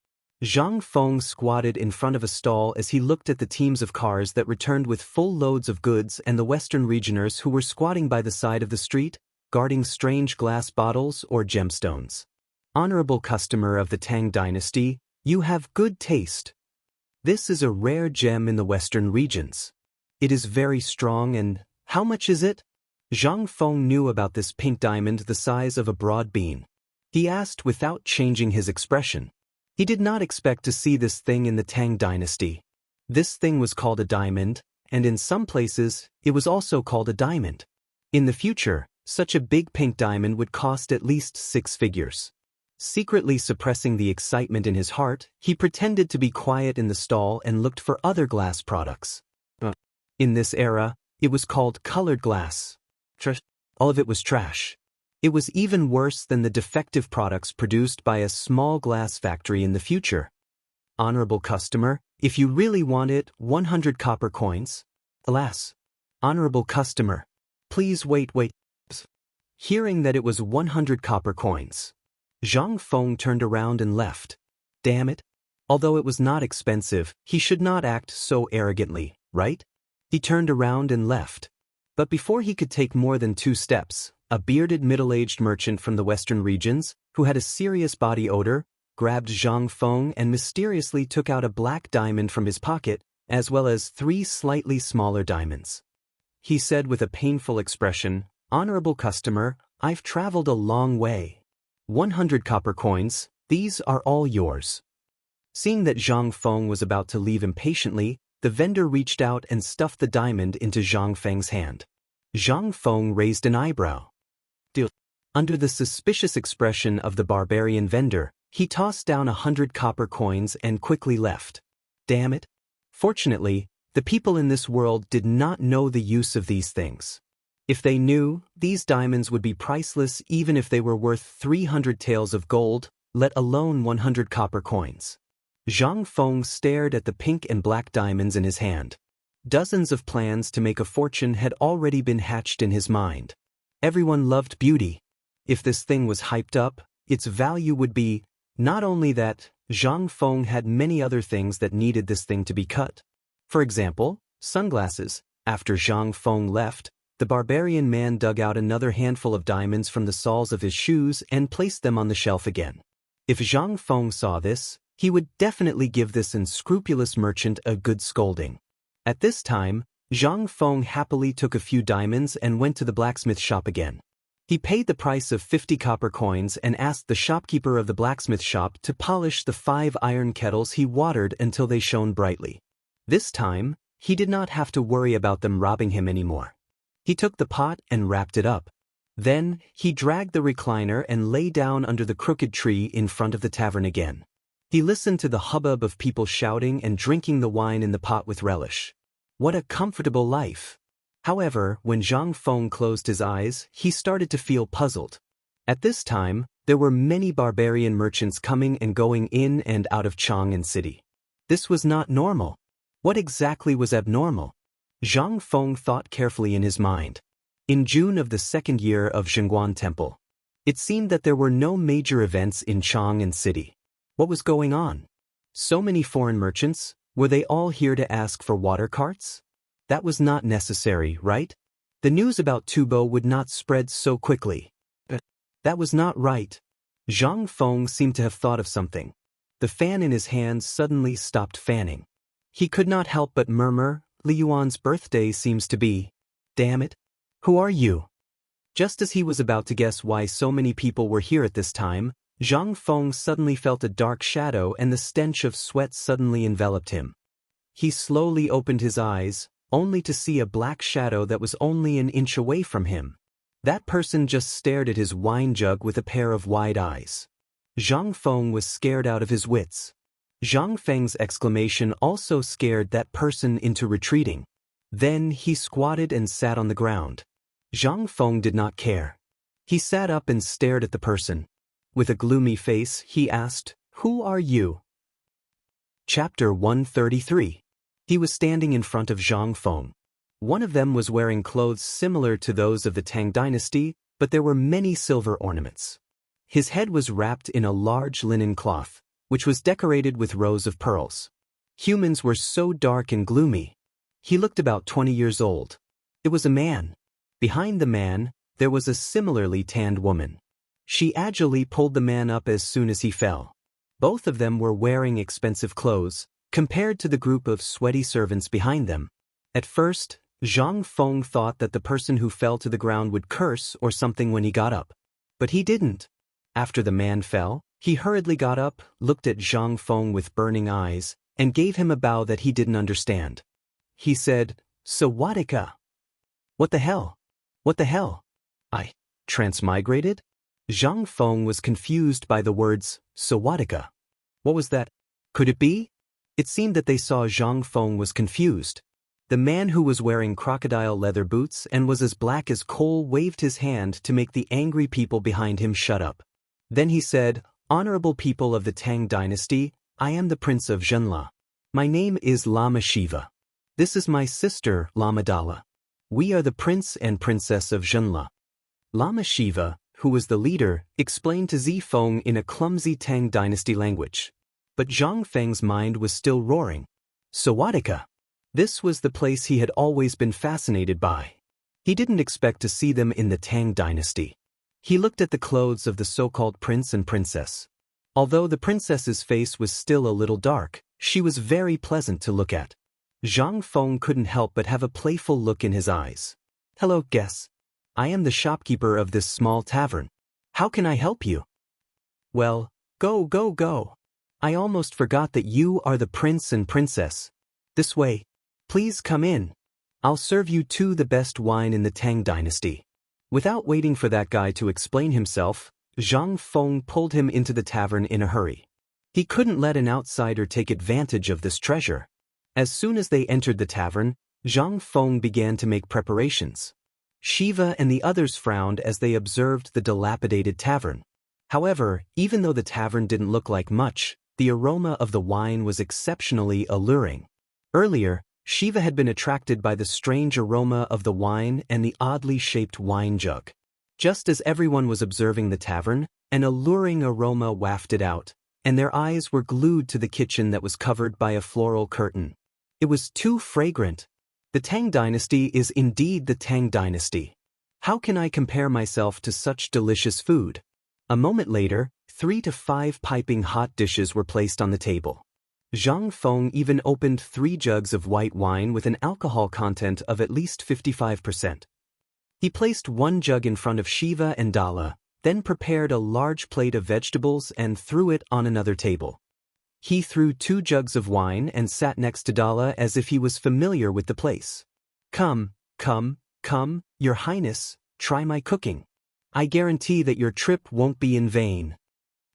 Speaker 1: Zhang Feng squatted in front of a stall as he looked at the teams of cars that returned with full loads of goods and the Western regioners who were squatting by the side of the street, guarding strange glass bottles or gemstones. Honorable customer of the Tang dynasty, you have good taste. This is a rare gem in the Western regions. It is very strong and, how much is it? Zhang Feng knew about this pink diamond the size of a broad bean. He asked without changing his expression. He did not expect to see this thing in the Tang dynasty. This thing was called a diamond, and in some places, it was also called a diamond. In the future, such a big pink diamond would cost at least 6 figures. Secretly suppressing the excitement in his heart, he pretended to be quiet in the stall and looked for other glass products. In this era, it was called colored glass. All of it was trash. It was even worse than the defective products produced by a small glass factory in the future. Honorable customer, if you really want it, 100 copper coins. Alas. Honorable customer. Please wait. Hearing that it was 100 copper coins, Zhang Feng turned around and left. Damn it. Although it was not expensive, he should not act so arrogantly, right? He turned around and left. But before he could take more than 2 steps, a bearded middle-aged merchant from the western regions, who had a serious body odor, grabbed Zhang Feng and mysteriously took out a black diamond from his pocket, as well as 3 slightly smaller diamonds. He said with a painful expression, "Honorable customer, I've traveled a long way. 100 copper coins, these are all yours." Seeing that Zhang Feng was about to leave impatiently, the vendor reached out and stuffed the diamond into Zhang Feng's hand. Zhang Feng raised an eyebrow. Under the suspicious expression of the barbarian vendor, he tossed down 100 copper coins and quickly left. Damn it. Fortunately, the people in this world did not know the use of these things. If they knew, these diamonds would be priceless even if they were worth 300 taels of gold, let alone 100 copper coins. Zhang Feng stared at the pink and black diamonds in his hand. Dozens of plans to make a fortune had already been hatched in his mind. Everyone loved beauty. If this thing was hyped up, its value would be. Not only that, Zhang Feng had many other things that needed this thing to be cut. For example, sunglasses. After Zhang Feng left, the barbarian man dug out another handful of diamonds from the soles of his shoes and placed them on the shelf again. If Zhang Feng saw this, he would definitely give this unscrupulous merchant a good scolding. At this time, Zhang Feng happily took a few diamonds and went to the blacksmith shop again. He paid the price of 50 copper coins and asked the shopkeeper of the blacksmith shop to polish the 5 iron kettles he watered until they shone brightly. This time, he did not have to worry about them robbing him anymore. He took the pot and wrapped it up. Then, he dragged the recliner and lay down under the crooked tree in front of the tavern again. He listened to the hubbub of people shouting and drinking the wine in the pot with relish. What a comfortable life! However, when Zhang Feng closed his eyes, he started to feel puzzled. At this time, there were many barbarian merchants coming and going in and out of Chang'an city. This was not normal. What exactly was abnormal? Zhang Feng thought carefully in his mind. In June of the 2nd year of Chang'an Temple, it seemed that there were no major events in Chang'an city. What was going on? So many foreign merchants, were they all here to ask for water carts? That was not necessary, right? The news about Tubo would not spread so quickly. That was not right. Zhang Feng seemed to have thought of something. The fan in his hand suddenly stopped fanning. He could not help but murmur, "Li Yuan's birthday seems to be. Damn it. Who are you?" Just as he was about to guess why so many people were here at this time, Zhang Feng suddenly felt a dark shadow and the stench of sweat suddenly enveloped him. He slowly opened his eyes, only to see a black shadow that was only an inch away from him. That person just stared at his wine jug with a pair of wide eyes. Zhang Feng was scared out of his wits. Zhang Feng's exclamation also scared that person into retreating. Then he squatted and sat on the ground. Zhang Feng did not care. He sat up and stared at the person. With a gloomy face, he asked, "Who are you?" Chapter 133. He was standing in front of Zhang Feng. One of them was wearing clothes similar to those of the Tang dynasty, but there were many silver ornaments. His head was wrapped in a large linen cloth, which was decorated with rows of pearls. Humans were so dark and gloomy. He looked about 20 years old. It was a man. Behind the man, there was a similarly tanned woman. She agilely pulled the man up as soon as he fell. Both of them were wearing expensive clothes, compared to the group of sweaty servants behind them. At first, Zhang Feng thought that the person who fell to the ground would curse or something when he got up. But he didn't. After the man fell, he hurriedly got up, looked at Zhang Feng with burning eyes, and gave him a bow that he didn't understand. He said, "Sawadika." What the hell? What the hell? I transmigrated? Zhang Feng was confused by the words, Sawadika. What was that? Could it be? It seemed that they saw Zhang Feng was confused. The man who was wearing crocodile leather boots and was as black as coal waved his hand to make the angry people behind him shut up. Then he said, Honorable people of the Tang dynasty, I am the Prince of Zhenla. My name is Lama Shiva. This is my sister, Lama Dala. We are the Prince and Princess of Zhenla. Lama Shiva, who was the leader, explained to Zi Feng in a clumsy Tang dynasty language. But Zhang Feng's mind was still roaring. Sawadika. This was the place he had always been fascinated by. He didn't expect to see them in the Tang dynasty. He looked at the clothes of the so-called prince and princess. Although the princess's face was still a little dark, she was very pleasant to look at. Zhang Feng couldn't help but have a playful look in his eyes. Hello, guess. I am the shopkeeper of this small tavern. How can I help you? Well, go. I almost forgot that you are the prince and princess. This way. Please come in. I'll serve you too the best wine in the Tang dynasty. Without waiting for that guy to explain himself, Zhang Feng pulled him into the tavern in a hurry. He couldn't let an outsider take advantage of this treasure. As soon as they entered the tavern, Zhang Feng began to make preparations. Shiva and the others frowned as they observed the dilapidated tavern. However, even though the tavern didn't look like much, the aroma of the wine was exceptionally alluring. Earlier, Shiva had been attracted by the strange aroma of the wine and the oddly shaped wine jug. Just as everyone was observing the tavern, an alluring aroma wafted out, and their eyes were glued to the kitchen that was covered by a floral curtain. It was too fragrant. The Tang dynasty is indeed the Tang dynasty. How can I compare myself to such delicious food? A moment later, 3 to 5 piping hot dishes were placed on the table. Zhang Feng even opened 3 jugs of white wine with an alcohol content of at least 55%. He placed 1 jug in front of Shiva and Dala, then prepared a large plate of vegetables and threw it on another table. He threw 2 jugs of wine and sat next to Dala as if he was familiar with the place. Come, Your Highness, try my cooking. I guarantee that your trip won't be in vain.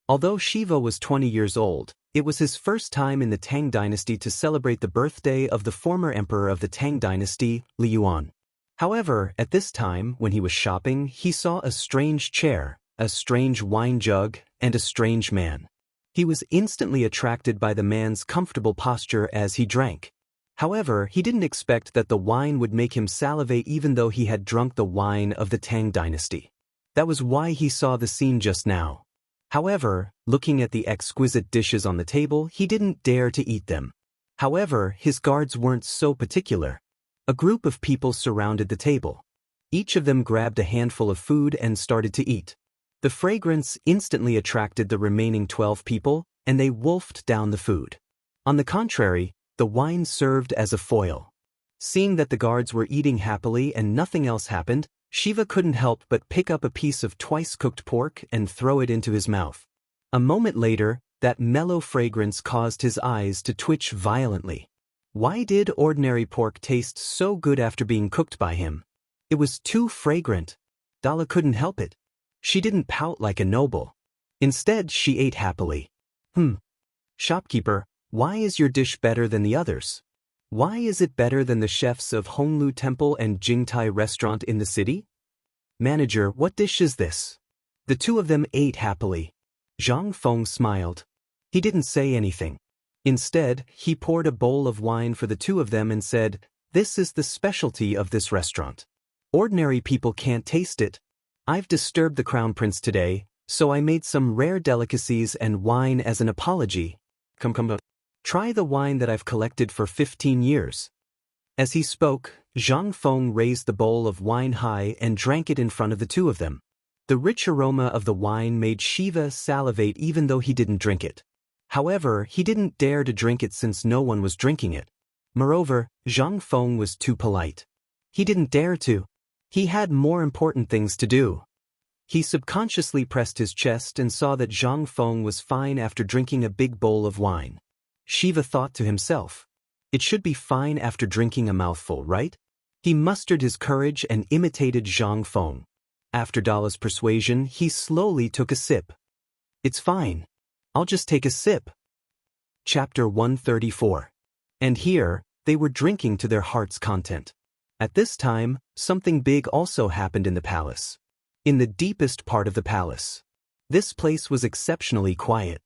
Speaker 1: Although Shiva was 20 years old, it was his first time in the Tang dynasty to celebrate the birthday of the former emperor of the Tang dynasty, Li Yuan. However, at this time, when he was shopping, he saw a strange chair, a strange wine jug, and a strange man. He was instantly attracted by the man's comfortable posture as he drank. However, he didn't expect that the wine would make him salivate even though he had drunk the wine of the Tang dynasty. That was why he saw the scene just now. However, looking at the exquisite dishes on the table, he didn't dare to eat them. However, his guards weren't so particular. A group of people surrounded the table. Each of them grabbed a handful of food and started to eat. The fragrance instantly attracted the remaining 12 people, and they wolfed down the food. On the contrary, the wine served as a foil. Seeing that the guards were eating happily and nothing else happened, Shiva couldn't help but pick up a piece of twice-cooked pork and throw it into his mouth. A moment later, that mellow fragrance caused his eyes to twitch violently. Why did ordinary pork taste so good after being cooked by him? It was too fragrant. Dala couldn't help it. She didn't pout like a noble. Instead, she ate happily. Shopkeeper, why is your dish better than the others? Why is it better than the chefs of Honglu Temple and Jingtai restaurant in the city? Manager, what dish is this? The 2 of them ate happily. Zhang Feng smiled. He didn't say anything. Instead, he poured a bowl of wine for the 2 of them and said, This is the specialty of this restaurant. Ordinary people can't taste it. I've disturbed the Crown Prince today, so I made some rare delicacies and wine as an apology. Come. Try the wine that I've collected for 15 years. As he spoke, Zhang Feng raised the bowl of wine high and drank it in front of the 2 of them. The rich aroma of the wine made Shiva salivate even though he didn't drink it. However, he didn't dare to drink it since no one was drinking it. Moreover, Zhang Feng was too polite. He didn't dare to. He had more important things to do. He subconsciously pressed his chest and saw that Zhang Feng was fine after drinking a big bowl of wine. Shiva thought to himself, it should be fine after drinking a mouthful, right? He mustered his courage and imitated Zhang Feng. After Dala's persuasion, he slowly took a sip. It's fine. I'll just take a sip. Chapter 134. And here, they were drinking to their heart's content. At this time, something big also happened in the palace. In the deepest part of the palace. This place was exceptionally quiet.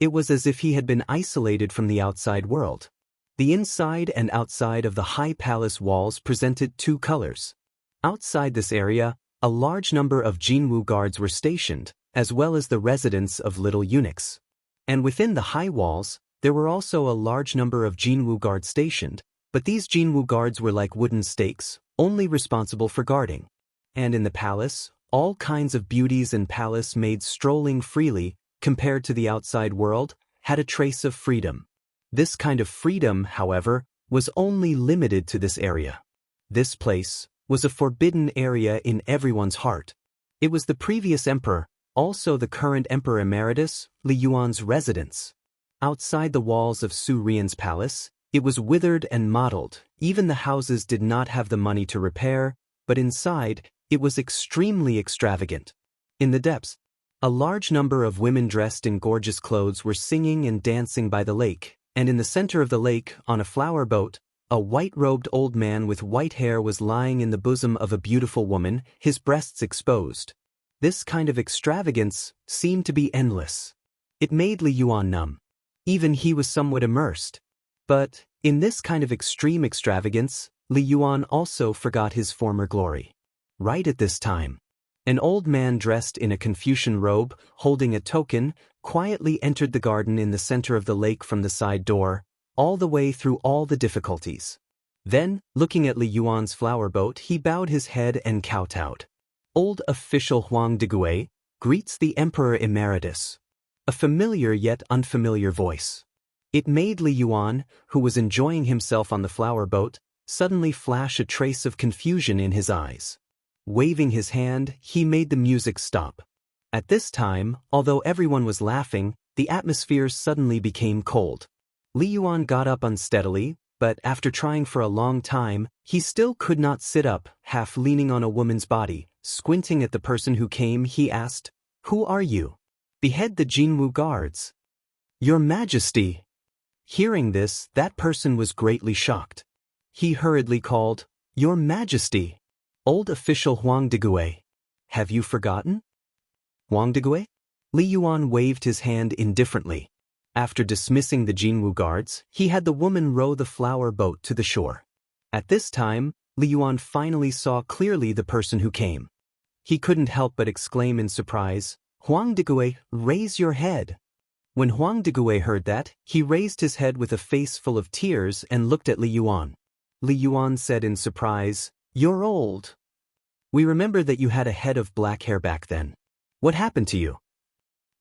Speaker 1: It was as if he had been isolated from the outside world. The inside and outside of the high palace walls presented two colors. Outside this area, a large number of Jinwu guards were stationed, as well as the residents of little eunuchs. And within the high walls, there were also a large number of Jinwu guards stationed, but these Jinwu guards were like wooden stakes, only responsible for guarding. And in the palace, all kinds of beauties and palace maids strolling freely, compared to the outside world, had a trace of freedom. This kind of freedom, however, was only limited to this area. This place was a forbidden area in everyone's heart. It was the previous emperor, also the current emperor emeritus, Li Yuan's residence. Outside the walls of Su Rian's palace, it was withered and mottled. Even the houses did not have the money to repair, but inside, it was extremely extravagant. In the depths, a large number of women dressed in gorgeous clothes were singing and dancing by the lake, and in the center of the lake, on a flower boat, a white-robed old man with white hair was lying in the bosom of a beautiful woman, his breasts exposed. This kind of extravagance seemed to be endless. It made Li Yuan numb. Even he was somewhat immersed. But, in this kind of extreme extravagance, Li Yuan also forgot his former glory. Right at this time, an old man dressed in a Confucian robe, holding a token, quietly entered the garden in the center of the lake from the side door, all the way through all the difficulties. Then, looking at Li Yuan's flower boat, he bowed his head and kowtowed. Old official Huang Digui greets the Emperor Emeritus. A familiar yet unfamiliar voice. It made Li Yuan, who was enjoying himself on the flower boat, suddenly flash a trace of confusion in his eyes. Waving his hand, he made the music stop. At this time, although everyone was laughing, the atmosphere suddenly became cold. Li Yuan got up unsteadily, but after trying for a long time, he still could not sit up, half leaning on a woman's body. Squinting at the person who came, he asked, "Who are you?" "Behead the Jinwu guards." "Your Majesty." Hearing this, that person was greatly shocked. He hurriedly called, "Your Majesty." Old official Huang Digui. "Have you forgotten?" "Huang Digui?" Li Yuan waved his hand indifferently. After dismissing the Jinwu guards, he had the woman row the flower boat to the shore. At this time, Li Yuan finally saw clearly the person who came. He couldn't help but exclaim in surprise, "Huang Digui, raise your head." When Huang Digui heard that, he raised his head with a face full of tears and looked at Li Yuan. Li Yuan said in surprise, "You're old. We remember that you had a head of black hair back then. What happened to you?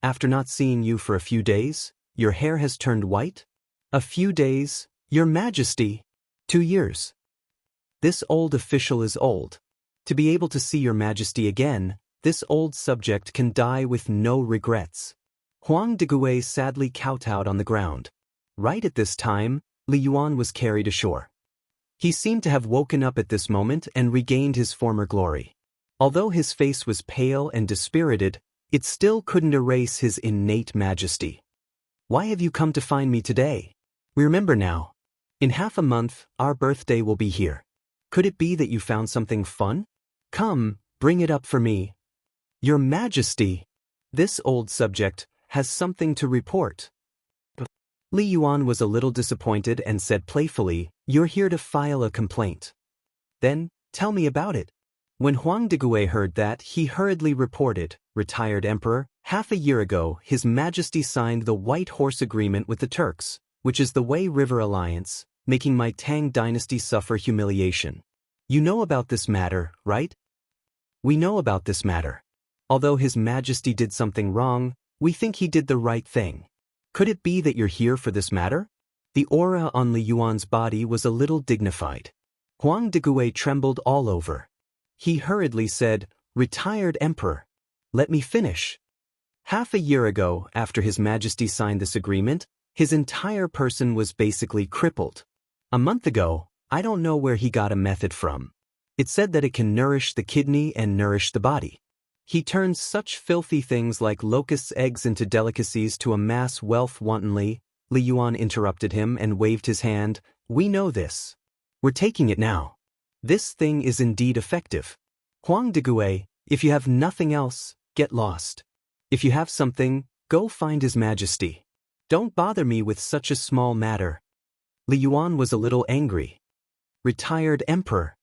Speaker 1: After not seeing you for a few days, your hair has turned white? A few days, Your Majesty. 2 years. This old official is old. To be able to see Your Majesty again, this old subject can die with no regrets." Huang Digui sadly kowtowed on the ground. Right at this time, Li Yuan was carried ashore. He seemed to have woken up at this moment and regained his former glory. Although his face was pale and dispirited, it still couldn't erase his innate majesty. "Why have you come to find me today? We remember now. In half a month, our birthday will be here. Could it be that you found something fun? Come, bring it up for me." "Your Majesty." This old subject has something to report. Li Yuan was a little disappointed and said playfully, "You're here to file a complaint." "Then, tell me about it." When Huang Digui heard that, he hurriedly reported, "Retired Emperor, half a year ago, His Majesty signed the White Horse Agreement with the Turks, which is the Wei River Alliance, making my Tang dynasty suffer humiliation. You know about this matter, right?" "We know about this matter. Although His Majesty did something wrong, we think he did the right thing. Could it be that you're here for this matter?" The aura on Li Yuan's body was a little dignified. Huang Digui trembled all over. He hurriedly said, "Retired Emperor. Let me finish. Half a year ago, after His Majesty signed this agreement, his entire person was basically crippled. A month ago, I don't know where he got a method from. It said that it can nourish the kidney and nourish the body. He turns such filthy things like locusts' eggs into delicacies to amass wealth wantonly. Li Yuan interrupted him and waved his hand. We know this. We're taking it now. This thing is indeed effective. Huang Digui, if you have nothing else, get lost. If you have something, go find His Majesty. Don't bother me with such a small matter. Li Yuan was a little angry. Retired emperor.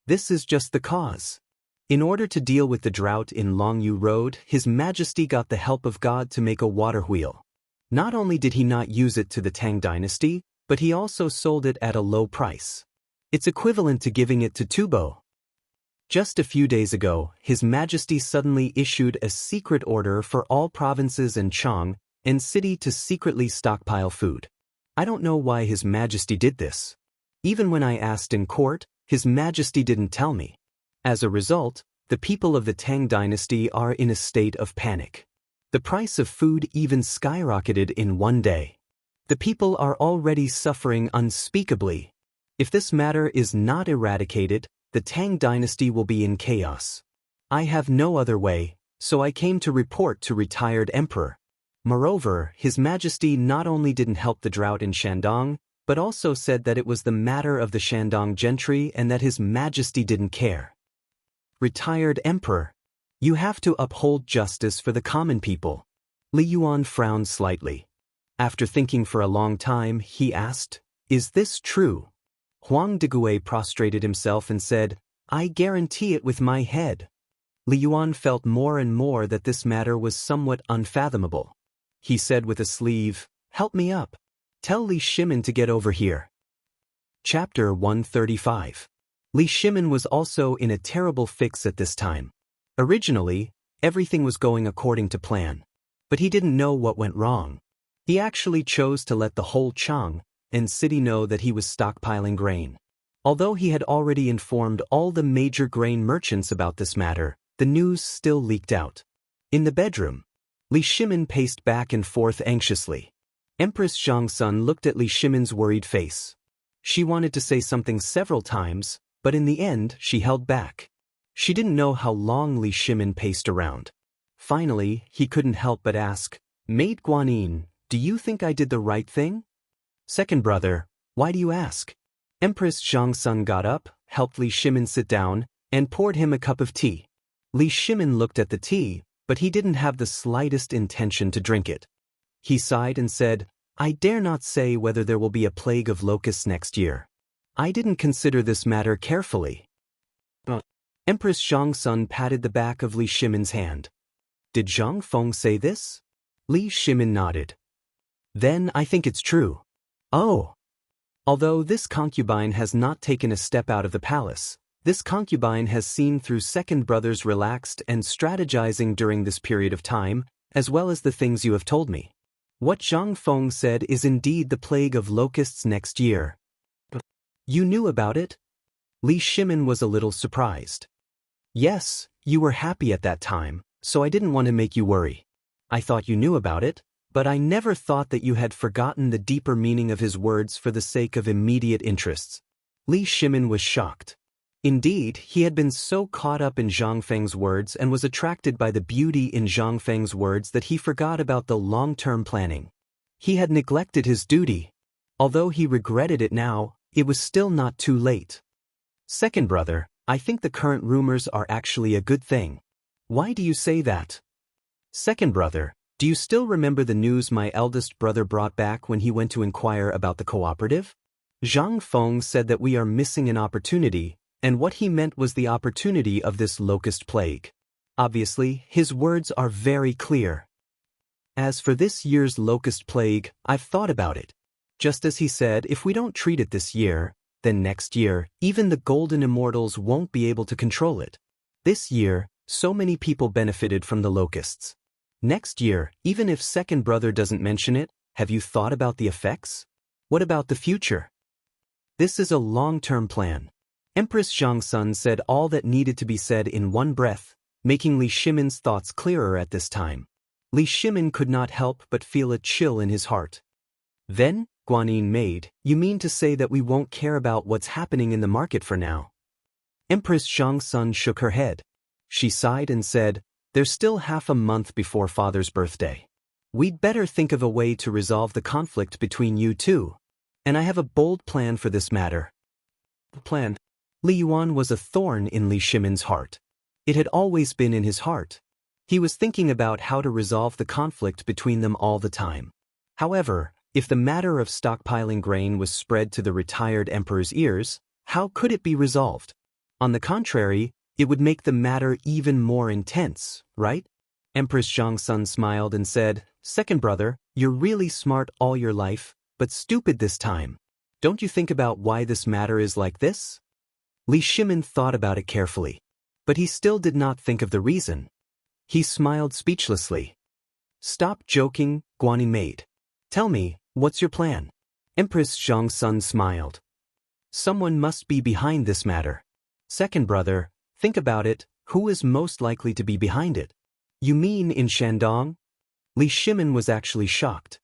Speaker 1: This is just the cause. In order to deal with the drought in Longyu Road, His Majesty got the help of God to make a water wheel. Not only did he not use it to the Tang dynasty, but he also sold it at a low price. It's equivalent to giving it to Tubo. Just a few days ago, His Majesty suddenly issued a secret order for all provinces and Chang'an city to secretly stockpile food. I don't know why His Majesty did this. Even when I asked in court, His Majesty didn't tell me. As a result, the people of the Tang dynasty are in a state of panic. The price of food even skyrocketed in one day. The people are already suffering unspeakably. If this matter is not eradicated, the Tang dynasty will be in chaos. I have no other way, so I came to report to retired emperor. Moreover, His Majesty not only didn't help the drought in Shandong, but also said that it was the matter of the Shandong gentry and that His Majesty didn't care. Retired emperor. You have to uphold justice for the common people. Li Yuan frowned slightly. After thinking for a long time, he asked, Is this true? Huang Digui prostrated himself and said, I guarantee it with my head. Li Yuan felt more and more that this matter was somewhat unfathomable. He said with a sleeve, Help me up. Tell Li Shimin to get over here. Chapter 135. Li Shimin was also in a terrible fix at this time. Originally, everything was going according to plan. But he didn't know what went wrong. He actually chose to let the whole Chang'an city know that he was stockpiling grain. Although he had already informed all the major grain merchants about this matter, the news still leaked out. In the bedroom, Li Shimin paced back and forth anxiously. Empress Zhangsun looked at Li Shimin's worried face. She wanted to say something several times, but in the end she held back. She didn't know how long Li Shimin paced around. Finally, he couldn't help but ask, Maid Guanyin, do you think I did the right thing? Second brother, why do you ask? Empress Zhangsun got up, helped Li Shimin sit down, and poured him a cup of tea. Li Shimin looked at the tea, but he didn't have the slightest intention to drink it. He sighed and said, I dare not say whether there will be a plague of locusts next year. I didn't consider this matter carefully. Empress Zhangsun patted the back of Li Shimin's hand. Did Zhang Feng say this? Li Shimin nodded. Then I think it's true. Oh. Although this concubine has not taken a step out of the palace, this concubine has seen through second brother's relaxed and strategizing during this period of time, as well as the things you have told me. What Zhang Feng said is indeed the plague of locusts next year. You knew about it? Li Shimin was a little surprised. Yes, you were happy at that time, so I didn't want to make you worry. I thought you knew about it, but I never thought that you had forgotten the deeper meaning of his words for the sake of immediate interests. Li Shimin was shocked. Indeed, he had been so caught up in Zhang Feng's words and was attracted by the beauty in Zhang Feng's words that he forgot about the long-term planning. He had neglected his duty. Although he regretted it now, it was still not too late. Second brother, I think the current rumors are actually a good thing. Why do you say that? Second brother, do you still remember the news my eldest brother brought back when he went to inquire about the cooperative? Zhang Feng said that we are missing an opportunity, and what he meant was the opportunity of this locust plague. Obviously, his words are very clear. As for this year's locust plague, I've thought about it. Just as he said, if we don't treat it this year, then next year, even the golden immortals won't be able to control it. This year, so many people benefited from the locusts. Next year, even if second brother doesn't mention it, have you thought about the effects? What about the future? This is a long-term plan. Empress Zhangsun said all that needed to be said in one breath, making Li Shimin's thoughts clearer at this time. Li Shimin could not help but feel a chill in his heart. Then, Guanyin maid, you mean to say that we won't care about what's happening in the market for now? Empress Zhangsun shook her head. she sighed and said, "There's still half a month before Father's birthday. We'd better think of a way to resolve the conflict between you two. And I have a bold plan for this matter." The plan. Li Yuan was a thorn in Li Shimin's heart. It had always been in his heart. He was thinking about how to resolve the conflict between them all the time. However, if the matter of stockpiling grain was spread to the retired emperor's ears, how could it be resolved? On the contrary, it would make the matter even more intense, right? Empress Zhongsun smiled and said, "Second brother, you're really smart all your life, but stupid this time. Don't you think about why this matter is like this?" Li Shimin thought about it carefully. But he still did not think of the reason. He smiled speechlessly. "Stop joking, Guanyin maid. Tell me, what's your plan?" Empress Zhongsun smiled. "Someone must be behind this matter. Second brother, think about it, who is most likely to be behind it?" "You mean in Shandong?" Li Shimin was actually shocked.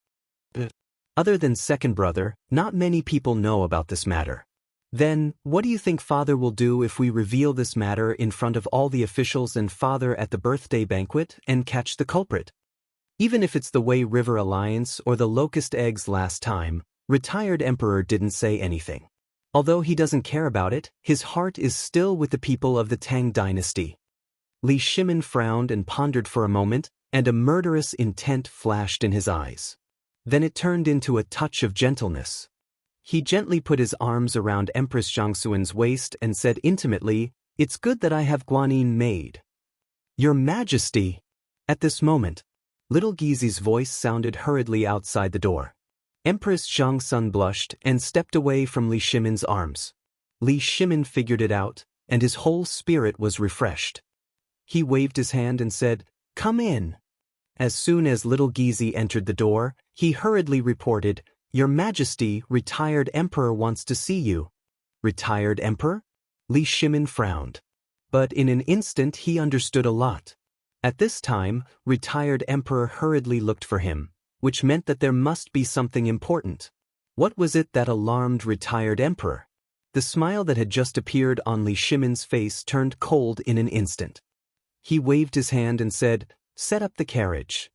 Speaker 1: Other than second brother, not many people know about this matter. "Then, what do you think Father will do if we reveal this matter in front of all the officials and Father at the birthday banquet and catch the culprit?" Even if it's the Wei River Alliance or the locust eggs last time, retired emperor didn't say anything. Although he doesn't care about it, his heart is still with the people of the Tang dynasty. Li Shimin frowned and pondered for a moment, and a murderous intent flashed in his eyes. Then it turned into a touch of gentleness. He gently put his arms around Empress Zhongsuan's waist and said intimately, "It's good that I have Guanyin maid." "Your Majesty!" At this moment, little Gizi's voice sounded hurriedly outside the door. Empress Zhongsun blushed and stepped away from Li Shimin's arms. Li Shimin figured it out, and his whole spirit was refreshed. He waved his hand and said, "Come in." As soon as little Gizi entered the door, he hurriedly reported, "Your Majesty, retired emperor wants to see you." "Retired emperor?" Li Shimin frowned. But in an instant he understood a lot. At this time, retired emperor hurriedly looked for him, which meant that there must be something important. What was it that alarmed retired emperor? The smile that had just appeared on Li Shimin's face turned cold in an instant. He waved his hand and said, "Set up the carriage."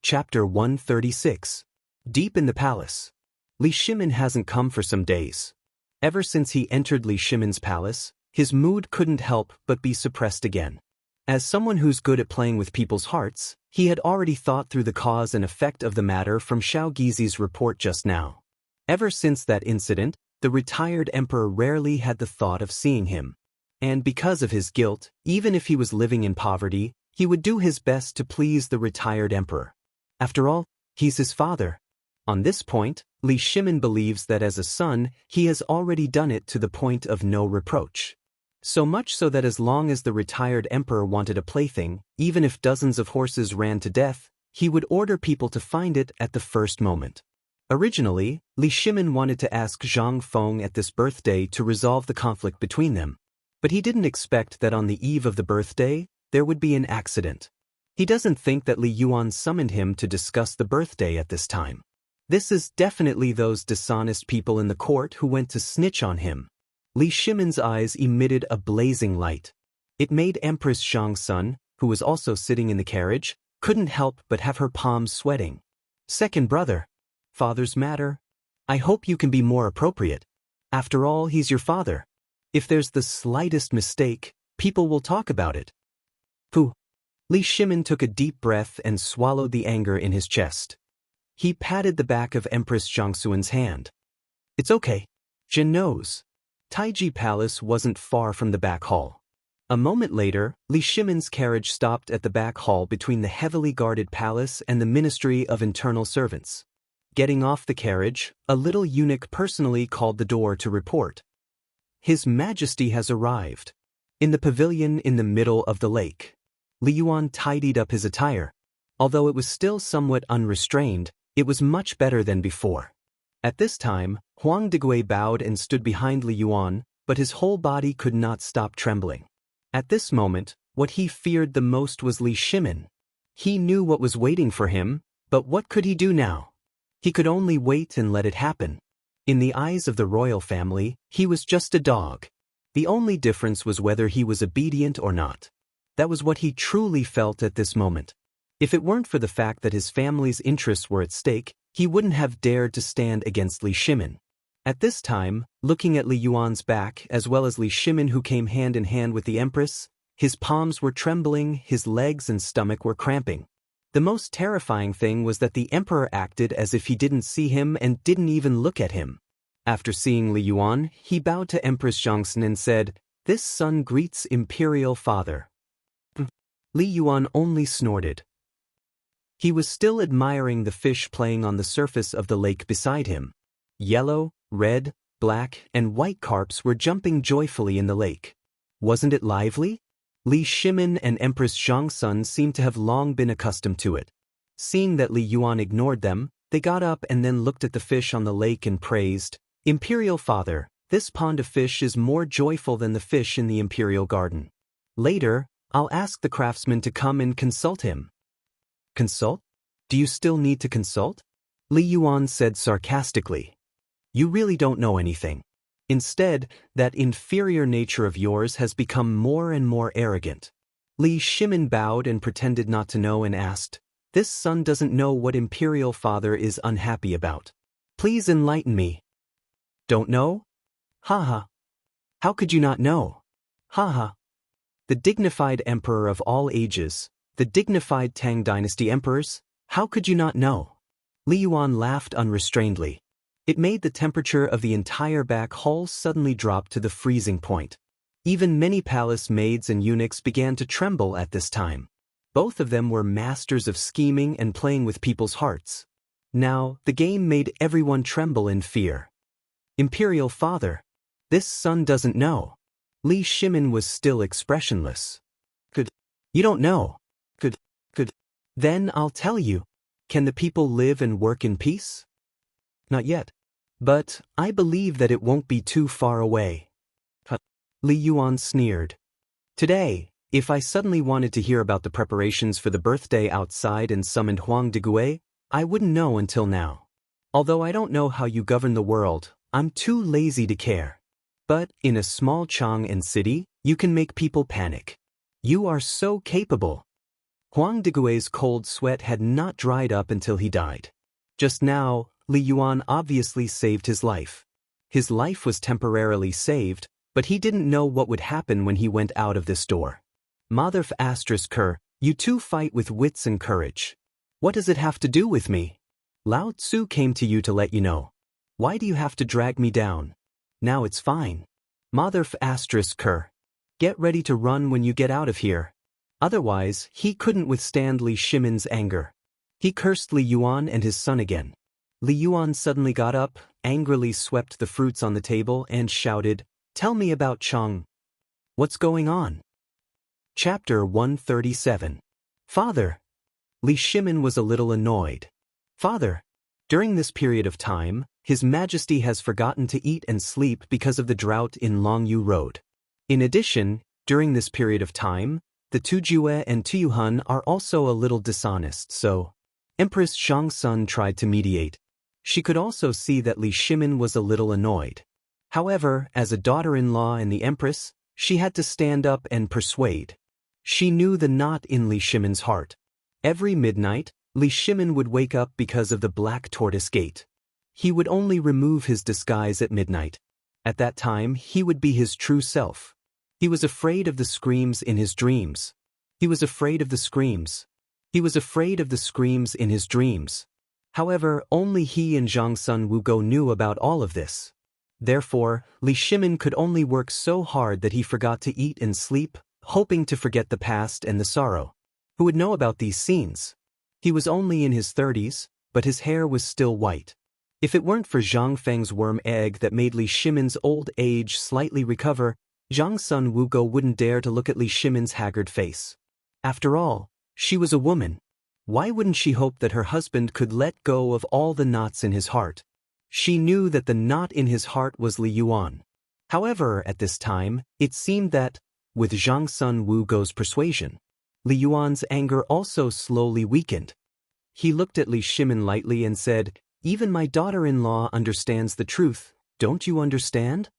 Speaker 1: Chapter 136. Deep in the palace. Li Shimin hasn't come for some days. Ever since he entered Li Shimin's palace, his mood couldn't help but be suppressed again. As someone who's good at playing with people's hearts, he had already thought through the cause and effect of the matter from Xiao Gizi's report just now. Ever since that incident, the retired emperor rarely had the thought of seeing him. And because of his guilt, even if he was living in poverty, he would do his best to please the retired emperor. After all, he's his father. On this point, Li Shimin believes that as a son, he has already done it to the point of no reproach. So much so that as long as the retired emperor wanted a plaything, even if dozens of horses ran to death, he would order people to find it at the first moment. Originally, Li Shimin wanted to ask Zhang Feng at this birthday to resolve the conflict between them. But he didn't expect that on the eve of the birthday, there would be an accident. He doesn't think that Li Yuan summoned him to discuss the birthday at this time. This is definitely those dishonest people in the court who went to snitch on him. Li Shimin's eyes emitted a blazing light. It made Empress Zhongsun, who was also sitting in the carriage, couldn't help but have her palms sweating. "Second brother. Father's matter. I hope you can be more appropriate. After all, he's your father. If there's the slightest mistake, people will talk about it." Pooh. Li Shimin took a deep breath and swallowed the anger in his chest. He patted the back of Empress Zhongsuan's hand. "It's okay. Jin knows." Taiji Palace wasn't far from the back hall. A moment later, Li Shimin's carriage stopped at the back hall between the heavily guarded palace and the Ministry of Internal Servants. Getting off the carriage, a little eunuch personally called the door to report. "His Majesty has arrived." In the pavilion in the middle of the lake, Li Yuan tidied up his attire. Although it was still somewhat unrestrained, it was much better than before. At this time, Huang Degui bowed and stood behind Li Yuan, but his whole body could not stop trembling. At this moment, what he feared the most was Li Shimin. He knew what was waiting for him, but what could he do now? He could only wait and let it happen. In the eyes of the royal family, he was just a dog. The only difference was whether he was obedient or not. That was what he truly felt at this moment. If it weren't for the fact that his family's interests were at stake, he wouldn't have dared to stand against Li Shimin. At this time, looking at Li Yuan's back as well as Li Shimin who came hand in hand with the Empress, his palms were trembling, his legs and stomach were cramping. The most terrifying thing was that the Emperor acted as if he didn't see him and didn't even look at him. After seeing Li Yuan, he bowed to Empress Zhongxin and said, "This son greets Imperial Father." Li Yuan only snorted. He was still admiring the fish playing on the surface of the lake beside him. Yellow, red, black, and white carps were jumping joyfully in the lake. Wasn't it lively? Li Shimin and Empress Zhongxin seemed to have long been accustomed to it. Seeing that Li Yuan ignored them, they got up and then looked at the fish on the lake and praised, "Imperial Father, this pond of fish is more joyful than the fish in the Imperial Garden. Later, I'll ask the craftsman to come and consult him." "Consult? Do you still need to consult?" Li Yuan said sarcastically. "You really don't know anything. Instead, that inferior nature of yours has become more and more arrogant." Li Shimin bowed and pretended not to know and asked, "This son doesn't know what Imperial Father is unhappy about. Please enlighten me." "Don't know? Haha. How could you not know? Haha. The dignified emperor of all ages, the dignified Tang dynasty emperors, how could you not know?" Li Yuan laughed unrestrainedly. It made the temperature of the entire back hall suddenly drop to the freezing point. Even many palace maids and eunuchs began to tremble at this time. Both of them were masters of scheming and playing with people's hearts. Now, the game made everyone tremble in fear. "Imperial Father, this son doesn't know." Li Shimin was still expressionless. You don't know? Good. Then I'll tell you. Can the people live and work in peace?" "Not yet. But I believe that it won't be too far away." Li Yuan sneered. "Today, if I suddenly wanted to hear about the preparations for the birthday outside and summoned Huang Digui, I wouldn't know until now. Although I don't know how you govern the world, I'm too lazy to care. But in a small Chang'an city, you can make people panic. You are so capable." Huang Digui's cold sweat had not dried up until he died. Just now, Li Yuan obviously saved his life. His life was temporarily saved, but he didn't know what would happen when he went out of this door. "Mother f***, you two fight with wits and courage. What does it have to do with me? Lao Tzu came to you to let you know. Why do you have to drag me down? Now it's fine. Mother f***, get ready to run when you get out of here." Otherwise, he couldn't withstand Li Shimin's anger. He cursed Li Yuan and his son again. Li Yuan suddenly got up, angrily swept the fruits on the table and shouted, "Tell me about Chang. What's going on?" Chapter 137. Father. Li Shimin was a little annoyed. "Father, during this period of time, His Majesty has forgotten to eat and sleep because of the drought in Longyu Road. In addition, during this period of time, the Tujue and Tuyuhun are also a little dishonest, so..." Empress Zhongxin tried to mediate. She could also see that Li Shimin was a little annoyed. However, as a daughter-in-law and the Empress, she had to stand up and persuade. She knew the knot in Li Shimin's heart. Every midnight, Li Shimin would wake up because of the black tortoise gate. He would only remove his disguise at midnight. At that time, he would be his true self. He was afraid of the screams in his dreams. He was afraid of the screams. He was afraid of the screams in his dreams. However, only he and Zhongxun Wugo knew about all of this. Therefore, Li Shimin could only work so hard that he forgot to eat and sleep, hoping to forget the past and the sorrow. Who would know about these scenes? He was only in his 30s, but his hair was still white. If it weren't for Zhang Feng's worm egg that made Li Shimin's old age slightly recover, Zhongxun Wugo wouldn't dare to look at Li Shimin's haggard face. After all, she was a woman. Why wouldn't she hope that her husband could let go of all the knots in his heart? She knew that the knot in his heart was Li Yuan. However, at this time, it seemed that, with Zhongxun Wugo's persuasion, Li Yuan's anger also slowly weakened. He looked at Li Shimin lightly and said, "Even my daughter-in-law understands the truth, don't you understand?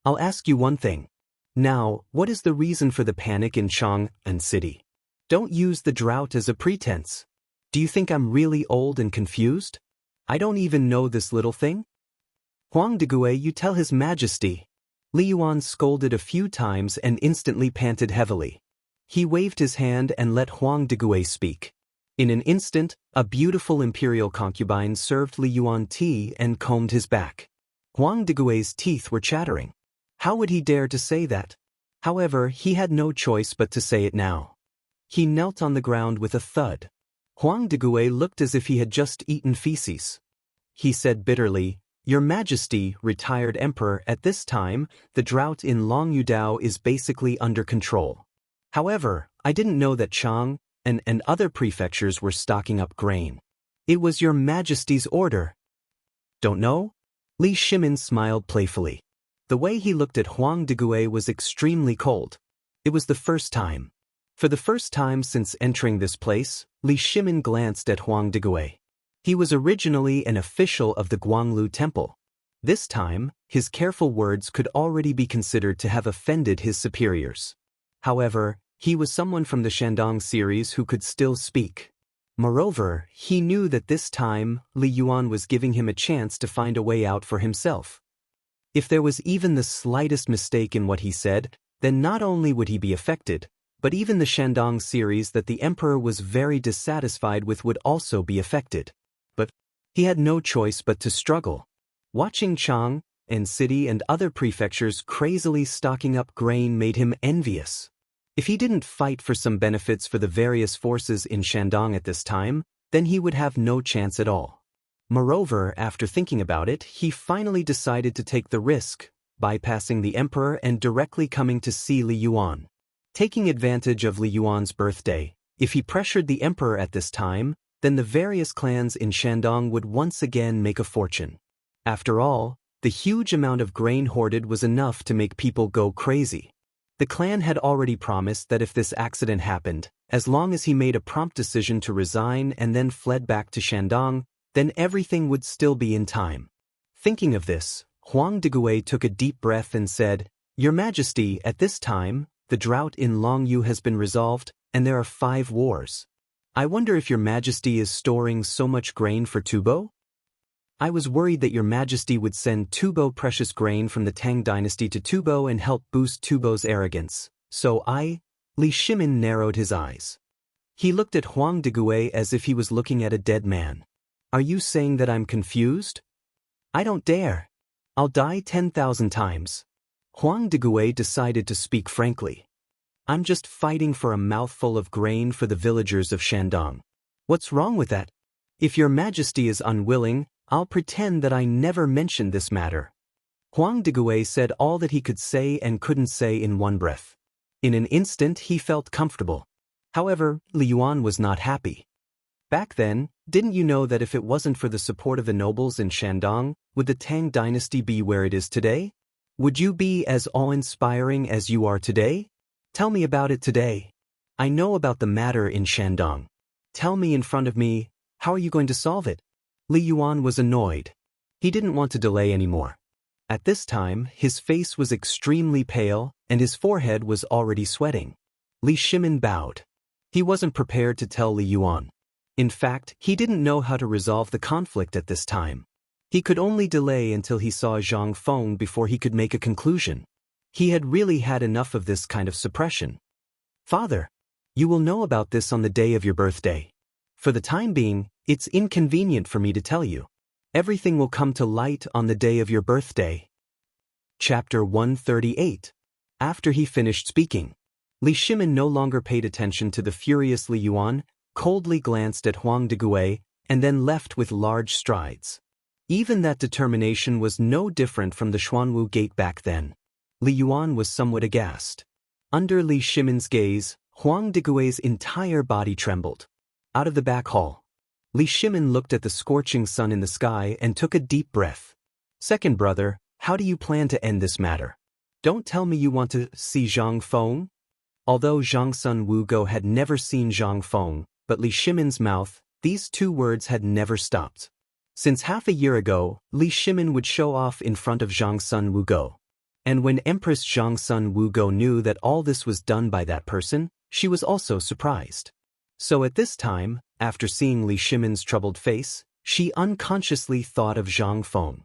Speaker 1: I'll ask you one thing. Now, what is the reason for the panic in Chang'an city? Don't use the drought as a pretense. Do you think I'm really old and confused? I don't even know this little thing? Huang Degui, you tell His Majesty. Li Yuan scolded a few times and instantly panted heavily. He waved his hand and let Huang Degui speak. In an instant, a beautiful imperial concubine served Li Yuan tea and combed his back. Huang Degui's teeth were chattering. How would he dare to say that? However, he had no choice but to say it now. He knelt on the ground with a thud. Huang Degui looked as if he had just eaten feces. He said bitterly, Your Majesty, retired emperor, at this time, the drought in Longyudao is basically under control. However, I didn't know that Chang'an and other prefectures were stocking up grain. It was Your Majesty's order. Don't know? Li Shimin smiled playfully. The way he looked at Huang Degui was extremely cold. It was the first time. For the first time since entering this place, Li Shimin glanced at Huang Degui. He was originally an official of the Guanglu Temple. This time, his careful words could already be considered to have offended his superiors. However, he was someone from the Shandong series who could still speak. Moreover, he knew that this time, Li Yuan was giving him a chance to find a way out for himself. If there was even the slightest mistake in what he said, then not only would he be affected, but even the Shandong series that the emperor was very dissatisfied with would also be affected. But he had no choice but to struggle. Watching Chang'an city and other prefectures crazily stocking up grain made him envious. If he didn't fight for some benefits for the various forces in Shandong at this time, then he would have no chance at all. Moreover, after thinking about it, he finally decided to take the risk, bypassing the emperor and directly coming to see Li Yuan. Taking advantage of Li Yuan's birthday, if he pressured the emperor at this time, then the various clans in Shandong would once again make a fortune. After all, the huge amount of grain hoarded was enough to make people go crazy. The clan had already promised that if this accident happened, as long as he made a prompt decision to resign and then fled back to Shandong, then everything would still be in time. Thinking of this, Huang Degui took a deep breath and said, Your Majesty, at this time, the drought in Longyu has been resolved, and there are 5 wars. I wonder if Your Majesty is storing so much grain for Tubo? I was worried that Your Majesty would send Tubo precious grain from the Tang dynasty to Tubo and help boost Tubo's arrogance, so Li Shimin narrowed his eyes. He looked at Huang Degui as if he was looking at a dead man. Are you saying that I'm confused? I don't dare. I'll die 10,000 times. Huang Degui decided to speak frankly. I'm just fighting for a mouthful of grain for the villagers of Shandong. What's wrong with that? If Your Majesty is unwilling, I'll pretend that I never mentioned this matter. Huang Degui said all that he could say and couldn't say in one breath. In an instant he felt comfortable. However, Li Yuan was not happy. Back then, didn't you know that if it wasn't for the support of the nobles in Shandong, would the Tang dynasty be where it is today? Would you be as awe-inspiring as you are today? Tell me about it today. I know about the matter in Shandong. Tell me in front of me, how are you going to solve it? Li Yuan was annoyed. He didn't want to delay anymore. At this time, his face was extremely pale, and his forehead was already sweating. Li Shimin bowed. He wasn't prepared to tell Li Yuan. In fact, he didn't know how to resolve the conflict at this time. He could only delay until he saw Zhang Feng before he could make a conclusion. He had really had enough of this kind of suppression. Father, you will know about this on the day of your birthday. For the time being, it's inconvenient for me to tell you. Everything will come to light on the day of your birthday. Chapter 138. After he finished speaking, Li Shimin no longer paid attention to the furious Li Yuan, coldly glanced at Huang Degui, and then left with large strides. Even that determination was no different from the Xuanwu gate back then. Li Yuan was somewhat aghast. Under Li Shimin's gaze, Huang Degui's entire body trembled. Out of the back hall, Li Shimin looked at the scorching sun in the sky and took a deep breath. Second brother, how do you plan to end this matter? Don't tell me you want to see Zhang Feng? Although Zhang Sun Wugo had never seen Zhang Feng, but Li Shimin's mouth, these 2 words had never stopped. Since half a year ago, Li Shimin would show off in front of Zhang Sun Wugo. And when Empress Zhangsun Wugo knew that all this was done by that person, she was also surprised. So at this time, after seeing Li Shimin's troubled face, she unconsciously thought of Zhang Feng.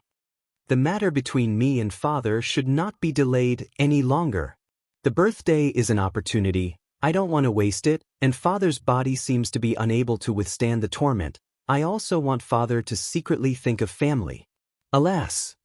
Speaker 1: The matter between me and father should not be delayed any longer. The birthday is an opportunity, I don't want to waste it, and father's body seems to be unable to withstand the torment. I also want father to secretly think of family. Alas!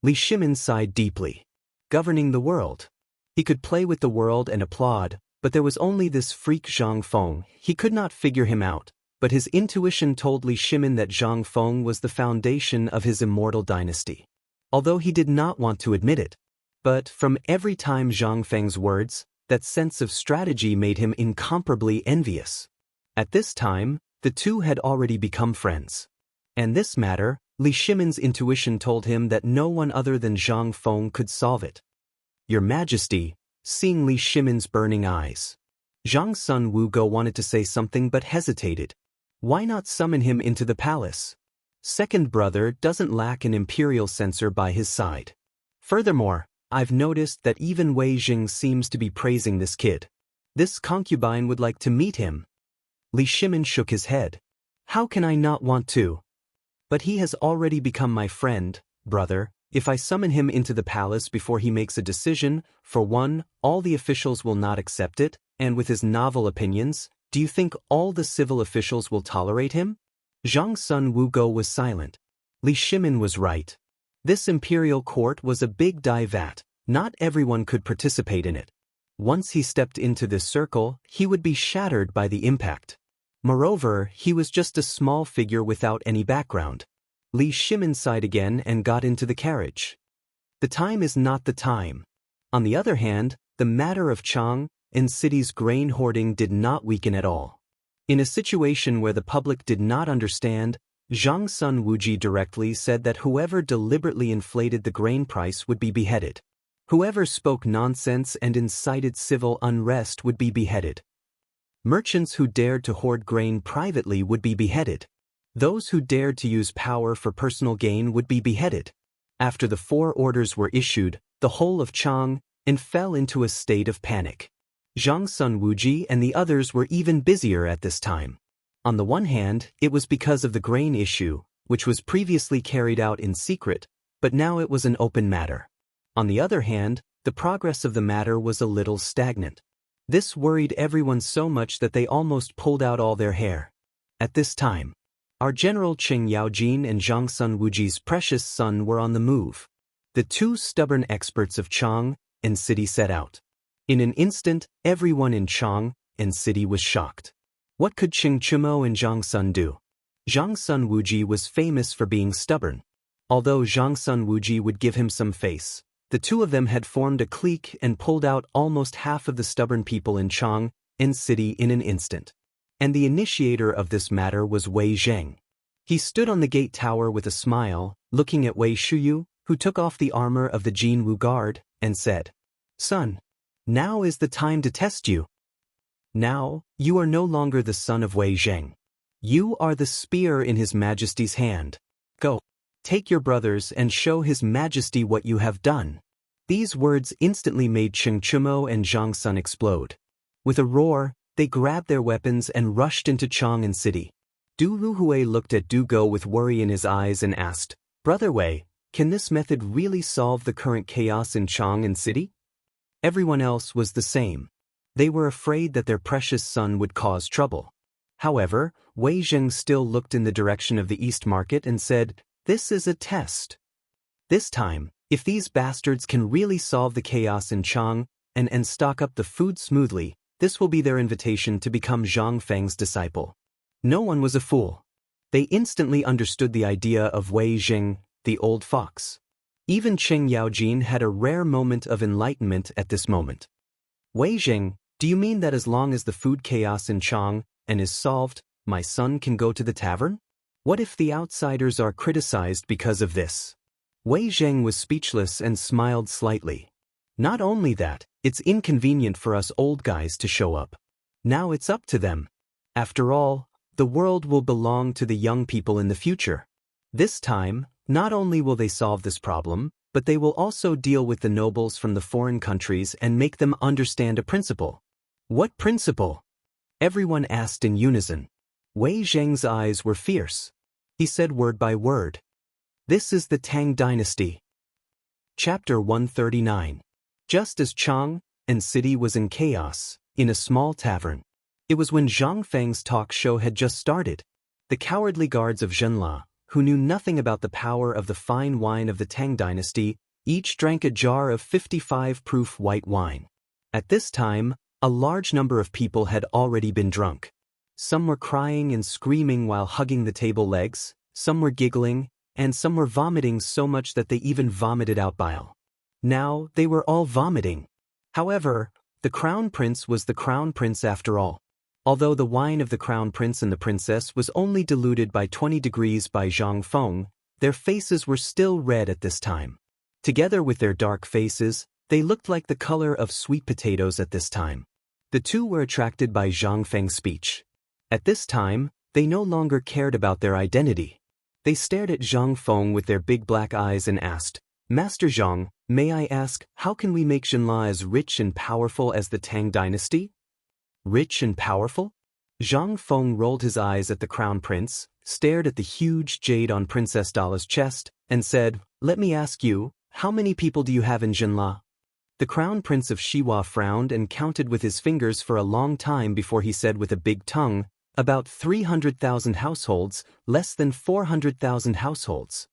Speaker 1: Li Shimin sighed deeply. Governing the world. He could play with the world and applaud, but there was only this freak Zhang Feng. He could not figure him out, but his intuition told Li Shimin that Zhang Feng was the foundation of his immortal dynasty. Although he did not want to admit it. But from every time Zhang Feng's words, that sense of strategy made him incomparably envious. At this time, the two had already become friends. And this matter, Li Shimin's intuition told him that no one other than Zhang Feng could solve it. Your Majesty, seeing Li Shimin's burning eyes. Zhangsun Wugo wanted to say something but hesitated. Why not summon him into the palace? Second brother doesn't lack an imperial censor by his side. Furthermore, I've noticed that even Wei Jing seems to be praising this kid. This concubine would like to meet him. Li Shimin shook his head. How can I not want to? But he has already become my friend, brother. If I summon him into the palace before he makes a decision, for one, all the officials will not accept it, and with his novel opinions, do you think all the civil officials will tolerate him? Zhangsun Wugo was silent. Li Shimin was right. This imperial court was a big vat. Not everyone could participate in it. Once he stepped into this circle, he would be shattered by the impact. Moreover, he was just a small figure without any background. Li Shimin sighed again and got into the carriage. The time is not the time. On the other hand, the matter of Chang'an city's grain hoarding did not weaken at all. In a situation where the public did not understand, Zhang Sun Wuji directly said that whoever deliberately inflated the grain price would be beheaded. Whoever spoke nonsense and incited civil unrest would be beheaded. Merchants who dared to hoard grain privately would be beheaded. Those who dared to use power for personal gain would be beheaded. After the 4 orders were issued, the whole of Chang'an fell into a state of panic. Zhang Sun Wuji and the others were even busier at this time. On the one hand, it was because of the grain issue, which was previously carried out in secret, but now it was an open matter. On the other hand, the progress of the matter was a little stagnant. This worried everyone so much that they almost pulled out all their hair. At this time, our General Qing Yaojin and Zhang Sun Wuji's precious son were on the move. The 2 stubborn experts of Chang'an city set out. In an instant, everyone in Chang'an city was shocked. What could Qing Chumo and Zhang Sun do? Zhang Sun Wuji was famous for being stubborn. Although Zhang Sun Wuji would give him some face, the 2 of them had formed a clique and pulled out almost half of the stubborn people in Chang'an city in an instant. And the initiator of this matter was Wei Zheng. He stood on the gate tower with a smile, looking at Wei Shuyu, who took off the armor of the Jinwu Guard, and said, "Son, now is the time to test you. Now, you are no longer the son of Wei Zheng. You are the spear in His Majesty's hand. Go, take your brothers and show His Majesty what you have done." These words instantly made Qing Chumo and Zhang Sun explode. With a roar, they grabbed their weapons and rushed into Chang'an city. Du Luhui looked at Du Go with worry in his eyes and asked, "Brother Wei, can this method really solve the current chaos in Chang'an city?" Everyone else was the same. They were afraid that their precious son would cause trouble. However, Wei Zheng still looked in the direction of the East Market and said, "This is a test. This time, if these bastards can really solve the chaos in Chang'an and stock up the food smoothly, this will be their invitation to become Zhang Feng's disciple." No one was a fool. They instantly understood the idea of Wei Zheng, the old fox. Even Qing Yaojin had a rare moment of enlightenment at this moment. "Wei Zheng, do you mean that as long as the food chaos in Chang'an is solved, my son can go to the tavern? What if the outsiders are criticized because of this?" Wei Zheng was speechless and smiled slightly. "Not only that, it's inconvenient for us old guys to show up. Now it's up to them. After all, the world will belong to the young people in the future. This time, not only will they solve this problem, but they will also deal with the nobles from the foreign countries and make them understand a principle. What principle? Everyone asked in unison. Wei Zheng's eyes were fierce. He said word by word. This is the Tang dynasty. Chapter 139. Just as Chang'an city was in chaos, in a small tavern. It was when Zhang Feng's talk show had just started. The cowardly guards of Zhenla, who knew nothing about the power of the fine wine of the Tang dynasty, each drank a jar of 55-proof white wine. At this time, a large number of people had already been drunk. Some were crying and screaming while hugging the table legs, some were giggling, and some were vomiting so much that they even vomited out bile. Now, they were all vomiting. However, the crown prince was the crown prince after all. Although the wine of the crown prince and the princess was only diluted by 20 degrees by Zhang Feng, their faces were still red at this time. Together with their dark faces, they looked like the color of sweet potatoes at this time. The two were attracted by Zhang Feng's speech. At this time, they no longer cared about their identity. They stared at Zhang Feng with their big black eyes and asked, Master Zhang, may I ask, how can we make Zhenla as rich and powerful as the Tang dynasty? Rich and powerful? Zhang Feng rolled his eyes at the crown prince, stared at the huge jade on Princess Dala's chest, and said, Let me ask you, how many people do you have in Zhenla? The crown prince of Shiwa frowned and counted with his fingers for a long time before he said with a big tongue, about 300,000 households, less than 400,000 households.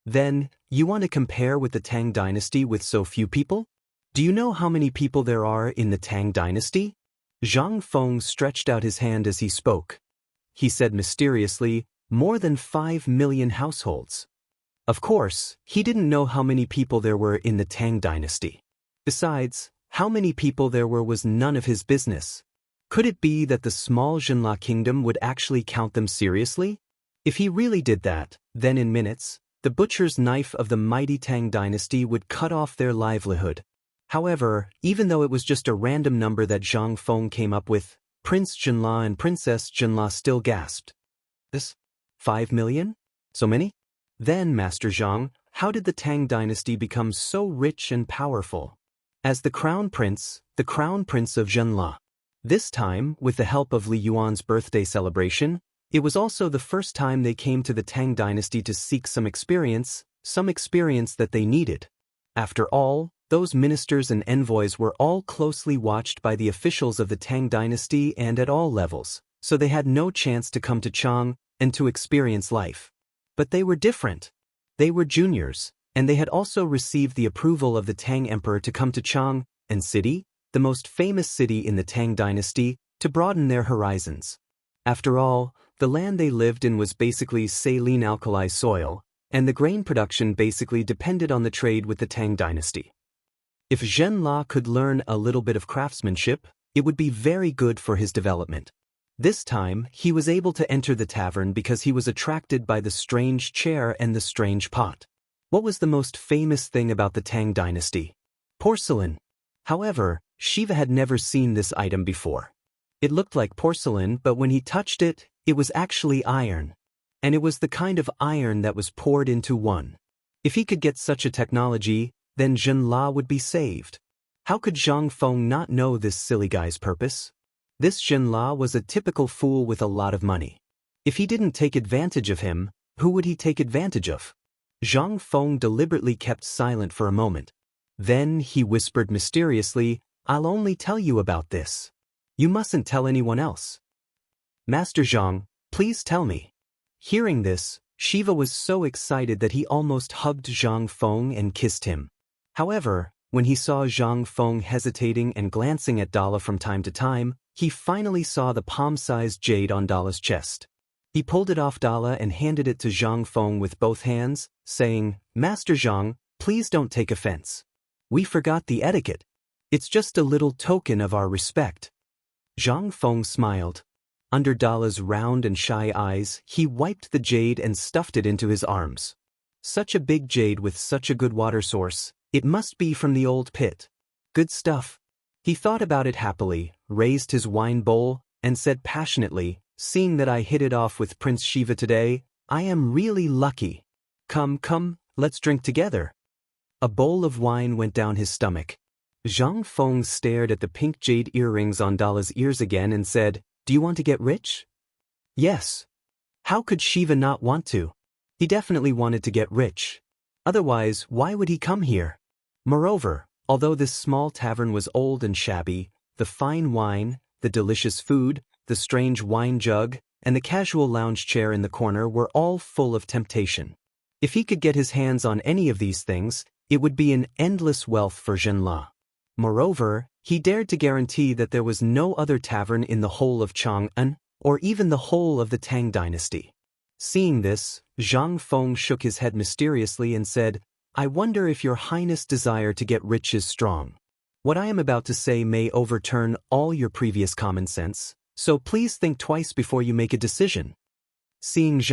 Speaker 1: Then, you want to compare with the Tang dynasty with so few people? Do you know how many people there are in the Tang dynasty? Zhang Feng stretched out his hand as he spoke. He said mysteriously, more than 5 million households. Of course, he didn't know how many people there were in the Tang dynasty. Besides, how many people there were was none of his business. Could it be that the small Zhenla kingdom would actually count them seriously? If he really did that, then in minutes, the butcher's knife of the mighty Tang dynasty would cut off their livelihood. However, even though it was just a random number that Zhang Feng came up with, Prince Zhenla and Princess Zhenla still gasped. This? 5 million? So many? Then, Master Zhang, how did the Tang dynasty become so rich and powerful? As the crown prince of Zhenla. This time, with the help of Li Yuan's birthday celebration, it was also the first time they came to the Tang dynasty to seek some experience that they needed. After all, those ministers and envoys were all closely watched by the officials of the Tang dynasty and at all levels, so they had no chance to come to Chang'an and to experience life. But they were different. They were juniors, and they had also received the approval of the Tang emperor to come to Chang'an city, the most famous city in the Tang dynasty, to broaden their horizons. After all, the land they lived in was basically saline alkali soil, and the grain production basically depended on the trade with the Tang dynasty. If Zhenla could learn a little bit of craftsmanship, it would be very good for his development. This time, he was able to enter the tavern because he was attracted by the strange chair and the strange pot. What was the most famous thing about the Tang dynasty? Porcelain. However, Shiva had never seen this item before. It looked like porcelain, but when he touched it, it was actually iron. And it was the kind of iron that was poured into one. If he could get such a technology, then Zhenla would be saved. How could Zhang Feng not know this silly guy's purpose? This Zhenla was a typical fool with a lot of money. If he didn't take advantage of him, who would he take advantage of? Zhang Feng deliberately kept silent for a moment. Then he whispered mysteriously, I'll only tell you about this. You mustn't tell anyone else. Master Zhang, please tell me. Hearing this, Shiva was so excited that he almost hugged Zhang Feng and kissed him. However, when he saw Zhang Feng hesitating and glancing at Dala from time to time, he finally saw the palm-sized jade on Dala's chest. He pulled it off Dala and handed it to Zhang Feng with both hands, saying, Master Zhang, please don't take offense. We forgot the etiquette. It's just a little token of our respect. Zhang Feng smiled. Under Dala's round and shy eyes, he wiped the jade and stuffed it into his arms. Such a big jade with such a good water source, it must be from the old pit. Good stuff. He thought about it happily, raised his wine bowl, and said passionately, seeing that I hit it off with Prince Shiva today, I am really lucky. Come, let's drink together. A bowl of wine went down his stomach. Zhang Feng stared at the pink jade earrings on Dala's ears again and said, "Do you want to get rich?" Yes. How could Shiva not want to? He definitely wanted to get rich. Otherwise, why would he come here? Moreover, although this small tavern was old and shabby, the fine wine, the delicious food, the strange wine jug, and the casual lounge chair in the corner were all full of temptation. If he could get his hands on any of these things, it would be an endless wealth for Zhenla. Moreover, he dared to guarantee that there was no other tavern in the whole of Chang'an, or even the whole of the Tang dynasty. Seeing this, Zhang Feng shook his head mysteriously and said, "I wonder if your highness' desire to get rich is strong. What I am about to say may overturn all your previous common sense, so please think twice before you make a decision." Seeing Zhang